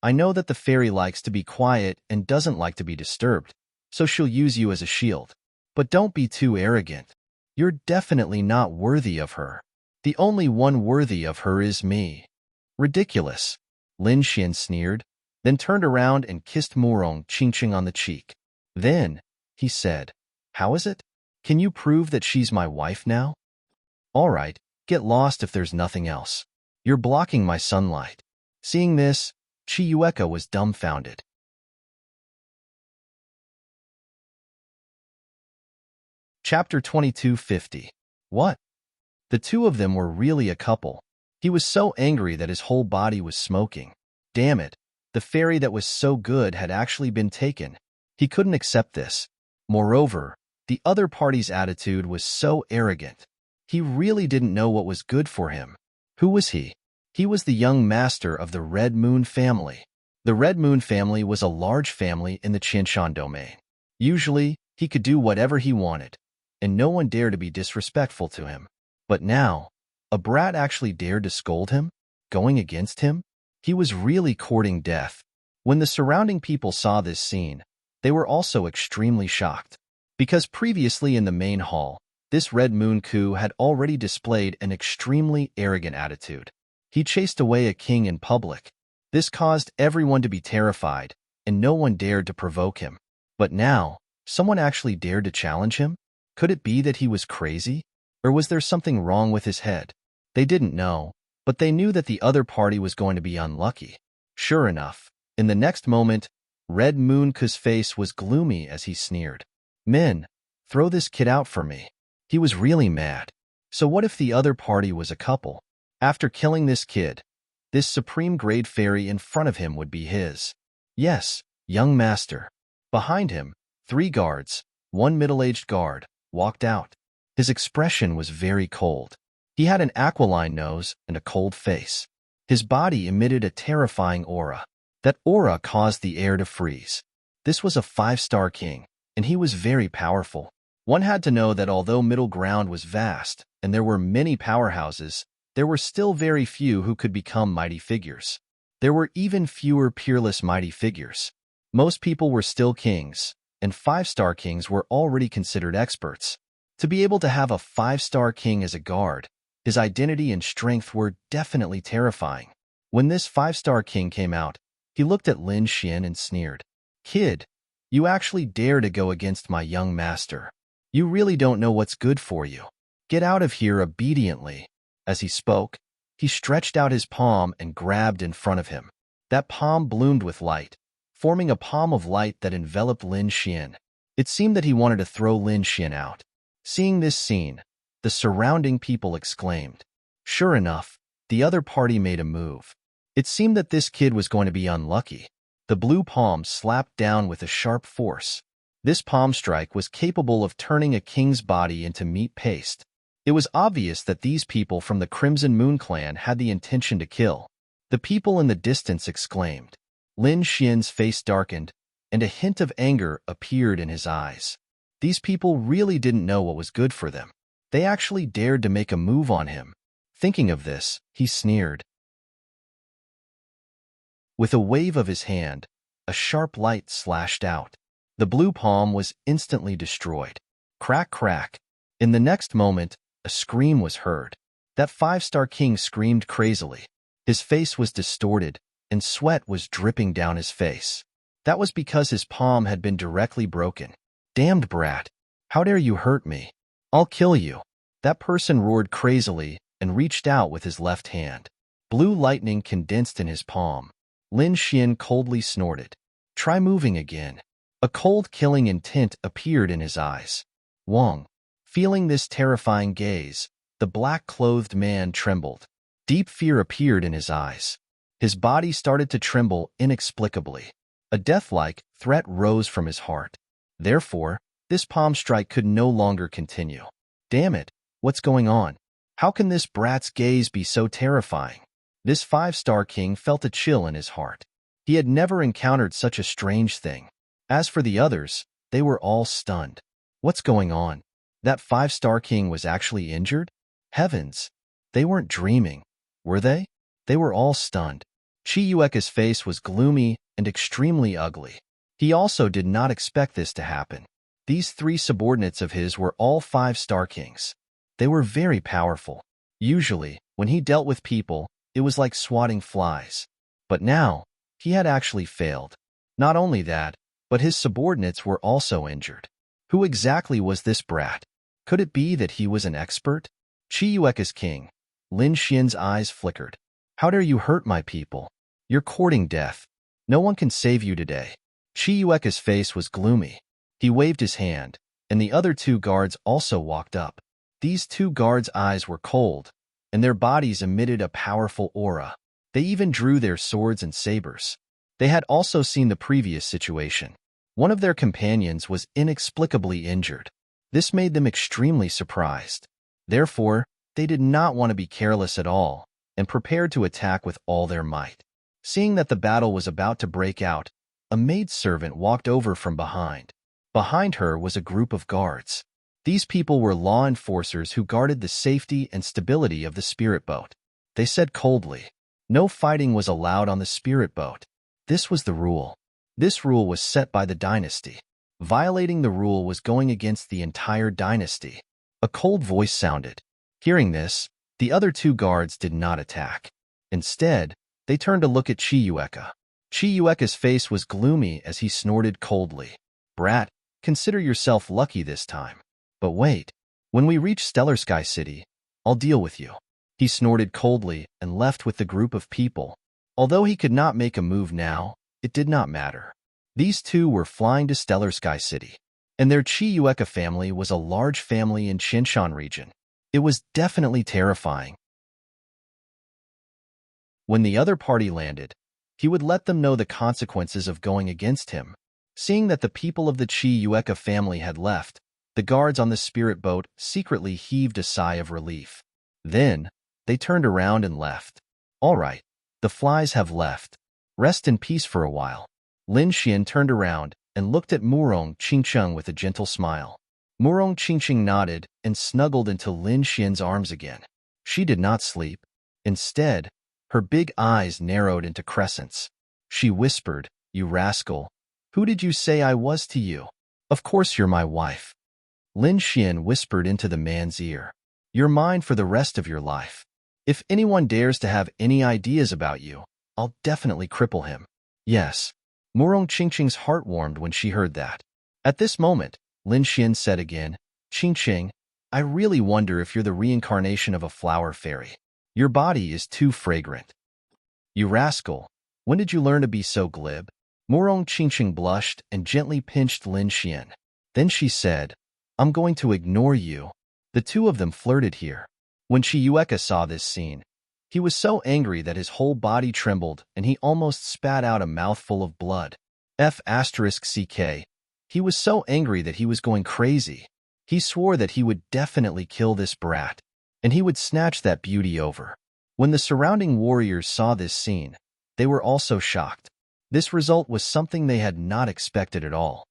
I know that the fairy likes to be quiet and doesn't like to be disturbed, so she'll use you as a shield. But don't be too arrogant. You're definitely not worthy of her. The only one worthy of her is me. Ridiculous. Lin Xian sneered, then turned around and kissed Murong Qingqing on the cheek. Then, he said, How is it? Can you prove that she's my wife now? All right, get lost if there's nothing else. You're blocking my sunlight. Seeing this, Chiyueka was dumbfounded. Chapter 2250. What? The two of them were really a couple. He was so angry that his whole body was smoking. Damn it, the fairy that was so good had actually been taken. He couldn't accept this. Moreover, the other party's attitude was so arrogant. He really didn't know what was good for him. Who was he? He was the young master of the Red Moon family. The Red Moon family was a large family in the Qianshan domain. Usually, he could do whatever he wanted, and no one dared to be disrespectful to him. But now, a brat actually dared to scold him, going against him? He was really courting death. When the surrounding people saw this scene, they were also extremely shocked. Because previously in the main hall, this Red Moon Ku had already displayed an extremely arrogant attitude. He chased away a king in public. This caused everyone to be terrified, and no one dared to provoke him. But now, someone actually dared to challenge him? Could it be that he was crazy? Or was there something wrong with his head? They didn't know, but they knew that the other party was going to be unlucky. Sure enough, in the next moment, Red Moon Ku's face was gloomy as he sneered. Men, throw this kid out for me. He was really mad. So what if the other party was a couple? After killing this kid, this supreme grade fairy in front of him would be his. Yes, young master. Behind him, 3 guards, 1 middle-aged guard, walked out. His expression was very cold. He had an aquiline nose and a cold face. His body emitted a terrifying aura. That aura caused the air to freeze. This was a 5-star king, and he was very powerful. One had to know that although Middle Ground was vast, and there were many powerhouses, there were still very few who could become mighty figures. There were even fewer peerless mighty figures. Most people were still kings, and 5-star kings were already considered experts. To be able to have a 5-star king as a guard, his identity and strength were definitely terrifying. When this 5-star king came out, he looked at Lin Xian and sneered. Kid, you actually dare to go against my young master. You really don't know what's good for you. Get out of here obediently. As he spoke, he stretched out his palm and grabbed in front of him. That palm bloomed with light, forming a palm of light that enveloped Lin Xian. It seemed that he wanted to throw Lin Xian out. Seeing this scene, the surrounding people exclaimed. Sure enough, the other party made a move. It seemed that this kid was going to be unlucky. The blue palm slapped down with a sharp force. This palm strike was capable of turning a king's body into meat paste. It was obvious that these people from the Crimson Moon clan had the intention to kill. The people in the distance exclaimed. Lin Xian's face darkened, and a hint of anger appeared in his eyes. These people really didn't know what was good for them. They actually dared to make a move on him. Thinking of this, he sneered. With a wave of his hand, a sharp light slashed out. The blue palm was instantly destroyed. Crack, crack. In the next moment, a scream was heard. That five-star king screamed crazily. His face was distorted, and sweat was dripping down his face. That was because his palm had been directly broken. "Damned brat! How dare you hurt me? I'll kill you!" That person roared crazily and reached out with his left hand. Blue lightning condensed in his palm. Lin Xian coldly snorted. "Try moving again." A cold killing intent appeared in his eyes. Wang, feeling this terrifying gaze, the black-clothed man trembled. Deep fear appeared in his eyes. His body started to tremble inexplicably. A death-like threat rose from his heart. Therefore, this palm strike could no longer continue. Damn it, what's going on? How can this brat's gaze be so terrifying? This five-star king felt a chill in his heart. He had never encountered such a strange thing. As for the others, they were all stunned. What's going on? That five-star king was actually injured? Heavens! They weren't dreaming, were they? They were all stunned. Qi Yueka's face was gloomy and extremely ugly. He also did not expect this to happen. These three subordinates of his were all five-star kings. They were very powerful. Usually, when he dealt with people, it was like swatting flies. But now, he had actually failed. Not only that, but his subordinates were also injured. Who exactly was this brat? Could it be that he was an expert? Qi Yueka's king. Lin Xian's eyes flickered. "How dare you hurt my people? You're courting death. No one can save you today." Qi Yueka's face was gloomy. He waved his hand, and the other two guards also walked up. These two guards' eyes were cold, and their bodies emitted a powerful aura. They even drew their swords and sabers. They had also seen the previous situation. One of their companions was inexplicably injured. This made them extremely surprised. Therefore, they did not want to be careless at all and prepared to attack with all their might. Seeing that the battle was about to break out, a maidservant walked over from behind. Behind her was a group of guards. These people were law enforcers who guarded the safety and stability of the spirit boat. They said coldly, no fighting was allowed on the spirit boat. This was the rule. This rule was set by the dynasty. Violating the rule was going against the entire dynasty. A cold voice sounded. Hearing this, the other two guards did not attack. Instead, they turned to look at Qi Yueka. Qi Yueka's face was gloomy as he snorted coldly. "Brat, consider yourself lucky this time. But wait, when we reach Stellar Sky City, I'll deal with you." He snorted coldly and left with the group of people. Although he could not make a move now, it did not matter. These two were flying to Stellar Sky City, and their Qi Yueka family was a large family in Qinshan region. It was definitely terrifying. When the other party landed, he would let them know the consequences of going against him. Seeing that the people of the Qi Yueka family had left, the guards on the spirit boat secretly heaved a sigh of relief. Then, they turned around and left. "All right, the flies have left. Rest in peace for a while." Lin Xian turned around and looked at Murong Qingcheng with a gentle smile. Murong Qingcheng nodded and snuggled into Lin Xian's arms again. She did not sleep. Instead, her big eyes narrowed into crescents. She whispered, "You rascal, who did you say I was to you? Of course you're my wife." Lin Xian whispered into the man's ear, "You're mine for the rest of your life. If anyone dares to have any ideas about you, I'll definitely cripple him." Yes. Murong Qingcheng's heart warmed when she heard that. At this moment, Lin Xian said again, "Qingcheng, I really wonder if you're the reincarnation of a flower fairy. Your body is too fragrant." "You rascal, when did you learn to be so glib?" Murong Qingcheng blushed and gently pinched Lin Xian. Then she said, "I'm going to ignore you." The two of them flirted here. When Qi Yueka saw this scene, he was so angry that his whole body trembled and he almost spat out a mouthful of blood. F***ck. He was so angry that he was going crazy. He swore that he would definitely kill this brat, and he would snatch that beauty over. When the surrounding warriors saw this scene, they were also shocked. This result was something they had not expected at all.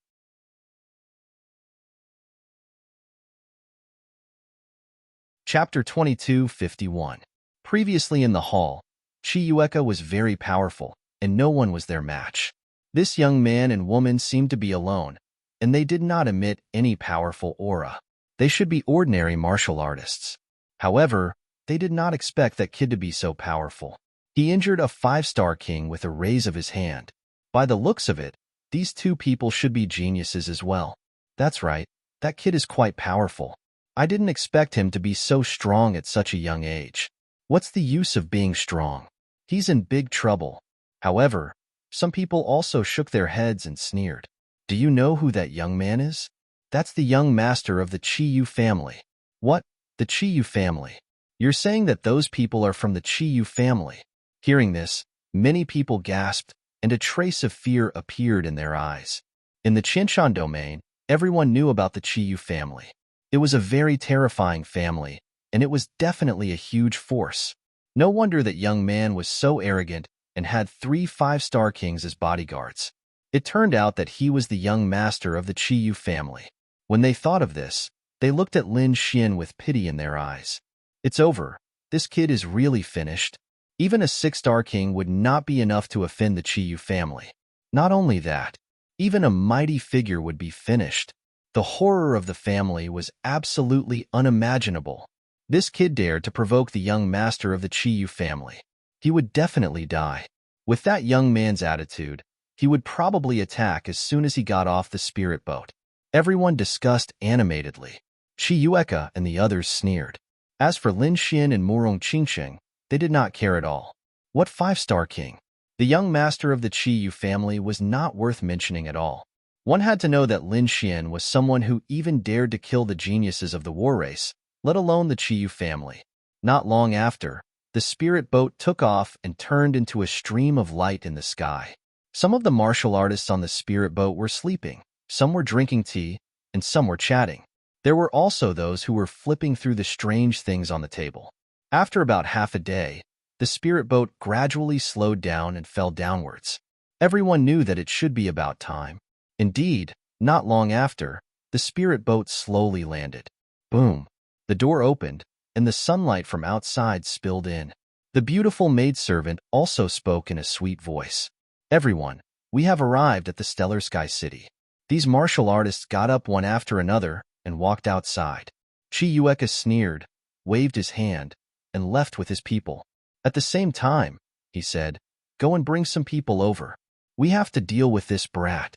Chapter 22:51. Previously in the hall, Qi Yueka was very powerful, and no one was their match. This young man and woman seemed to be alone, and they did not emit any powerful aura. They should be ordinary martial artists. However, they did not expect that kid to be so powerful. He injured a 5-star king with a raise of his hand. By the looks of it, these two people should be geniuses as well. That's right, that kid is quite powerful. I didn't expect him to be so strong at such a young age. What's the use of being strong? He's in big trouble. However, some people also shook their heads and sneered. Do you know who that young man is? That's the young master of the Chiyu family. What? The Chiyu family? You're saying that those people are from the Chiyu family? Hearing this, many people gasped, and a trace of fear appeared in their eyes. In the Qianshan domain, everyone knew about the Chiyu family. It was a very terrifying family, and it was definitely a huge force. No wonder that young man was so arrogant and had 3 5-star kings as bodyguards. It turned out that he was the young master of the Chiyu family. When they thought of this, they looked at Lin Xian with pity in their eyes. It's over. This kid is really finished. Even a 6-star king would not be enough to offend the Chiyu family. Not only that, even a mighty figure would be finished. The horror of the family was absolutely unimaginable. This kid dared to provoke the young master of the Chiyu family. He would definitely die. With that young man's attitude, he would probably attack as soon as he got off the spirit boat. Everyone discussed animatedly. Chiyueka and the others sneered. As for Lin Xian and Murong Qingqing, they did not care at all. What 5-star king? The young master of the Chiyu family was not worth mentioning at all. One had to know that Lin Xian was someone who even dared to kill the geniuses of the war race, let alone the Chiyu family. Not long after, the spirit boat took off and turned into a stream of light in the sky. Some of the martial artists on the spirit boat were sleeping, some were drinking tea, and some were chatting. There were also those who were flipping through the strange things on the table. After about half a day, the spirit boat gradually slowed down and fell downwards. Everyone knew that it should be about time. Indeed, not long after, the spirit boat slowly landed. Boom! The door opened, and the sunlight from outside spilled in. The beautiful maidservant also spoke in a sweet voice. Everyone, we have arrived at the Stellar Sky City. These martial artists got up one after another and walked outside. Chiyueka sneered, waved his hand, and left with his people. At the same time, he said, go and bring some people over. We have to deal with this brat.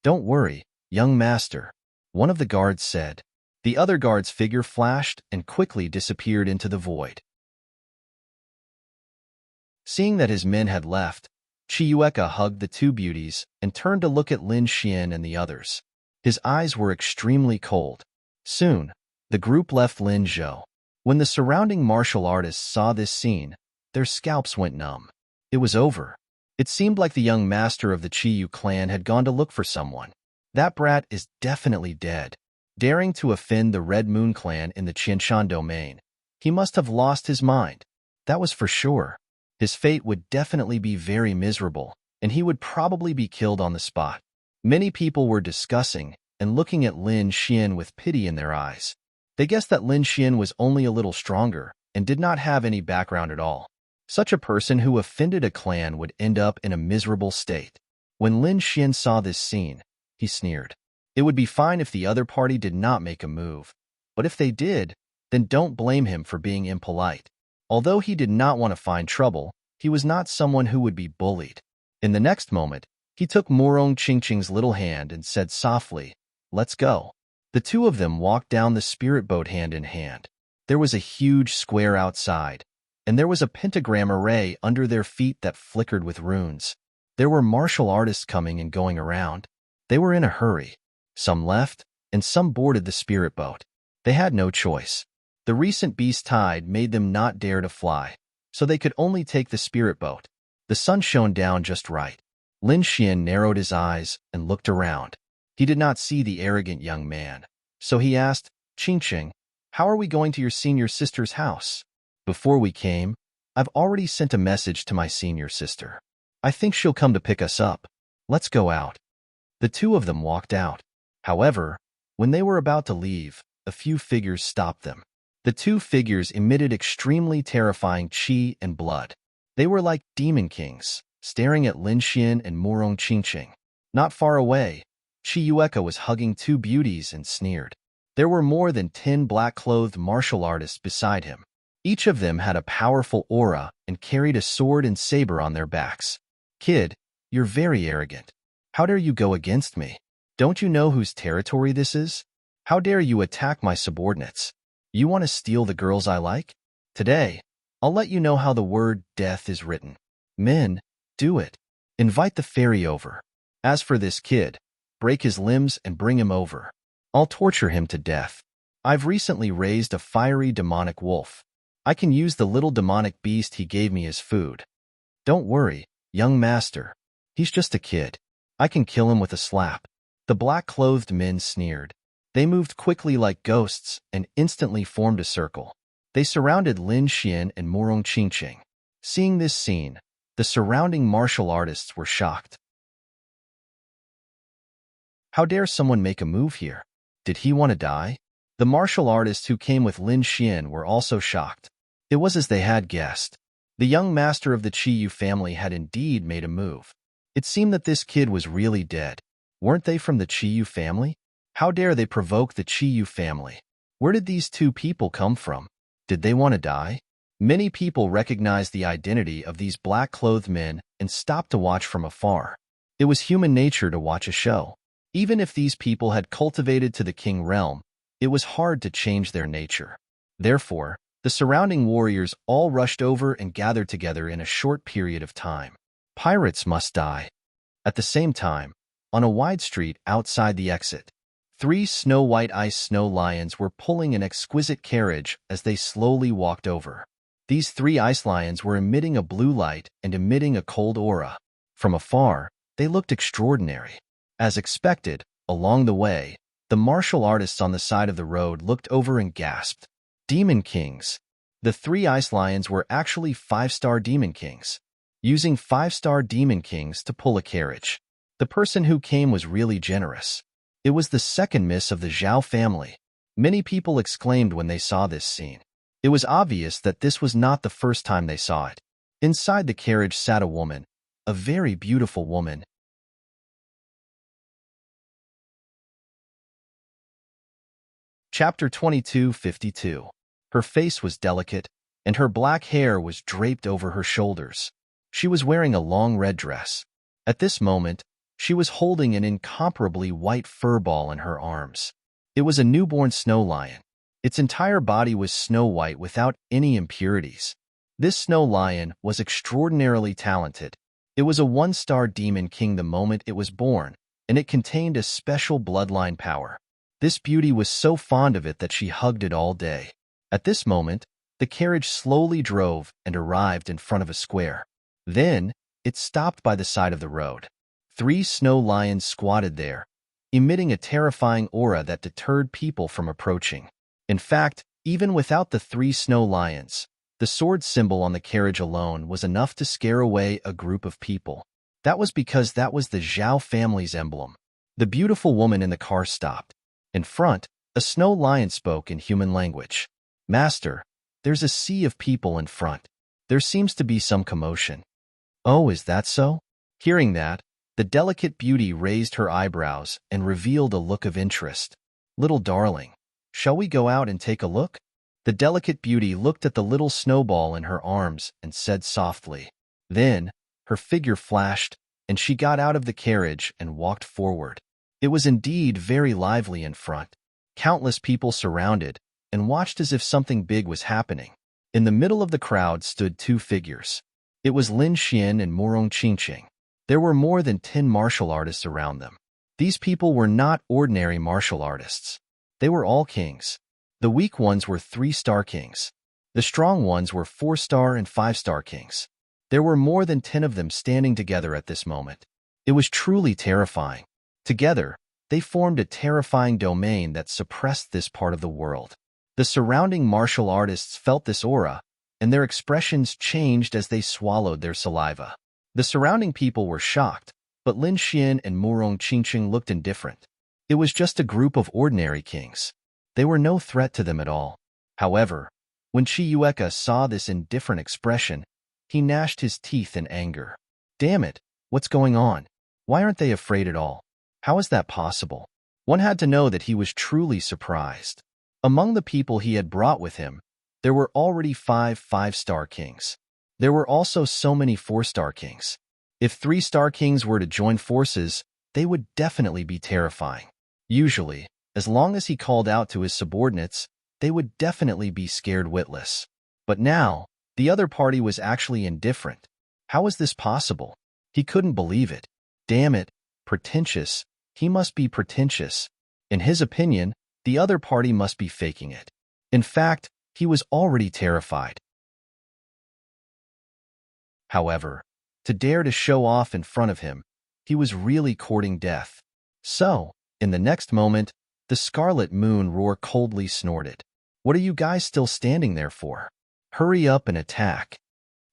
Don't worry, young master, one of the guards said. The other guard's figure flashed and quickly disappeared into the void. Seeing that his men had left, Chiyueka hugged the two beauties and turned to look at Lin Xian and the others. His eyes were extremely cold. Soon, the group left Lin Zhou. When the surrounding martial artists saw this scene, their scalps went numb. It was over. It seemed like the young master of the Chiyu clan had gone to look for someone. That brat is definitely dead. Daring to offend the Red Moon clan in the Qianshan domain, he must have lost his mind. That was for sure. His fate would definitely be very miserable, and he would probably be killed on the spot. Many people were discussing and looking at Lin Xian with pity in their eyes. They guessed that Lin Xian was only a little stronger and did not have any background at all. Such a person who offended a clan would end up in a miserable state. When Lin Xian saw this scene, he sneered. It would be fine if the other party did not make a move, but if they did, then don't blame him for being impolite. Although he did not want to find trouble, he was not someone who would be bullied. In the next moment, he took Murong Qingqing's little hand and said softly, let's go. The two of them walked down the spirit boat hand in hand. There was a huge square outside, and there was a pentagram array under their feet that flickered with runes. There were martial artists coming and going around. They were in a hurry. Some left, and some boarded the spirit boat. They had no choice. The recent beast tide made them not dare to fly, so they could only take the spirit boat. The sun shone down just right. Lin Xian narrowed his eyes and looked around. He did not see the arrogant young man, so he asked, Qingqing, how are we going to your senior sister's house? Before we came, I've already sent a message to my senior sister. I think she'll come to pick us up. Let's go out. The two of them walked out. However, when they were about to leave, a few figures stopped them. The two figures emitted extremely terrifying qi and blood. They were like demon kings, staring at Lin Xian and Murong Qingqing. Not far away, Chiyueka was hugging two beauties and sneered. There were more than 10 black-clothed martial artists beside him. Each of them had a powerful aura and carried a sword and saber on their backs. Kid, you're very arrogant. How dare you go against me? Don't you know whose territory this is? How dare you attack my subordinates? You want to steal the girls I like? Today, I'll let you know how the word death is written. Men, do it. Invite the fairy over. As for this kid, break his limbs and bring him over. I'll torture him to death. I've recently raised a fiery demonic wolf. I can use the little demonic beast he gave me as food. Don't worry, young master. He's just a kid. I can kill him with a slap. The black-clothed men sneered. They moved quickly like ghosts and instantly formed a circle. They surrounded Lin Xian and Murong Qingqing. Seeing this scene, the surrounding martial artists were shocked. How dare someone make a move here? Did he want to die? The martial artists who came with Lin Xian were also shocked. It was as they had guessed. The young master of the Qiyu family had indeed made a move. It seemed that this kid was really dead. Weren't they from the Qiyu family? How dare they provoke the Qiyu family? Where did these two people come from? Did they want to die? Many people recognized the identity of these black-clothed men and stopped to watch from afar. It was human nature to watch a show. Even if these people had cultivated to the king realm, it was hard to change their nature. Therefore, the surrounding warriors all rushed over and gathered together in a short period of time. Pirates must die. At the same time, on a wide street outside the exit, 3 snow-white ice snow lions were pulling an exquisite carriage as they slowly walked over. These 3 ice lions were emitting a blue light and emitting a cold aura. From afar, they looked extraordinary. As expected, along the way, the martial artists on the side of the road looked over and gasped. Demon Kings. The 3 ice lions were actually 5-star Demon Kings, using 5-star Demon Kings to pull a carriage. The person who came was really generous. It was the second miss of the Zhao family. Many people exclaimed when they saw this scene. It was obvious that this was not the first time they saw it. Inside the carriage sat a woman, a very beautiful woman. Chapter 22:52. Her face was delicate, and her black hair was draped over her shoulders. She was wearing a long red dress. At this moment, she was holding an incomparably white fur ball in her arms. It was a newborn snow lion. Its entire body was snow white without any impurities. This snow lion was extraordinarily talented. It was a 1-star demon king the moment it was born, and it contained a special bloodline power. This beauty was so fond of it that she hugged it all day. At this moment, the carriage slowly drove and arrived in front of a square. Then, it stopped by the side of the road. 3 snow lions squatted there, emitting a terrifying aura that deterred people from approaching. In fact, even without the 3 snow lions, the sword symbol on the carriage alone was enough to scare away a group of people. That was because that was the Zhao family's emblem. The beautiful woman in the car stopped. In front, a snow lion spoke in human language. Master, there's a sea of people in front. There seems to be some commotion. Oh, is that so? Hearing that, the delicate beauty raised her eyebrows and revealed a look of interest. Little darling, shall we go out and take a look? The delicate beauty looked at the little snowball in her arms and said softly. Then, her figure flashed, and she got out of the carriage and walked forward. It was indeed very lively in front. Countless people surrounded and watched as if something big was happening. In the middle of the crowd stood 2 figures. It was Lin Xian and Murong Qingqing. There were more than 10 martial artists around them. These people were not ordinary martial artists. They were all kings. The weak ones were 3-star kings. The strong ones were 4-star and 5-star kings. There were more than 10 of them standing together at this moment. It was truly terrifying. Together, they formed a terrifying domain that suppressed this part of the world. The surrounding martial artists felt this aura, and their expressions changed as they swallowed their saliva. The surrounding people were shocked, but Lin Xian and Murong Qingqing looked indifferent. It was just a group of ordinary kings. They were no threat to them at all. However, when Qi Yueka saw this indifferent expression, he gnashed his teeth in anger. Damn it, what's going on? Why aren't they afraid at all? How is that possible? One had to know that he was truly surprised. Among the people he had brought with him, there were already 5 5-star kings. There were also so many 4-star kings. If 3-star kings were to join forces, they would definitely be terrifying. Usually, as long as he called out to his subordinates, they would definitely be scared witless. But now, the other party was actually indifferent. How was this possible? He couldn't believe it. Damn it, pretentious. He must be pretentious. In his opinion, the other party must be faking it. In fact, he was already terrified. However, to dare to show off in front of him, he was really courting death. So, in the next moment, the Scarlet Moon Roar coldly snorted. What are you guys still standing there for? Hurry up and attack.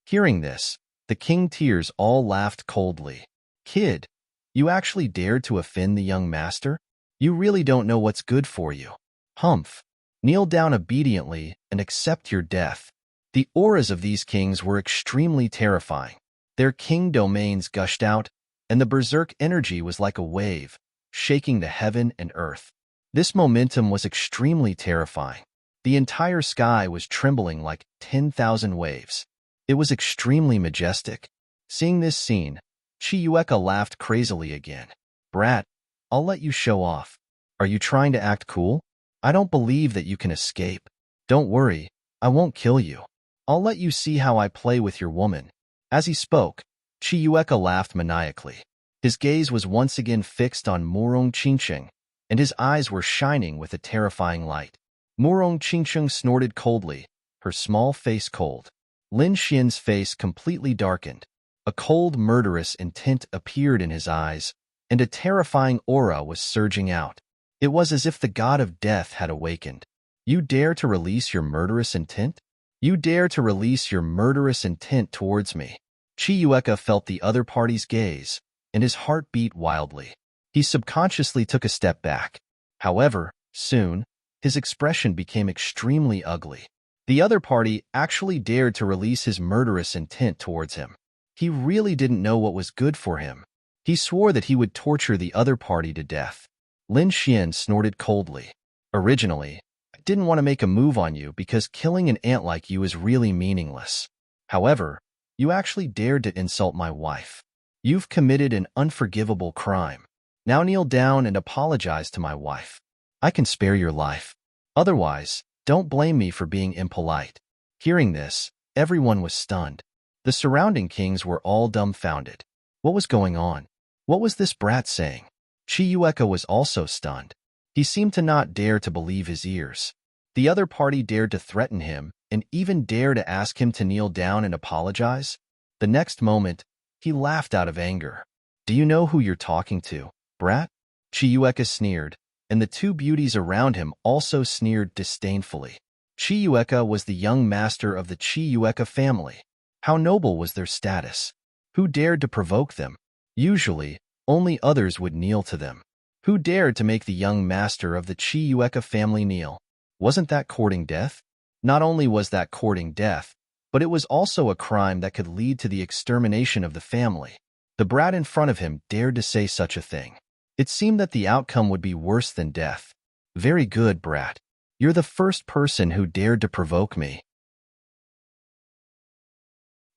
Hearing this, the King Tears all laughed coldly. Kid, you actually dared to offend the young master? You really don't know what's good for you. Humph. Kneel down obediently and accept your death. The auras of these kings were extremely terrifying. Their king domains gushed out, and the berserk energy was like a wave, shaking the heaven and earth. This momentum was extremely terrifying. The entire sky was trembling like 10,000 waves. It was extremely majestic. Seeing this scene, Chiyueka laughed crazily again. Brat, I'll let you show off. Are you trying to act cool? I don't believe that you can escape. Don't worry, I won't kill you. I'll let you see how I play with your woman. As he spoke, Chiyueka laughed maniacally. His gaze was once again fixed on Murong Qingsheng, and his eyes were shining with a terrifying light. Murong Qingsheng snorted coldly, her small face cold. Lin Xian's face completely darkened. A cold, murderous intent appeared in his eyes, and a terrifying aura was surging out. It was as if the god of death had awakened. You dare to release your murderous intent? You dare to release your murderous intent towards me? Chiyueka felt the other party's gaze, and his heart beat wildly. He subconsciously took a step back. However, soon, his expression became extremely ugly. The other party actually dared to release his murderous intent towards him. He really didn't know what was good for him. He swore that he would torture the other party to death. Lin Xian snorted coldly. Originally, I didn't want to make a move on you because killing an ant like you is really meaningless. However, you actually dared to insult my wife. You've committed an unforgivable crime. Now kneel down and apologize to my wife. I can spare your life. Otherwise, don't blame me for being impolite. Hearing this, everyone was stunned. The surrounding kings were all dumbfounded. What was going on? What was this brat saying? Chiyueka was also stunned. He seemed to not dare to believe his ears. The other party dared to threaten him and even dare to ask him to kneel down and apologize. The next moment, he laughed out of anger. Do you know who you're talking to, brat? Chiyueka sneered, and the two beauties around him also sneered disdainfully. Chiyueka was the young master of the Chiyueka family. How noble was their status? Who dared to provoke them? Usually, only others would kneel to them. Who dared to make the young master of the Chiyueka family kneel? Wasn't that courting death? Not only was that courting death, but it was also a crime that could lead to the extermination of the family. The brat in front of him dared to say such a thing. It seemed that the outcome would be worse than death. Very good, brat. You're the first person who dared to provoke me.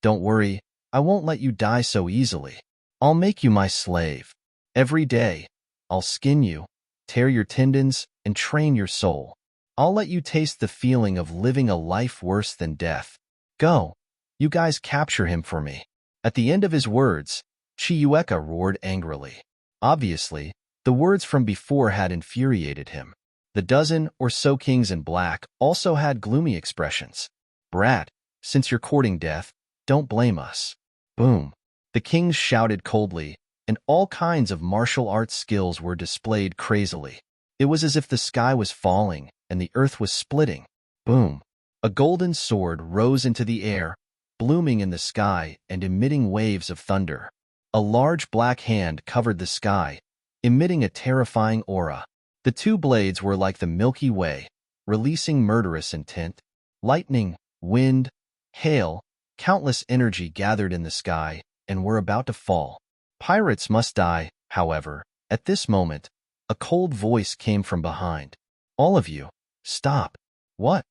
Don't worry, I won't let you die so easily. I'll make you my slave. Every day, I'll skin you, tear your tendons, and train your soul. I'll let you taste the feeling of living a life worse than death. Go, you guys capture him for me. At the end of his words, Chiyueka roared angrily. Obviously, the words from before had infuriated him. The dozen or so kings in black also had gloomy expressions. Brat, since you're courting death, don't blame us. Boom. The kings shouted coldly, and all kinds of martial arts skills were displayed crazily. It was as if the sky was falling and the earth was splitting. Boom. A golden sword rose into the air, blooming in the sky and emitting waves of thunder. A large black hand covered the sky, emitting a terrifying aura. The two blades were like the Milky Way, releasing murderous intent. Lightning, wind, hail, countless energy gathered in the sky and were about to fall. Pirates must die, however. At this moment, A cold voice came from behind. All of you, stop. What?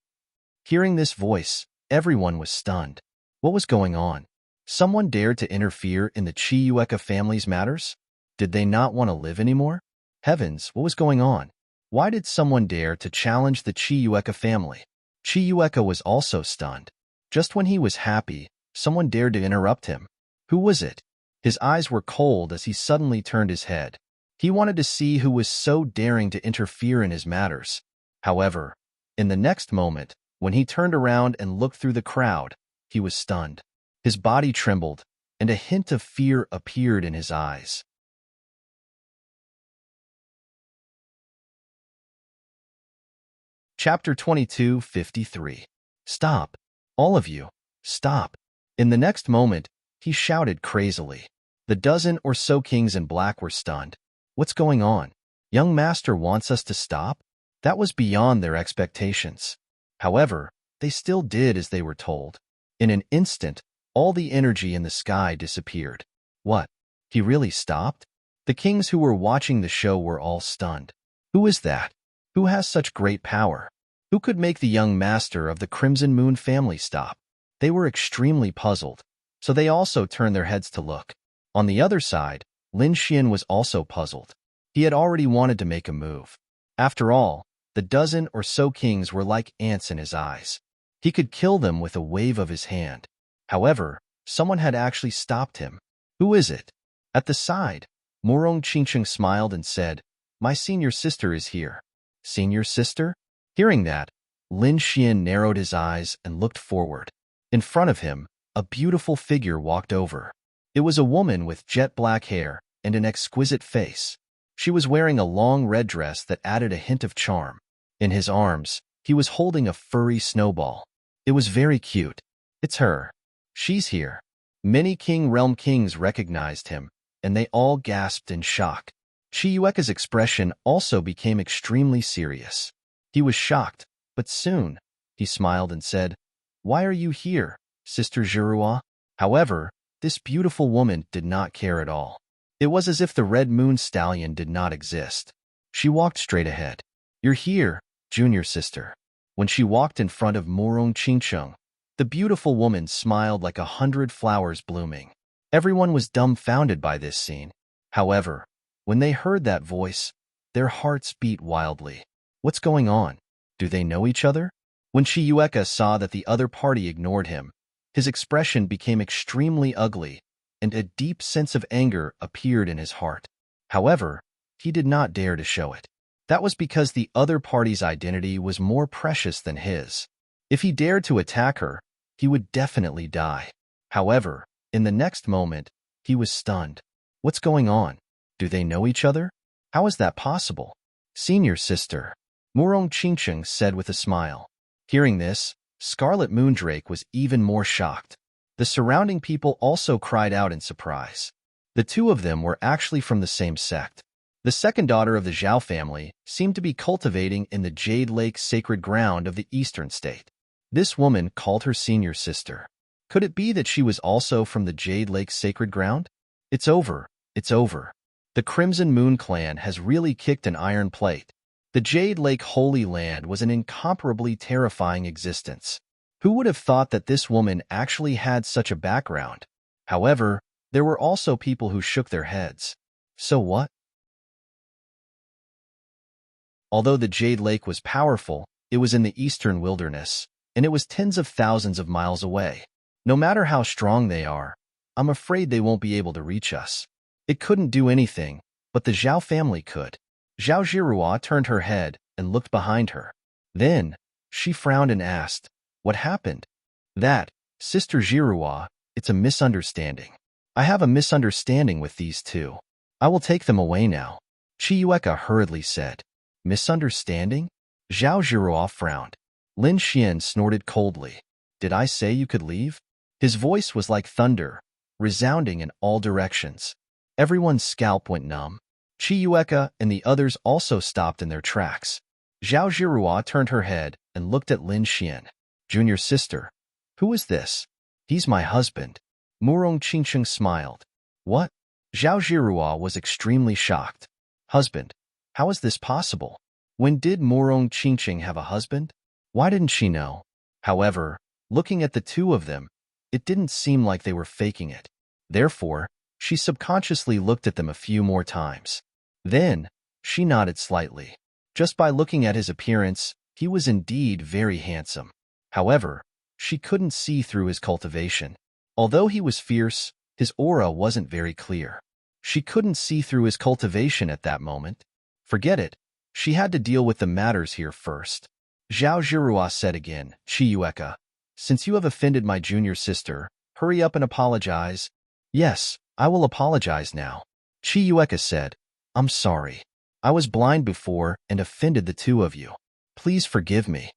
Hearing this voice, everyone was stunned. What was going on? Someone dared to interfere in the Chiyueka family's matters? Did they not want to live anymore? Heavens, what was going on? Why did someone dare to challenge the Chiyueka family? Chiyueka was also stunned. Just when he was happy, someone dared to interrupt him. Who was it? His eyes were cold as he suddenly turned his head. He wanted to see who was so daring to interfere in his matters. However, in the next moment, when he turned around and looked through the crowd, he was stunned. His body trembled, and a hint of fear appeared in his eyes. Chapter 22:53. Stop. All of you, stop. In the next moment, he shouted crazily. The dozen or so kings in black were stunned. What's going on? Young master wants us to stop? That was beyond their expectations. However, they still did as they were told. In an instant, all the energy in the sky disappeared. What? He really stopped? The kings who were watching the show were all stunned. Who is that? Who has such great power? Who could make the young master of the Crimson Moon family stop? They were extremely puzzled, so they also turned their heads to look. On the other side, Lin Xian was also puzzled. He had already wanted to make a move. After all, the dozen or so kings were like ants in his eyes. He could kill them with a wave of his hand. However, someone had actually stopped him. Who is it? At the side, Murong Qingcheng smiled and said, "My senior sister is here." Senior sister? Hearing that, Lin Xian narrowed his eyes and looked forward. In front of him, a beautiful figure walked over. It was a woman with jet black hair and an exquisite face. She was wearing a long red dress that added a hint of charm. In his arms, he was holding a furry snowball. It was very cute. It's her. She's here. Many realm kings recognized him, and they all gasped in shock. Chiyueka's expression also became extremely serious. He was shocked, but soon, he smiled and said, "Why are you here, Sister Zhirua?" However, this beautiful woman did not care at all. It was as if the Red Moon Stallion did not exist. She walked straight ahead. "You're here, junior sister." When she walked in front of Murong Qingcheng, the beautiful woman smiled like 100 flowers blooming. Everyone was dumbfounded by this scene. However, when they heard that voice, their hearts beat wildly. What's going on? Do they know each other? When Chiyueka saw that the other party ignored him, his expression became extremely ugly, and a deep sense of anger appeared in his heart. However, he did not dare to show it. That was because the other party's identity was more precious than his. If he dared to attack her, he would definitely die. However, in the next moment, he was stunned. What's going on? Do they know each other? How is that possible? Senior sister, Murong Qingcheng said with a smile. Hearing this, Scarlet Moondrake was even more shocked. The surrounding people also cried out in surprise. The two of them were actually from the same sect. The second daughter of the Zhao family seemed to be cultivating in the Jade Lake sacred ground of the eastern state. This woman called her senior sister. Could it be that she was also from the Jade Lake sacred ground? It's over. It's over. The Crimson Moon clan has really kicked an iron plate. The Jade Lake Holy Land was an incomparably terrifying existence. Who would have thought that this woman actually had such a background? However, there were also people who shook their heads. So what? Although the Jade Lake was powerful, it was in the eastern wilderness, and it was tens of thousands of miles away. No matter how strong they are, I'm afraid they won't be able to reach us. It couldn't do anything, but the Zhao family could. Zhao Zhirua turned her head and looked behind her. Then, she frowned and asked, "What happened?" "That, Sister Zhirua, it's a misunderstanding. I have a misunderstanding with these two. I will take them away now," Chiyueka hurriedly said. Misunderstanding? Zhao Zhirua frowned. Lin Xian snorted coldly. "Did I say you could leave?" His voice was like thunder, resounding in all directions. Everyone's scalp went numb. Chiyueka and the others also stopped in their tracks. Zhao Zhirua turned her head and looked at Lin Xian. "Junior sister, who is this?" "He's my husband." Murong Qingcheng smiled. "What?" Zhao Zhirua was extremely shocked. "Husband? How is this possible? When did Morong Qingqing have a husband? Why didn't she know? However, looking at the two of them, it didn't seem like they were faking it. Therefore, she subconsciously looked at them a few more times. Then, she nodded slightly. Just by looking at his appearance, he was indeed very handsome. However, she couldn't see through his cultivation. Although he was fierce, his aura wasn't very clear. She couldn't see through his cultivation at that moment. Forget it. She had to deal with the matters here first. Zhao Zhirua said again, Chiyueka, since you have offended my junior sister, hurry up and apologize. Yes, I will apologize now. Chiyueka said, I'm sorry. I was blind before and offended the two of you. Please forgive me.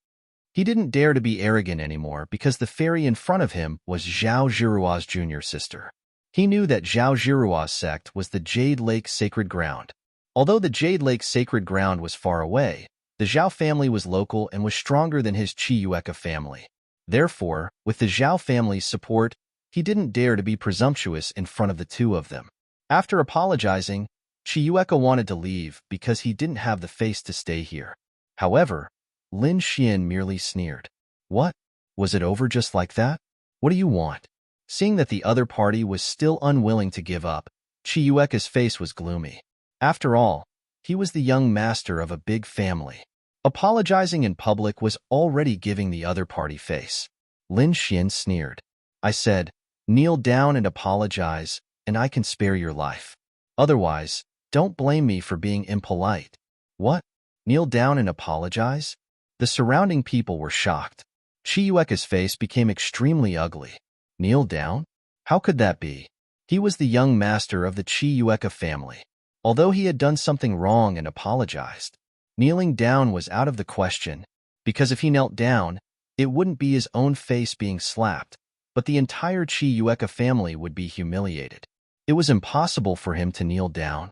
He didn't dare to be arrogant anymore because the fairy in front of him was Zhao Zhirua's junior sister. He knew that Zhao Zhirua's sect was the Jade Lake Sacred Ground. Although the Jade Lake Sacred Ground was far away, the Zhao family was local and was stronger than his Chiyueka family. Therefore, with the Zhao family's support, he didn't dare to be presumptuous in front of the two of them. After apologizing, Chiyueka wanted to leave because he didn't have the face to stay here. However, Lin Xian merely sneered. What? Was it over just like that? What do you want? Seeing that the other party was still unwilling to give up, Chiyueka's face was gloomy. After all, he was the young master of a big family. Apologizing in public was already giving the other party face. Lin Xian sneered. I said, kneel down and apologize, and I can spare your life. Otherwise, don't blame me for being impolite. What? Kneel down and apologize? The surrounding people were shocked. Chiyueka's face became extremely ugly. Kneel down? How could that be? He was the young master of the Chiyueka family. Although he had done something wrong and apologized, kneeling down was out of the question, because if he knelt down, it wouldn't be his own face being slapped, but the entire Chiyueka family would be humiliated. It was impossible for him to kneel down.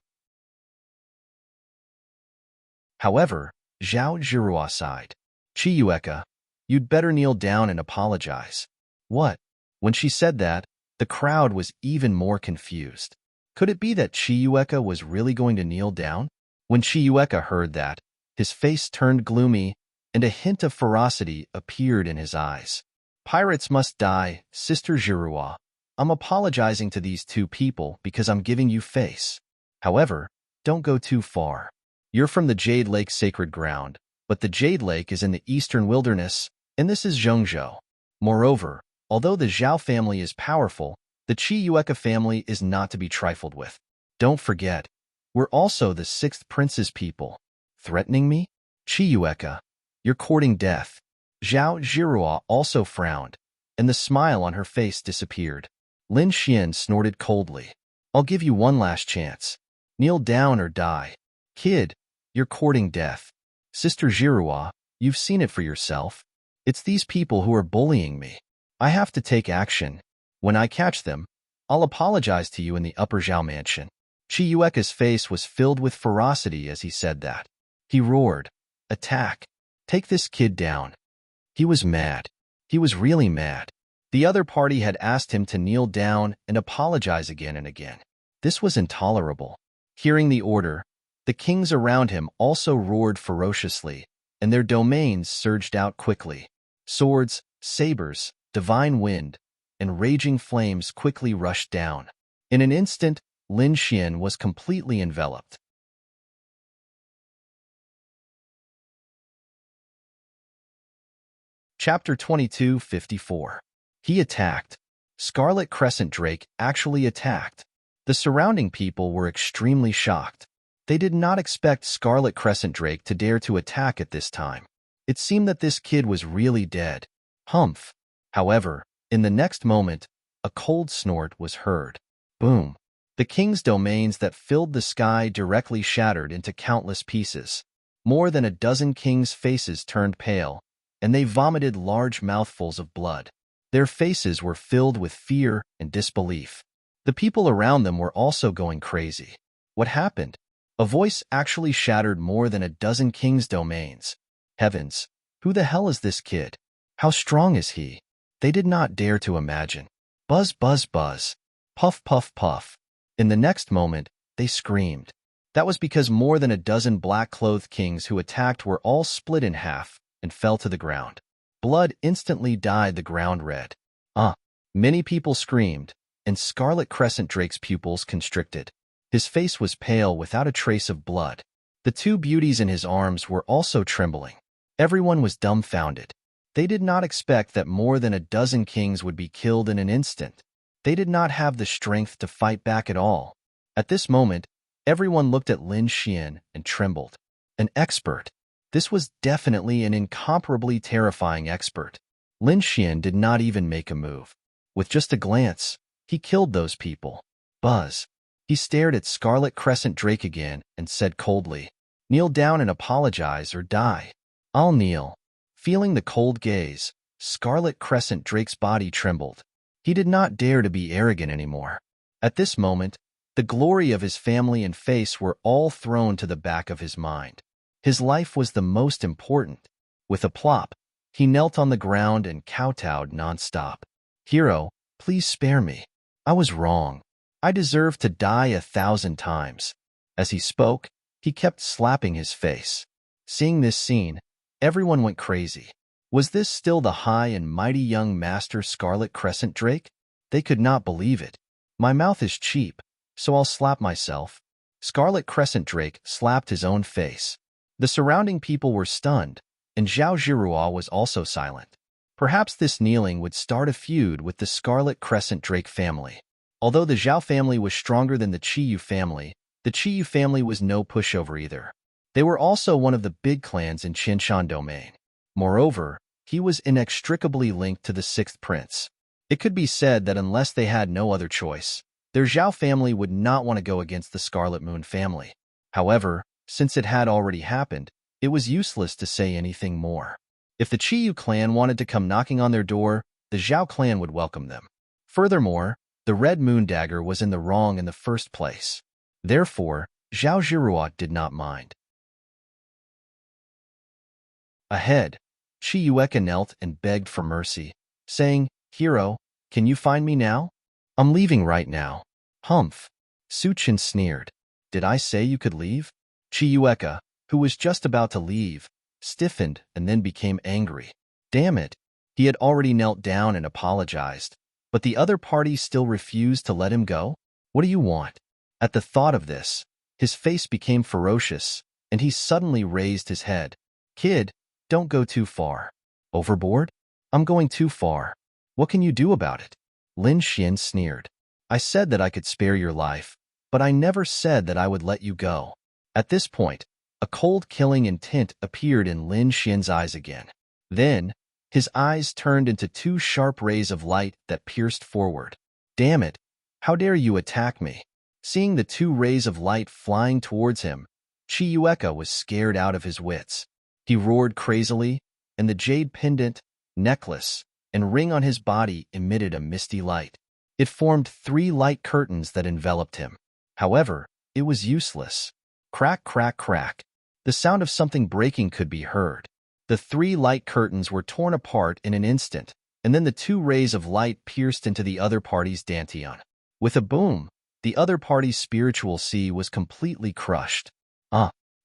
However, Zhao Zhirua sighed. Chiyueka, you'd better kneel down and apologize. What? When she said that, the crowd was even more confused. Could it be that Chiyueka was really going to kneel down? When Chiyueka heard that, his face turned gloomy, and a hint of ferocity appeared in his eyes. Pirates must die, Sister Zhirua. I'm apologizing to these two people because I'm giving you face. However, don't go too far. You're from the Jade Lake Sacred Ground, but the Jade Lake is in the eastern wilderness, and this is Zhongzhou. Moreover, although the Zhao family is powerful, the Chiyueka family is not to be trifled with. Don't forget, we're also the 6th prince's people. Threatening me? Chiyueka, you're courting death. Zhao Zhirua also frowned, and the smile on her face disappeared. Lin Xian snorted coldly. I'll give you one last chance. Kneel down or die. Kid, you're courting death. Sister Zhirua, you've seen it for yourself. It's these people who are bullying me. I have to take action. When I catch them, I'll apologize to you in the Upper Zhao mansion. Chiyueka's face was filled with ferocity as he said that. He roared, attack. Take this kid down. He was mad. He was really mad. The other party had asked him to kneel down and apologize again and again. This was intolerable. Hearing the order, the kings around him also roared ferociously, and their domains surged out quickly. Swords, sabers, divine wind, and raging flames quickly rushed down. In an instant, Lin Xian was completely enveloped. Chapter 22:54. He attacked. Scarlet Crescent Drake actually attacked. The surrounding people were extremely shocked. They did not expect Scarlet Crescent Drake to dare to attack at this time. It seemed that this kid was really dead. Humph. However, in the next moment, a cold snort was heard. Boom. The king's domains that filled the sky directly shattered into countless pieces. More than a dozen kings' faces turned pale, and they vomited large mouthfuls of blood. Their faces were filled with fear and disbelief. The people around them were also going crazy. What happened? A voice actually shattered more than a dozen kings' domains. Heavens, who the hell is this kid? How strong is he? They did not dare to imagine. Buzz, buzz, buzz. Puff, puff, puff. In the next moment, they screamed. That was because more than a dozen black-clothed kings who attacked were all split in half and fell to the ground. Blood instantly dyed the ground red. Many people screamed, and Scarlet Crescent Drake's pupils constricted. His face was pale without a trace of blood. The two beauties in his arms were also trembling. Everyone was dumbfounded. They did not expect that more than a dozen kings would be killed in an instant. They did not have the strength to fight back at all. At this moment, everyone looked at Lin Xian and trembled. An expert. This was definitely an incomparably terrifying expert. Lin Xian did not even make a move. With just a glance, he killed those people. Buzz. He stared at Scarlet Crescent Drake again and said coldly, "Kneel down and apologize or die." "I'll kneel." Feeling the cold gaze, Scarlet Crescent Drake's body trembled. He did not dare to be arrogant anymore. At this moment, the glory of his family and face were all thrown to the back of his mind. His life was the most important. With a plop, he knelt on the ground and kowtowed nonstop. "Hero, please spare me. I was wrong. I deserve to die 1,000 times." As he spoke, he kept slapping his face. Seeing this scene, everyone went crazy. Was this still the high and mighty young master Scarlet Crescent Drake? They could not believe it. "My mouth is cheap, so I'll slap myself." Scarlet Crescent Drake slapped his own face. The surrounding people were stunned, and Zhao Zhirua was also silent. Perhaps this kneeling would start a feud with the Scarlet Crescent Drake family. Although the Zhao family was stronger than the Qiyu family, the Qiyu family was no pushover either. They were also one of the big clans in Qinshan domain. Moreover, he was inextricably linked to the sixth prince. It could be said that unless they had no other choice, their Zhao family would not want to go against the Scarlet Moon family. However, since it had already happened, it was useless to say anything more. If the Qiyu clan wanted to come knocking on their door, the Zhao clan would welcome them. Furthermore, the Red Moon Dagger was in the wrong in the first place. Therefore, Zhao Zhirua did not mind. Ahead, Chiyueka knelt and begged for mercy, saying, "Hero, can you find me now? I'm leaving right now." "Humph." Su Chen sneered. "Did I say you could leave?" Chiyueka, who was just about to leave, stiffened and then became angry. Damn it. He had already knelt down and apologized, but the other party still refused to let him go? "What do you want?" At the thought of this, his face became ferocious, and he suddenly raised his head. "Kid, don't go too far." "Overboard?" "I'm going too far." "What can you do about it?" Lin Xian sneered. "I said that I could spare your life, but I never said that I would let you go." At this point, a cold killing intent appeared in Lin Xian's eyes again. Then, his eyes turned into two sharp rays of light that pierced forward. "Damn it! How dare you attack me?" Seeing the two rays of light flying towards him, Chiyueka was scared out of his wits. He roared crazily, and the jade pendant, necklace, and ring on his body emitted a misty light. It formed 3 light curtains that enveloped him. However, it was useless. Crack, crack, crack. The sound of something breaking could be heard. The 3 light curtains were torn apart in an instant, and then the 2 rays of light pierced into the other party's dantian. With a boom, the other party's spiritual sea was completely crushed.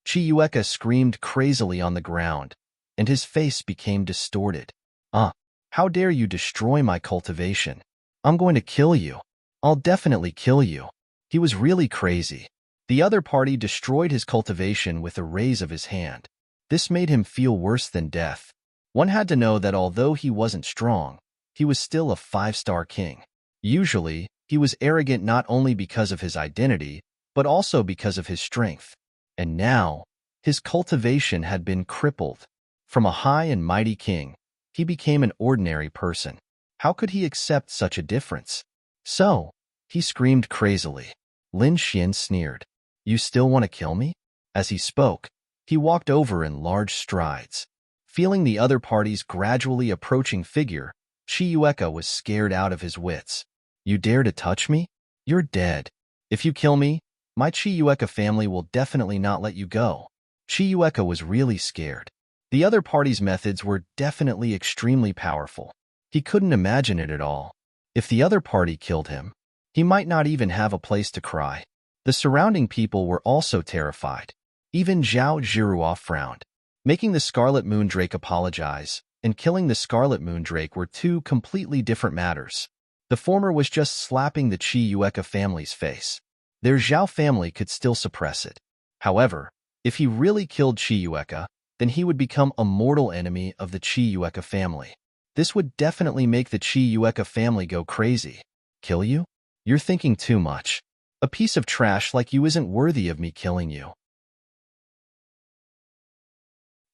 Chiyueka screamed crazily on the ground, and his face became distorted. How dare you destroy my cultivation? I'm going to kill you. I'll definitely kill you." He was really crazy. The other party destroyed his cultivation with a raise of his hand. This made him feel worse than death. One had to know that although he wasn't strong, he was still a 5-star king. Usually, he was arrogant not only because of his identity, but also because of his strength. And now, his cultivation had been crippled. From a high and mighty king, he became an ordinary person. How could he accept such a difference? So, he screamed crazily. Lin Xian sneered. "You still want to kill me?" As he spoke, he walked over in large strides. Feeling the other party's gradually approaching figure, Chiyueka was scared out of his wits. "You dare to touch me? You're dead. If you kill me, my Chiyueka family will definitely not let you go." Chiyueka was really scared. The other party's methods were definitely extremely powerful. He couldn't imagine it at all. If the other party killed him, he might not even have a place to cry. The surrounding people were also terrified. Even Zhao Zhirua frowned. Making the Scarlet Moondrake apologize and killing the Scarlet Moondrake were two completely different matters. The former was just slapping the Qi Yueka family's face. Their Zhao family could still suppress it. However, if he really killed Qi Yueka, then he would become a mortal enemy of the Qi Yueka family. This would definitely make the Qi Yueka family go crazy. Kill you? You're thinking too much. A piece of trash like you isn't worthy of me killing you.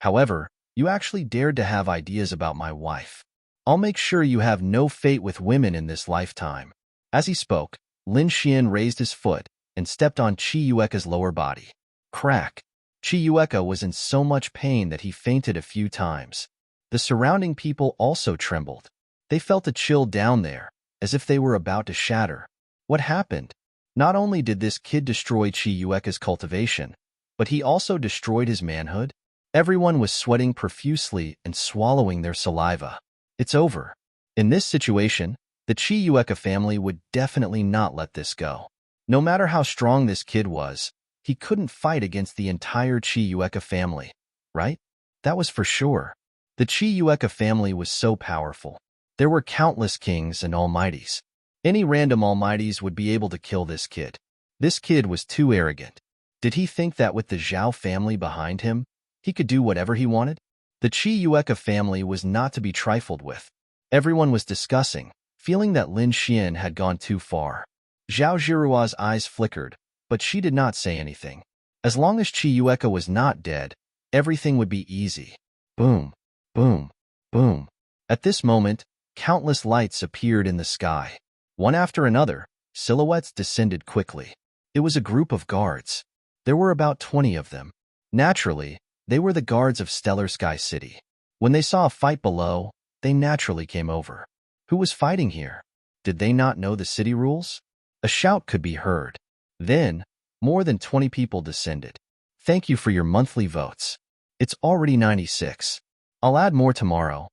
However, you actually dared to have ideas about my wife. I'll make sure you have no fate with women in this lifetime. As he spoke, Lin Xian raised his foot and stepped on Qi Yueka's lower body. Crack! Qi Yueka was in so much pain that he fainted a few times. The surrounding people also trembled. They felt a chill down there, as if they were about to shatter. What happened? Not only did this kid destroy Qi Yueka's cultivation, but he also destroyed his manhood. Everyone was sweating profusely and swallowing their saliva. It's over. In this situation, the Qi Yueka family would definitely not let this go. No matter how strong this kid was, he couldn't fight against the entire Qi Yueka family, right? That was for sure. The Qi Yueka family was so powerful. There were countless kings and almighties. Any random almighties would be able to kill this kid. This kid was too arrogant. Did he think that with the Zhao family behind him, he could do whatever he wanted? The Qi Yueka family was not to be trifled with. Everyone was discussing, feeling that Lin Xian had gone too far. Zhao Zhirua's eyes flickered, but she did not say anything. As long as Qi Yueka was not dead, everything would be easy. Boom, boom, boom. At this moment, countless lights appeared in the sky. One after another, silhouettes descended quickly. It was a group of guards. There were about 20 of them. Naturally, they were the guards of Stellar Sky City. When they saw a fight below, they naturally came over. Who was fighting here? Did they not know the city rules? A shout could be heard. Then, more than 20 people descended. Thank you for your monthly votes. It's already 96. I'll add more tomorrow.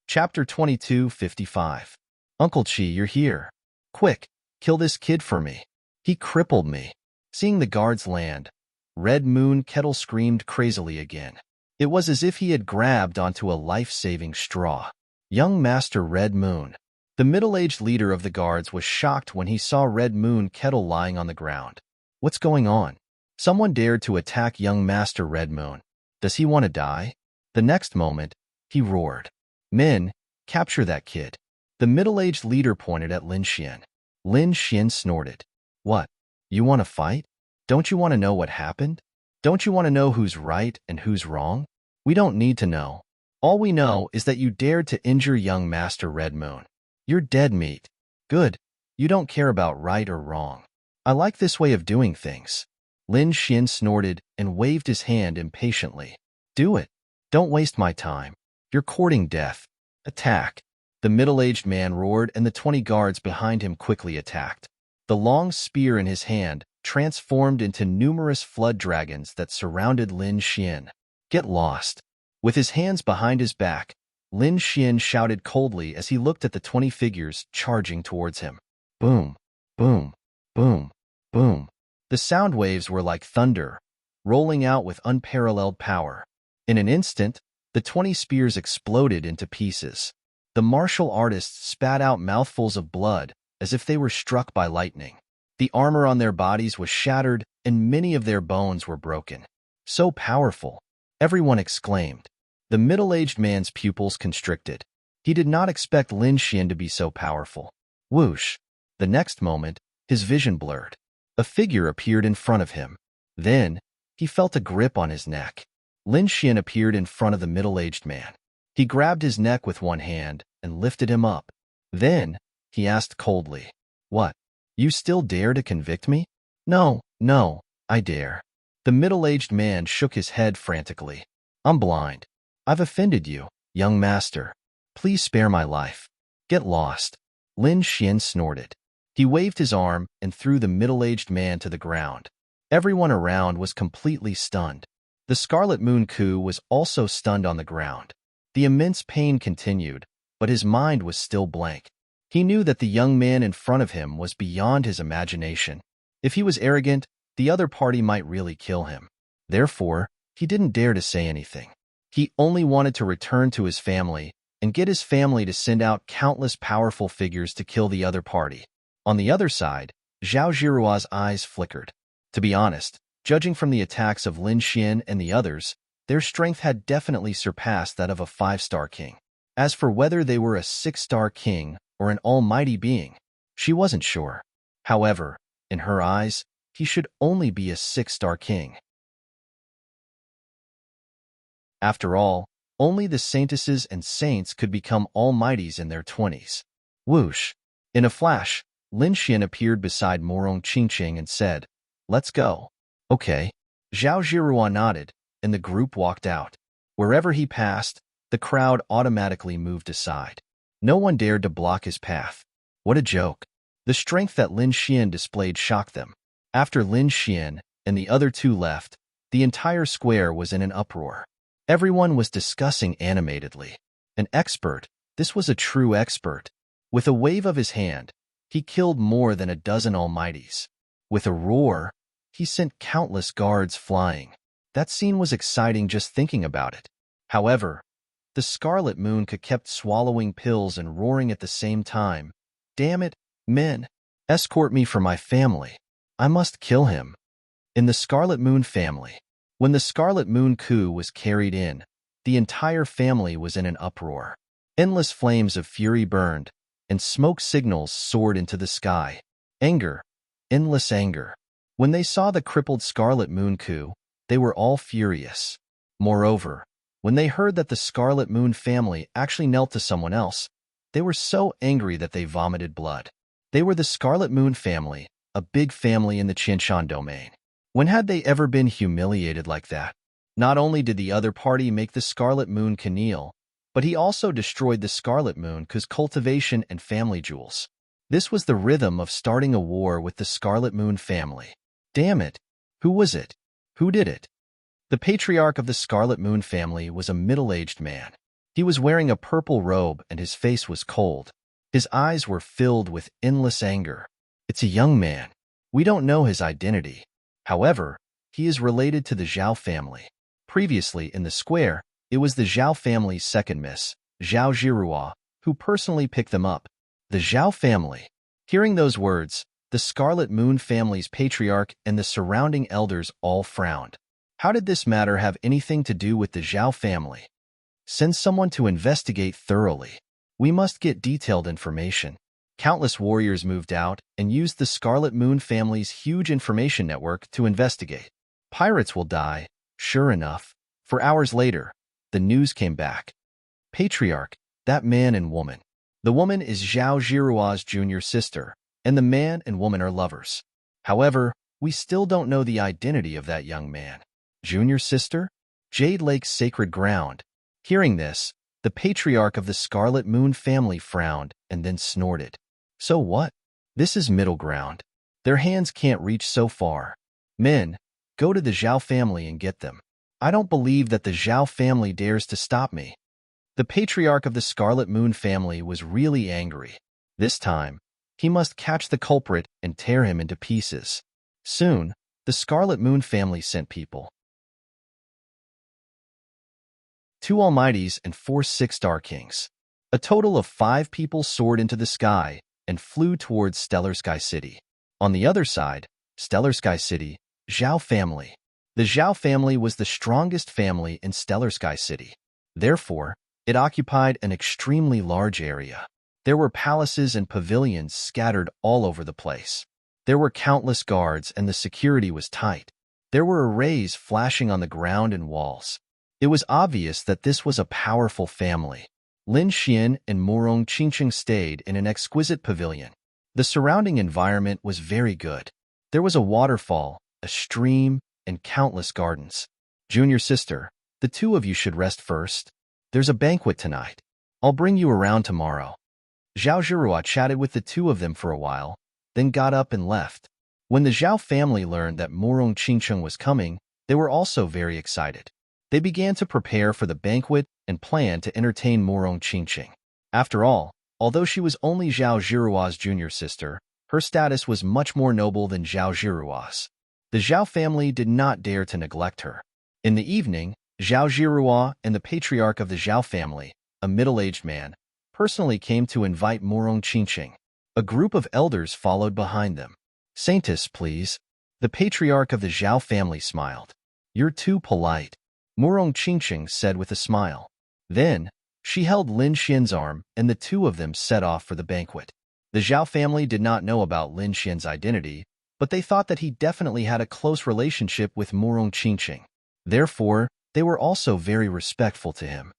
Chapter 22:55. Uncle Chi, you're here. Quick, kill this kid for me. He crippled me. Seeing the guards land, Red Moon Kettle screamed crazily again. It was as if he had grabbed onto a life-saving straw. Young Master Red Moon. The middle-aged leader of the guards was shocked when he saw Red Moon Kettle lying on the ground. What's going on? Someone dared to attack young Master Red Moon. Does he want to die? The next moment, he roared. Men, capture that kid. The middle-aged leader pointed at Lin Xian. Lin Xian snorted. What? You want to fight? Don't you want to know what happened? Don't you want to know who's right and who's wrong? We don't need to know. All we know is that you dared to injure young Master Red Moon. You're dead meat. Good. You don't care about right or wrong. I like this way of doing things. Lin Xian snorted and waved his hand impatiently. Do it. Don't waste my time. You're courting death. Attack. The middle-aged man roared and the 20 guards behind him quickly attacked. The long spear in his hand transformed into numerous flood dragons that surrounded Lin Xian. Get lost. With his hands behind his back, Lin Xian shouted coldly as he looked at the 20 figures charging towards him. Boom, boom, boom, boom. The sound waves were like thunder, rolling out with unparalleled power. In an instant, the 20 spears exploded into pieces. The martial artists spat out mouthfuls of blood as if they were struck by lightning. The armor on their bodies was shattered and many of their bones were broken. So powerful, everyone exclaimed. The middle-aged man's pupils constricted. He did not expect Lin Xian to be so powerful. Whoosh! The next moment, his vision blurred. A figure appeared in front of him. Then, he felt a grip on his neck. Lin Xian appeared in front of the middle-aged man. He grabbed his neck with one hand and lifted him up. Then, he asked coldly, What? You still dare to convict me? No, I dare. The middle-aged man shook his head frantically. I'm blind. I've offended you, young master. Please spare my life. Get lost. Lin Xian snorted. He waved his arm and threw the middle-aged man to the ground. Everyone around was completely stunned. The Scarlet Moon Ku was also stunned on the ground. The immense pain continued, but his mind was still blank. He knew that the young man in front of him was beyond his imagination. If he was arrogant, the other party might really kill him. Therefore, he didn't dare to say anything. He only wanted to return to his family and get his family to send out countless powerful figures to kill the other party. On the other side, Zhao Jirua's eyes flickered. To be honest, judging from the attacks of Lin Xian and the others, their strength had definitely surpassed that of a 5-star king. As for whether they were a 6-star king or an almighty being, she wasn't sure. However, in her eyes, he should only be a 6-star king. After all, only the saintesses and saints could become almighties in their 20s. Whoosh! In a flash, Lin Xian appeared beside Morong Qingqing and said, "Let's go." Okay. Zhao Jirua nodded, and the group walked out. Wherever he passed, the crowd automatically moved aside. No one dared to block his path. What a joke. The strength that Lin Xian displayed shocked them. After Lin Xian and the other two left, the entire square was in an uproar. Everyone was discussing animatedly. An expert, this was a true expert. With a wave of his hand, he killed more than a dozen almighties. With a roar, he sent countless guards flying. That scene was exciting just thinking about it. However, the Scarlet Moon kept swallowing pills and roaring at the same time. Damn it, men! Escort me for my family. I must kill him. In the Scarlet Moon family. When the Scarlet Moon coup was carried in, the entire family was in an uproar. Endless flames of fury burned, and smoke signals soared into the sky. Anger. Endless anger. When they saw the crippled Scarlet Moon coup, they were all furious. Moreover, when they heard that the Scarlet Moon family actually knelt to someone else, they were so angry that they vomited blood. They were the Scarlet Moon family, a big family in the Qianshan domain. When had they ever been humiliated like that? Not only did the other party make the Scarlet Moon kneel, but he also destroyed the Scarlet Moon's cultivation and family jewels. This was the rhythm of starting a war with the Scarlet Moon family. Damn it! Who was it? Who did it? The patriarch of the Scarlet Moon family was a middle-aged man. He was wearing a purple robe and his face was cold. His eyes were filled with endless anger. It's a young man. We don't know his identity. However, he is related to the Zhao family. Previously in the square, it was the Zhao family's second miss, Zhao Jirua, who personally picked them up. The Zhao family. Hearing those words, the Scarlet Moon family's patriarch and the surrounding elders all frowned. How did this matter have anything to do with the Zhao family? Send someone to investigate thoroughly. We must get detailed information. Countless warriors moved out and used the Scarlet Moon family's huge information network to investigate. Pirates will die, sure enough. For hours later, the news came back. Patriarch, that man and woman. The woman is Zhao Jirua's junior sister, and the man and woman are lovers. However, we still don't know the identity of that young man. Junior sister? Jade Lake's sacred ground. Hearing this, the patriarch of the Scarlet Moon family frowned and then snorted. So what? This is middle ground. Their hands can't reach so far. Men, go to the Zhao family and get them. I don't believe that the Zhao family dares to stop me. The patriarch of the Scarlet Moon family was really angry. This time, he must catch the culprit and tear him into pieces. Soon, the Scarlet Moon family sent people. 2 almighties and 4 6-star kings. A total of 5 people soared into the sky and flew towards Stellar Sky City. On the other side, Stellar Sky City, Zhao family. The Zhao family was the strongest family in Stellar Sky City. Therefore, it occupied an extremely large area. There were palaces and pavilions scattered all over the place. There were countless guards and the security was tight. There were arrays flashing on the ground and walls. It was obvious that this was a powerful family. Lin Xian and Morong Qingqing stayed in an exquisite pavilion. The surrounding environment was very good. There was a waterfall, a stream, and countless gardens. Junior sister, the 2 of you should rest first. There's a banquet tonight. I'll bring you around tomorrow. Zhao Jirua chatted with the 2 of them for a while, then got up and left. When the Zhao family learned that Morong Qingqing was coming, they were also very excited. They began to prepare for the banquet and planned to entertain Morong Qingqing. After all, although she was only Zhao Jiruo's junior sister, her status was much more noble than Zhao Jiruo's. The Zhao family did not dare to neglect her. In the evening, Zhao Jiruo and the patriarch of the Zhao family, a middle-aged man, personally came to invite Murong Qingqing. A group of elders followed behind them. "Saintess, please." The patriarch of the Zhao family smiled. "You're too polite," Murong Qingqing said with a smile. Then, she held Lin Xian's arm and the two of them set off for the banquet. The Zhao family did not know about Lin Xian's identity, but they thought that he definitely had a close relationship with Murong Qingqing. Therefore, they were also very respectful to him.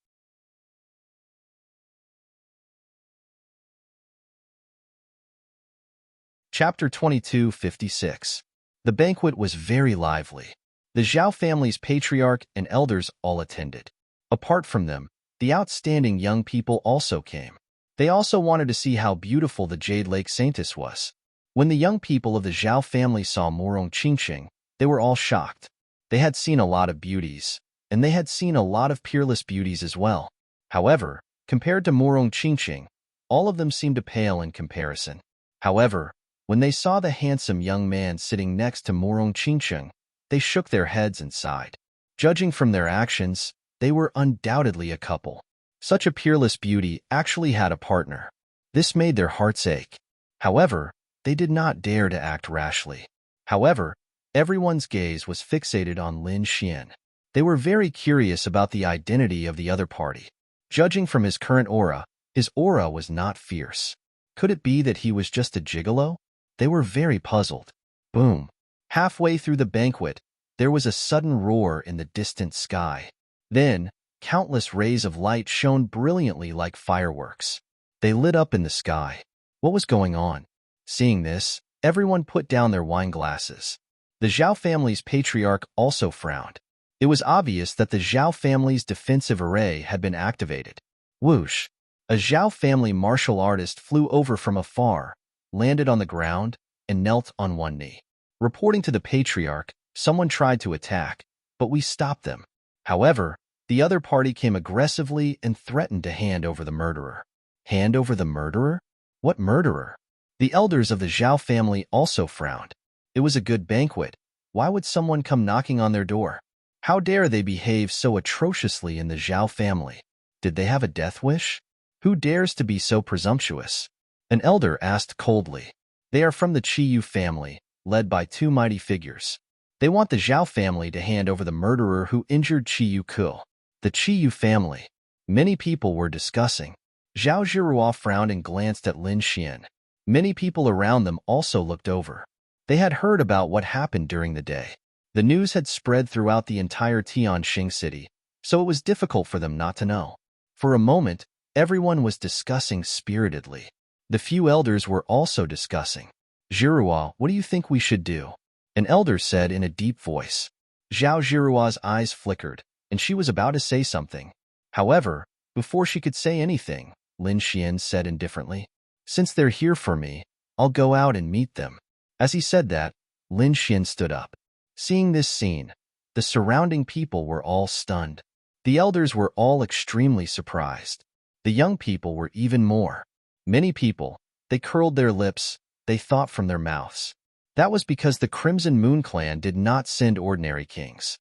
Chapter 22:56. The banquet was very lively. The Zhao family's patriarch and elders all attended. Apart from them, the outstanding young people also came. They also wanted to see how beautiful the Jade Lake Saintess was. When the young people of the Zhao family saw Murong Qingqing, they were all shocked. They had seen a lot of beauties, and they had seen a lot of peerless beauties as well. However, compared to Murong Qingqing, all of them seemed to pale in comparison. However, when they saw the handsome young man sitting next to Murong Qingqing, they shook their heads and sighed. Judging from their actions, they were undoubtedly a couple. Such a peerless beauty actually had a partner. This made their hearts ache. However, they did not dare to act rashly. However, everyone's gaze was fixated on Lin Xian. They were very curious about the identity of the other party. Judging from his current aura, his aura was not fierce. Could it be that he was just a gigolo? They were very puzzled. Boom! Halfway through the banquet, there was a sudden roar in the distant sky. Then, countless rays of light shone brilliantly like fireworks. They lit up in the sky. What was going on? Seeing this, everyone put down their wine glasses. The Zhao family's patriarch also frowned. It was obvious that the Zhao family's defensive array had been activated. Whoosh! A Zhao family martial artist flew over from afar, landed on the ground, and knelt on one knee. Reporting to the patriarch, someone tried to attack, but we stopped them. However, the other party came aggressively and threatened to hand over the murderer. Hand over the murderer? What murderer? The elders of the Zhao family also frowned. It was a good banquet. Why would someone come knocking on their door? How dare they behave so atrociously in the Zhao family? Did they have a death wish? Who dares to be so presumptuous? An elder asked coldly. They are from the Qiyu family, led by two mighty figures. They want the Zhao family to hand over the murderer who injured Qiyu Ku. The Qiyu family. Many people were discussing. Zhao Jiruo frowned and glanced at Lin Xian. Many people around them also looked over. They had heard about what happened during the day. The news had spread throughout the entire Tianxing city, so it was difficult for them not to know. For a moment, everyone was discussing spiritedly. The few elders were also discussing. Jiruo, what do you think we should do? An elder said in a deep voice. Zhao Jiruo's eyes flickered, and she was about to say something. However, before she could say anything, Lin Xian said indifferently, "Since they're here for me, I'll go out and meet them." As he said that, Lin Xian stood up. Seeing this scene, the surrounding people were all stunned. The elders were all extremely surprised. The young people were even more. Many people, they curled their lips, they thought from their mouths. That was because the Crimson Moon clan did not send ordinary kings.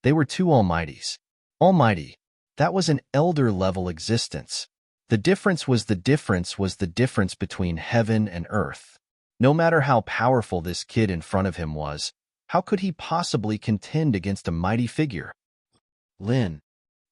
They were two almighties. Almighty, that was an elder-level existence. The difference was the difference between heaven and earth. No matter how powerful this kid in front of him was, how could he possibly contend against a mighty figure? Lin.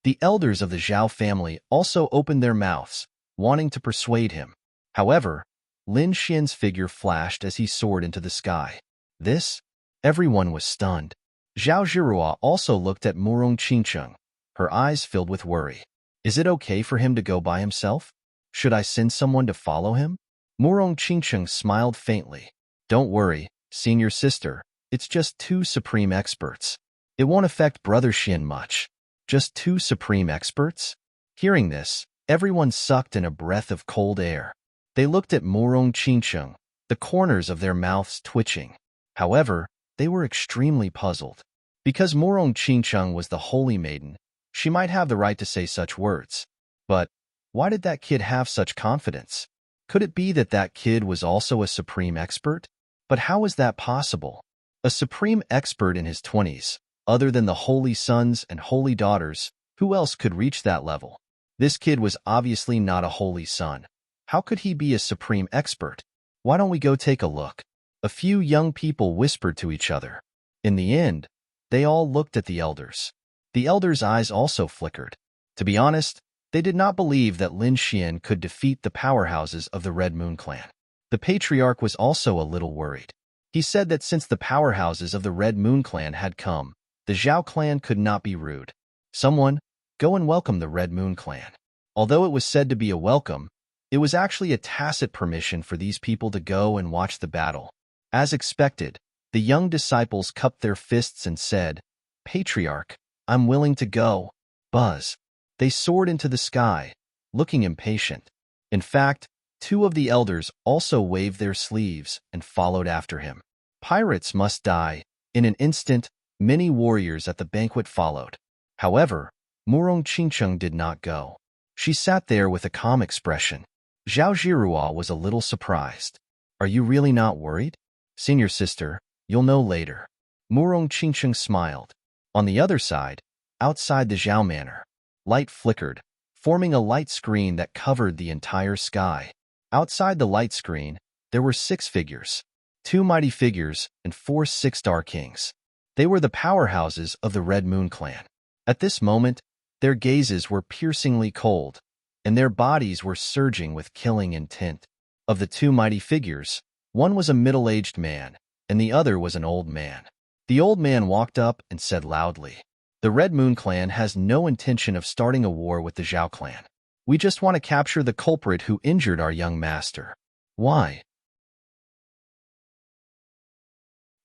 The elders of the Zhao family also opened their mouths, wanting to persuade him. However, Lin Xian's figure flashed as he soared into the sky. This? Everyone was stunned. Zhao Jiruo also looked at Murong Qingqing. Her eyes filled with worry. Is it okay for him to go by himself? Should I send someone to follow him? Murong Qingqing smiled faintly. Don't worry, senior sister. It's just two supreme experts. It won't affect Brother Xian much. Just two supreme experts? Hearing this, everyone sucked in a breath of cold air. They looked at Murong Qingqing, the corners of their mouths twitching. However, they were extremely puzzled. Because Murong Qingqing was the holy maiden, She might have the right to say such words. But why did that kid have such confidence? Could it be that that kid was also a supreme expert? But how is that possible? A supreme expert in his 20s, other than the holy sons and holy daughters, who else could reach that level? This kid was obviously not a holy son. How could he be a supreme expert? Why don't we go take a look? A few young people whispered to each other. In the end, they all looked at the elders. The elders' eyes also flickered. To be honest, they did not believe that Lin Xian could defeat the powerhouses of the Red Moon clan. The patriarch was also a little worried. He said that since the powerhouses of the Red Moon clan had come, the Zhao clan could not be rude. Someone, go and welcome the Red Moon clan. Although it was said to be a welcome, it was actually a tacit permission for these people to go and watch the battle. As expected, the young disciples cupped their fists and said, "Patriarch, I'm willing to go." Buzz. They soared into the sky, looking impatient. In fact, two of the elders also waved their sleeves and followed after him. Pirates must die. In an instant, many warriors at the banquet followed. However, Murong Qingcheng did not go. She sat there with a calm expression. Zhao Zhirua was a little surprised. "Are you really not worried?" "Senior sister, you'll know later." Murong Qingcheng smiled. On the other side, outside the Zhao manor, light flickered, forming a light screen that covered the entire sky. Outside the light screen, there were 6 figures, 2 mighty figures and 4 six-star kings. They were the powerhouses of the Red Moon clan. At this moment, their gazes were piercingly cold, and their bodies were surging with killing intent. Of the 2 mighty figures, one was a middle-aged man, and the other was an old man. The old man walked up and said loudly, "The Red Moon clan has no intention of starting a war with the Zhao clan. We just want to capture the culprit who injured our young master." "Why?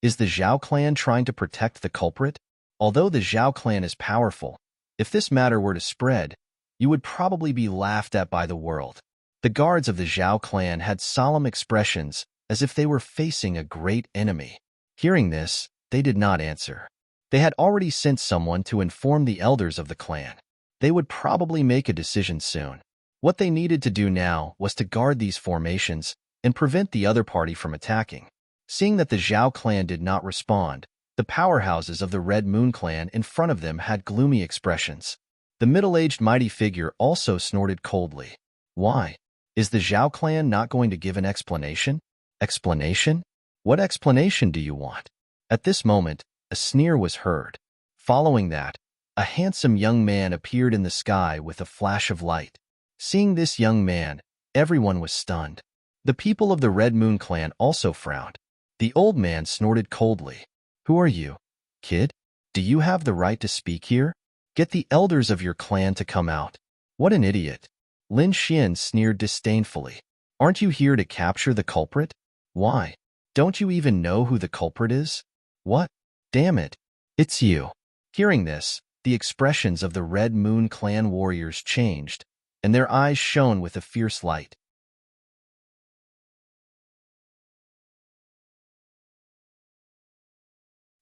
Is the Zhao clan trying to protect the culprit?" Although the Zhao clan is powerful, if this matter were to spread, you would probably be laughed at by the world. The guards of the Zhao clan had solemn expressions as if they were facing a great enemy. Hearing this, they did not answer. They had already sent someone to inform the elders of the clan. They would probably make a decision soon. What they needed to do now was to guard these formations and prevent the other party from attacking. Seeing that the Zhao clan did not respond, the powerhouses of the Red Moon clan in front of them had gloomy expressions. The middle-aged mighty figure also snorted coldly. "Why? Is the Zhao clan not going to give an explanation?" "Explanation? What explanation do you want?" At this moment, a sneer was heard. Following that, a handsome young man appeared in the sky with a flash of light. Seeing this young man, everyone was stunned. The people of the Red Moon clan also frowned. The old man snorted coldly. "Who are you, kid? Do you have the right to speak here? Get the elders of your clan to come out." "What an idiot." Lin Xian sneered disdainfully. "Aren't you here to capture the culprit? Why? Don't you even know who the culprit is?" "What? Damn it. It's you." Hearing this, the expressions of the Red Moon clan warriors changed, and their eyes shone with a fierce light.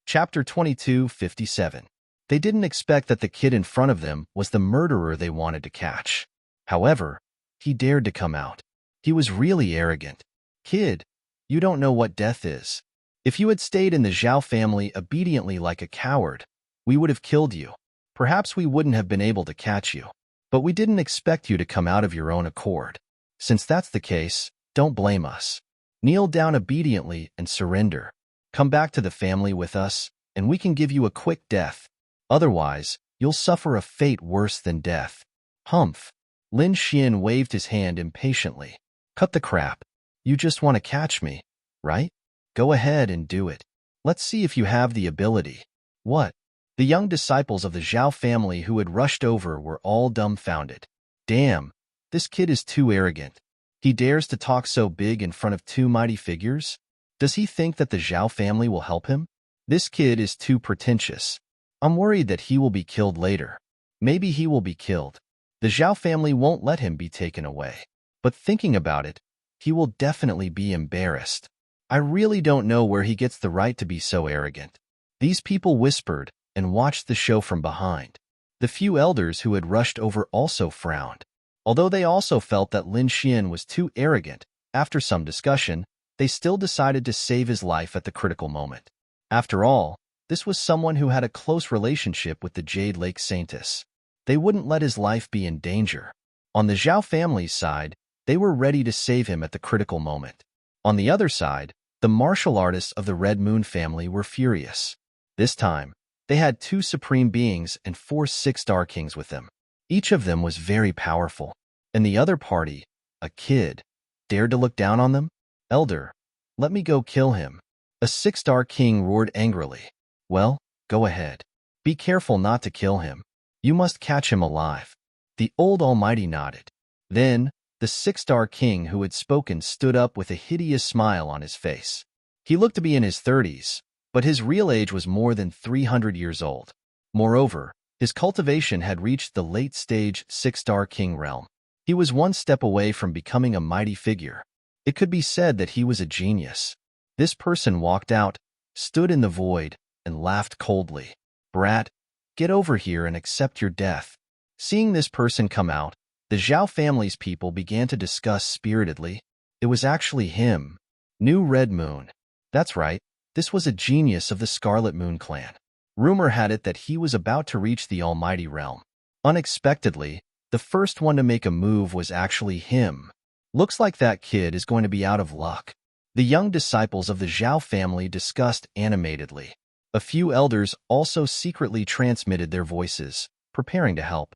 Chapter 22:57. They didn't expect that the kid in front of them was the murderer they wanted to catch. However, he dared to come out. He was really arrogant. "Kid, you don't know what death is. If you had stayed in the Zhao family obediently like a coward, we would have killed you. Perhaps we wouldn't have been able to catch you. But we didn't expect you to come out of your own accord. Since that's the case, don't blame us. Kneel down obediently and surrender. Come back to the family with us, and we can give you a quick death. Otherwise, you'll suffer a fate worse than death." "Humph." Lin Xian waved his hand impatiently. "Cut the crap. You just want to catch me, right? Go ahead and do it. Let's see if you have the ability." "What?" The young disciples of the Zhao family who had rushed over were all dumbfounded. "Damn, this kid is too arrogant. He dares to talk so big in front of 2 mighty figures? Does he think that the Zhao family will help him? This kid is too pretentious. I'm worried that he will be killed later. Maybe he will be killed. The Zhao family won't let him be taken away. But thinking about it, he will definitely be embarrassed. I really don't know where he gets the right to be so arrogant." These people whispered and watched the show from behind. The few elders who had rushed over also frowned. Although they also felt that Lin Xian was too arrogant, after some discussion, they still decided to save his life at the critical moment. After all, this was someone who had a close relationship with the Jade Lake Saintess. They wouldn't let his life be in danger. On the Zhao family's side, they were ready to save him at the critical moment. On the other side, the martial artists of the Red Moon family were furious. This time, they had 2 supreme beings and 4 6-star kings with them. Each of them was very powerful. And the other party, a kid, dared to look down on them? Elder, let me go kill him. A 6-star king roared angrily. Well, go ahead. Be careful not to kill him. You must catch him alive. The old almighty nodded. Then, the 6-star king who had spoken stood up with a hideous smile on his face. He looked to be in his 30s, but his real age was more than 300 years old. Moreover, his cultivation had reached the late-stage 6-star king realm. He was one step away from becoming a mighty figure. It could be said that he was a genius. This person walked out, stood in the void, and laughed coldly. Brat, get over here and accept your death. Seeing this person come out, the Zhao family's people began to discuss spiritedly. It was actually him. New Red Moon. That's right, this was a genius of the Scarlet Moon clan. Rumor had it that he was about to reach the almighty realm. Unexpectedly, the first one to make a move was actually him. Looks like that kid is going to be out of luck. The young disciples of the Zhao family discussed animatedly. A few elders also secretly transmitted their voices, preparing to help.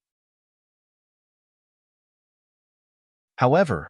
However,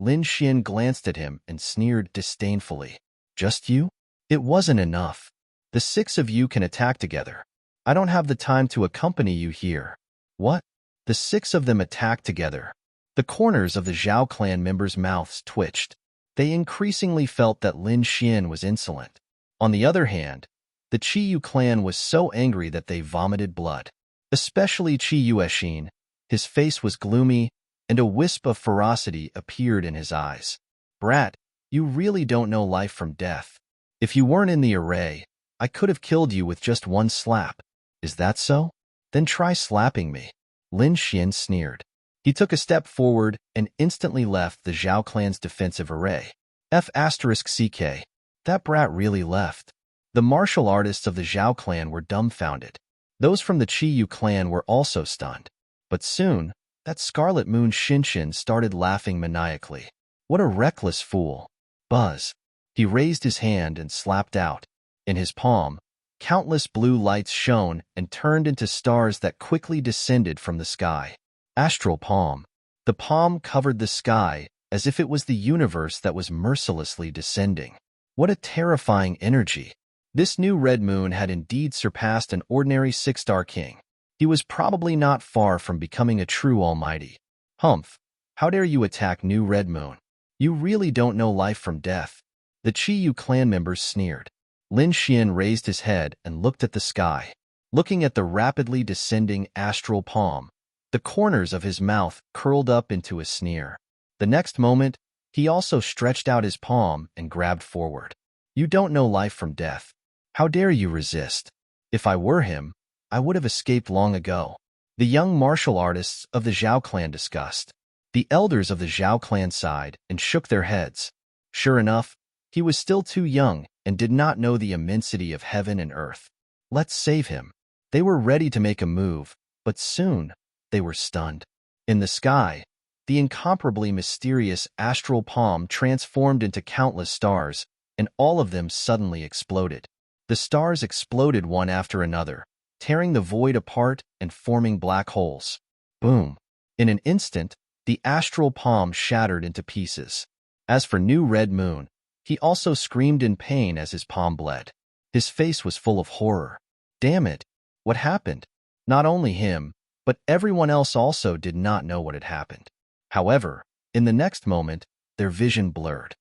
Lin Xian glanced at him and sneered disdainfully. Just you? It wasn't enough. The 6 of you can attack together. I don't have the time to accompany you here. What? The 6 of them attacked together. The corners of the Zhao clan members' mouths twitched. They increasingly felt that Lin Xian was insolent. On the other hand, the Qiyu clan was so angry that they vomited blood. Especially Qiyu Eshin. His face was gloomy, and a wisp of ferocity appeared in his eyes. Brat, you really don't know life from death. If you weren't in the array, I could have killed you with just one slap. Is that so? Then try slapping me. Lin Xian sneered. He took a step forward and instantly left the Zhao clan's defensive array. F***CK. That brat really left. The martial artists of the Zhao clan were dumbfounded. Those from the Qiyu clan were also stunned. But soon, that Scarlet Moon Shinshin started laughing maniacally. What a reckless fool. Buzz. He raised his hand and slapped out. In his palm, countless blue lights shone and turned into stars that quickly descended from the sky. Astral palm. The palm covered the sky as if it was the universe that was mercilessly descending. What a terrifying energy. This new red moon had indeed surpassed an ordinary 6-star king. He was probably not far from becoming a true almighty. Humph, how dare you attack new red moon? You really don't know life from death. The Qiyu clan members sneered. Lin Xian raised his head and looked at the sky. Looking at the rapidly descending astral palm, the corners of his mouth curled up into a sneer. The next moment, he also stretched out his palm and grabbed forward. You don't know life from death. How dare you resist? If I were him, I would have escaped long ago. The young martial artists of the Zhao clan discussed. The elders of the Zhao clan sighed and shook their heads. Sure enough, he was still too young and did not know the immensity of heaven and earth. Let's save him. They were ready to make a move, but soon they were stunned. In the sky, the incomparably mysterious astral palm transformed into countless stars, and all of them suddenly exploded. The stars exploded one after another, tearing the void apart and forming black holes. Boom! In an instant, the astral palm shattered into pieces. As for New Red Moon, he also screamed in pain as his palm bled. His face was full of horror. Damn it! What happened? Not only him, but everyone else also did not know what had happened. However, in the next moment, their vision blurred.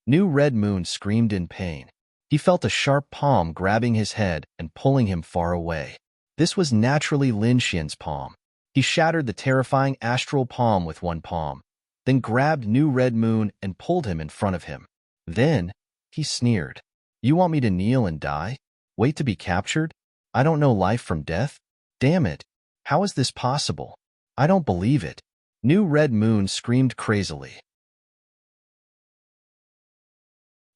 New Red Moon screamed in pain. He felt a sharp palm grabbing his head and pulling him far away. This was naturally Lin Xian's palm. He shattered the terrifying astral palm with one palm, then grabbed New Red Moon and pulled him in front of him. Then, he sneered. You want me to kneel and die? Wait to be captured? I don't know life from death? Damn it! How is this possible? I don't believe it. New Red Moon screamed crazily.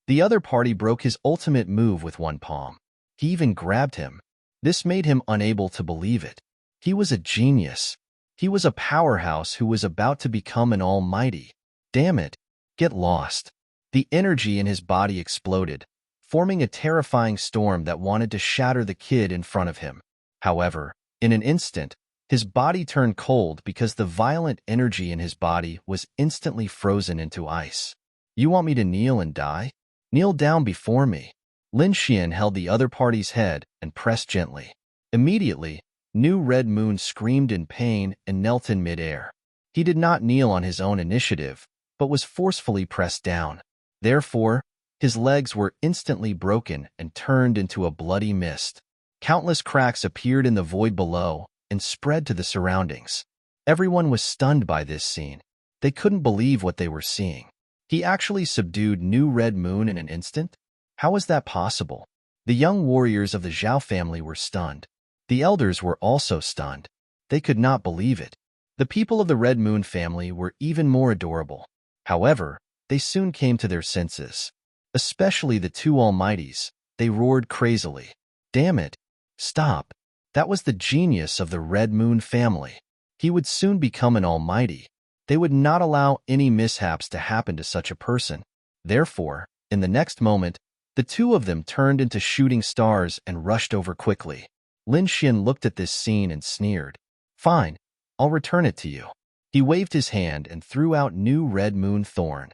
The other party broke his ultimate move with one palm. He even grabbed him. This made him unable to believe it. He was a genius. He was a powerhouse who was about to become an almighty. Damn it. Get lost. The energy in his body exploded, forming a terrifying storm that wanted to shatter the kid in front of him. However, in an instant, his body turned cold because the violent energy in his body was instantly frozen into ice. You want me to kneel and die? Kneel down before me. Lin Xian held the other party's head and pressed gently. Immediately, New Red Moon screamed in pain and knelt in midair. He did not kneel on his own initiative, but was forcefully pressed down. Therefore, his legs were instantly broken and turned into a bloody mist. Countless cracks appeared in the void below and spread to the surroundings. Everyone was stunned by this scene. They couldn't believe what they were seeing. He actually subdued New Red Moon in an instant? How was that possible? The young warriors of the Zhao family were stunned. The elders were also stunned. They could not believe it. The people of the Red Moon family were even more adorable. However, they soon came to their senses. Especially the two Almighties. They roared crazily. Damn it! Stop! That was the genius of the Red Moon family. He would soon become an almighty. They would not allow any mishaps to happen to such a person. Therefore, in the next moment, the two of them turned into shooting stars and rushed over quickly. Lin Xian looked at this scene and sneered. Fine, I'll return it to you. He waved his hand and threw out New Red Moon Thorn.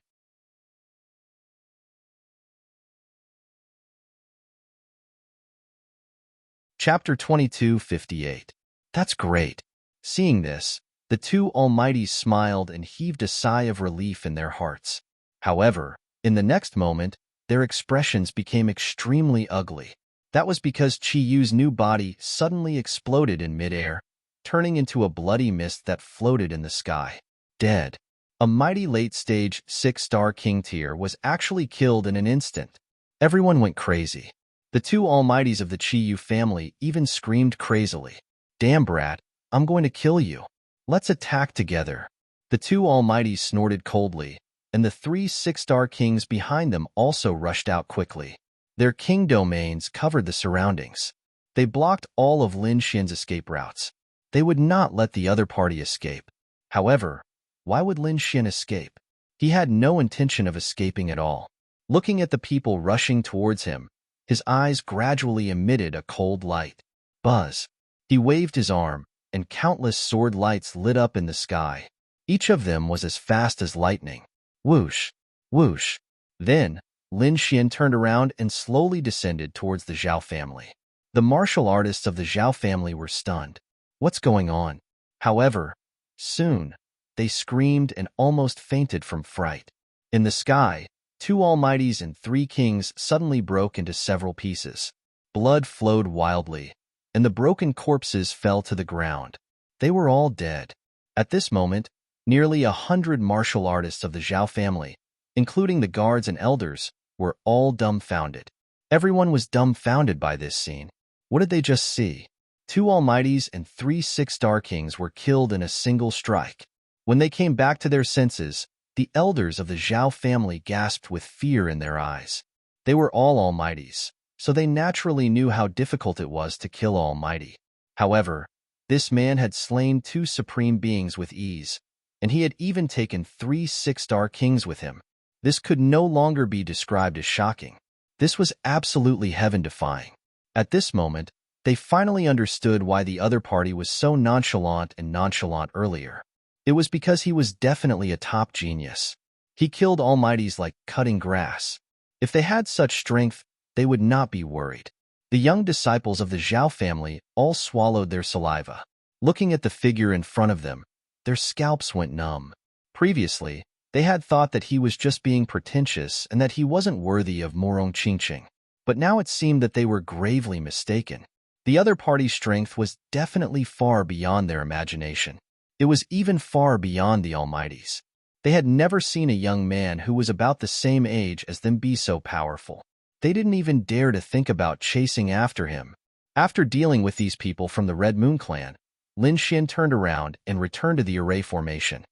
Chapter 22:58. That's great. Seeing this, the two Almighties smiled and heaved a sigh of relief in their hearts. However, in the next moment, their expressions became extremely ugly. That was because Qi Yu's new body suddenly exploded in midair, turning into a bloody mist that floated in the sky. Dead. A mighty late-stage 6-star king tier was actually killed in an instant. Everyone went crazy. The two Almighties of the Qi Yu family even screamed crazily. Damn brat, I'm going to kill you. Let's attack together. The two Almighties snorted coldly, and the 3 6-star kings behind them also rushed out quickly. Their king domains covered the surroundings. They blocked all of Lin Xian's escape routes. They would not let the other party escape. However, why would Lin Xian escape? He had no intention of escaping at all. Looking at the people rushing towards him, his eyes gradually emitted a cold light. Buzz. He waved his arm, and countless sword lights lit up in the sky. Each of them was as fast as lightning. Whoosh, whoosh. Then, Lin Xian turned around and slowly descended towards the Zhao family. The martial artists of the Zhao family were stunned. What's going on? However, soon, they screamed and almost fainted from fright. In the sky, 2 Almighties and 3 kings suddenly broke into several pieces. Blood flowed wildly, and the broken corpses fell to the ground. They were all dead. At this moment, nearly 100 martial artists of the Zhao family, including the guards and elders, were all dumbfounded. Everyone was dumbfounded by this scene. What did they just see? 2 Almighties and 3 6-star kings were killed in a single strike. When they came back to their senses, the elders of the Zhao family gasped with fear in their eyes. They were all Almighties, so they naturally knew how difficult it was to kill Almighty. However, this man had slain 2 supreme beings with ease, and he had even taken 3 6-star kings with him. This could no longer be described as shocking. This was absolutely heaven-defying. At this moment, they finally understood why the other party was so nonchalant earlier. It was because he was definitely a top genius. He killed Almighties like cutting grass. If they had such strength, they would not be worried. The young disciples of the Zhao family all swallowed their saliva. Looking at the figure in front of them, their scalps went numb. Previously, they had thought that he was just being pretentious and that he wasn't worthy of Morong Qingqing. But now it seemed that they were gravely mistaken. The other party's strength was definitely far beyond their imagination. It was even far beyond the Almighties. They had never seen a young man who was about the same age as them be so powerful. They didn't even dare to think about chasing after him. After dealing with these people from the Red Moon clan, Lin Xian turned around and returned to the array formation.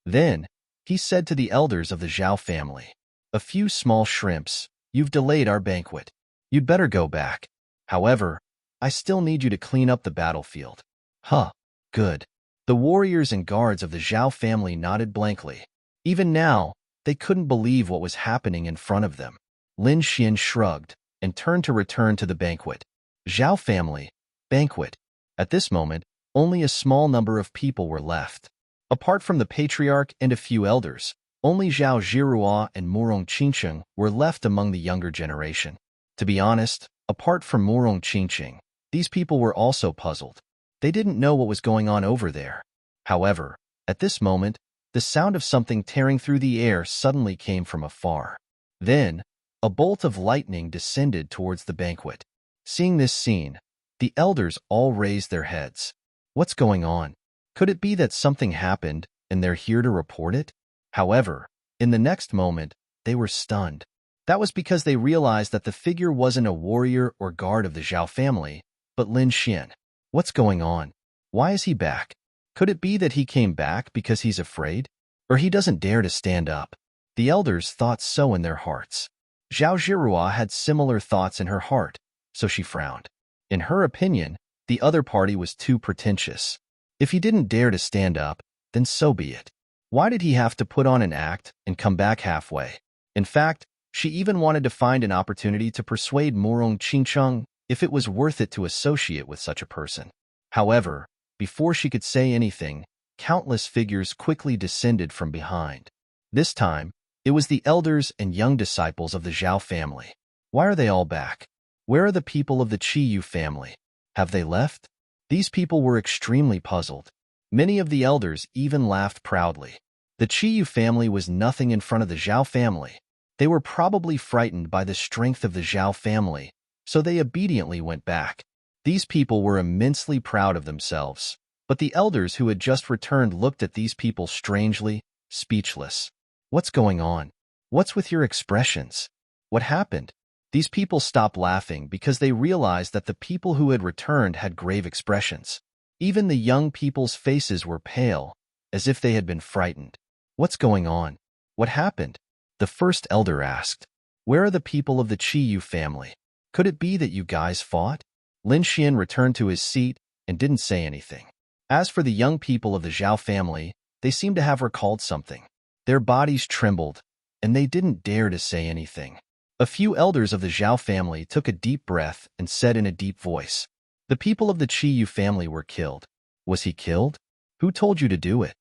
Then, he said to the elders of the Zhao family, "A few small shrimps, you've delayed our banquet. You'd better go back. However, I still need you to clean up the battlefield." Huh, good. The warriors and guards of the Zhao family nodded blankly. Even now, they couldn't believe what was happening in front of them. Lin Xian shrugged and turned to return to the banquet. Zhao family, banquet. At this moment, only a small number of people were left. Apart from the patriarch and a few elders, only Zhao Zhirua and Murong Qingqing were left among the younger generation. To be honest, apart from Murong Qingqing, these people were also puzzled. They didn't know what was going on over there. However, at this moment, the sound of something tearing through the air suddenly came from afar. Then, a bolt of lightning descended towards the banquet. Seeing this scene, the elders all raised their heads. What's going on? Could it be that something happened and they're here to report it? However, in the next moment, they were stunned. That was because they realized that the figure wasn't a warrior or guard of the Zhao family, but Lin Xian. What's going on? Why is he back? Could it be that he came back because he's afraid? Or he doesn't dare to stand up? The elders thought so in their hearts. Zhao Zhirua had similar thoughts in her heart, so she frowned. In her opinion, the other party was too pretentious. If he didn't dare to stand up, then so be it. Why did he have to put on an act and come back halfway? In fact, she even wanted to find an opportunity to persuade Murong Qingqing if it was worth it to associate with such a person. However, before she could say anything, countless figures quickly descended from behind. This time, it was the elders and young disciples of the Zhao family. Why are they all back? Where are the people of the Qiyu family? Have they left? These people were extremely puzzled. Many of the elders even laughed proudly. The Qiyu family was nothing in front of the Zhao family. They were probably frightened by the strength of the Zhao family, so they obediently went back. These people were immensely proud of themselves, but the elders who had just returned looked at these people strangely, speechless. What's going on? What's with your expressions? What happened? These people stopped laughing because they realized that the people who had returned had grave expressions. Even the young people's faces were pale, as if they had been frightened. What's going on? What happened? The first elder asked. Where are the people of the Qiyu family? Could it be that you guys fought? Lin Xian returned to his seat and didn't say anything. As for the young people of the Zhao family, they seemed to have recalled something. Their bodies trembled, and they didn't dare to say anything. A few elders of the Zhao family took a deep breath and said in a deep voice, "The people of the Qiyu family were killed." Was he killed? Who told you to do it?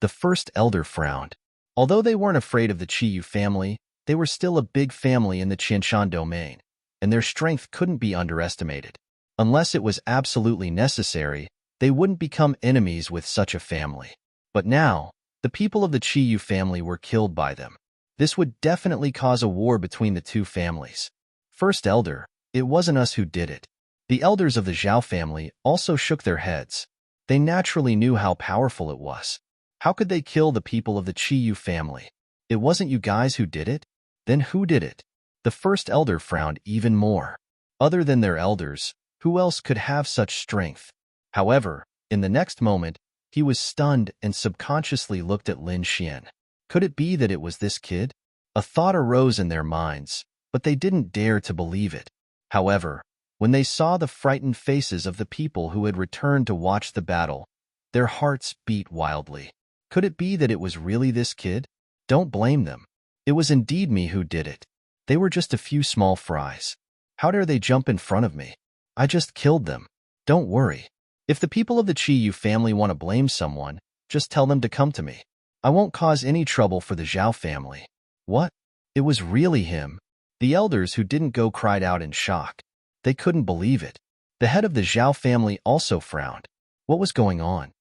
The first elder frowned. Although they weren't afraid of the Qiyu family, they were still a big family in the Qianshan domain, and their strength couldn't be underestimated. Unless it was absolutely necessary, they wouldn't become enemies with such a family. But now, the people of the Qiyu family were killed by them. This would definitely cause a war between the two families. First elder, it wasn't us who did it. The elders of the Zhao family also shook their heads. They naturally knew how powerful it was. How could they kill the people of the Qiyu family? It wasn't you guys who did it? Then who did it? The first elder frowned even more. Other than their elders, who else could have such strength? However, in the next moment, he was stunned and subconsciously looked at Lin Xian. Could it be that it was this kid? A thought arose in their minds, but they didn't dare to believe it. However, when they saw the frightened faces of the people who had returned to watch the battle, their hearts beat wildly. Could it be that it was really this kid? Don't blame them. It was indeed me who did it. They were just a few small fries. How dare they jump in front of me? I just killed them. Don't worry. If the people of the Qiyu family want to blame someone, just tell them to come to me. I won't cause any trouble for the Zhao family. What? It was really him. The elders who didn't go cried out in shock. They couldn't believe it. The head of the Zhao family also frowned. What was going on?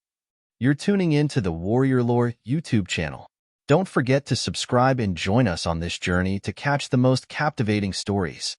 You're tuning in to the Warrior Lore YouTube channel. Don't forget to subscribe and join us on this journey to catch the most captivating stories.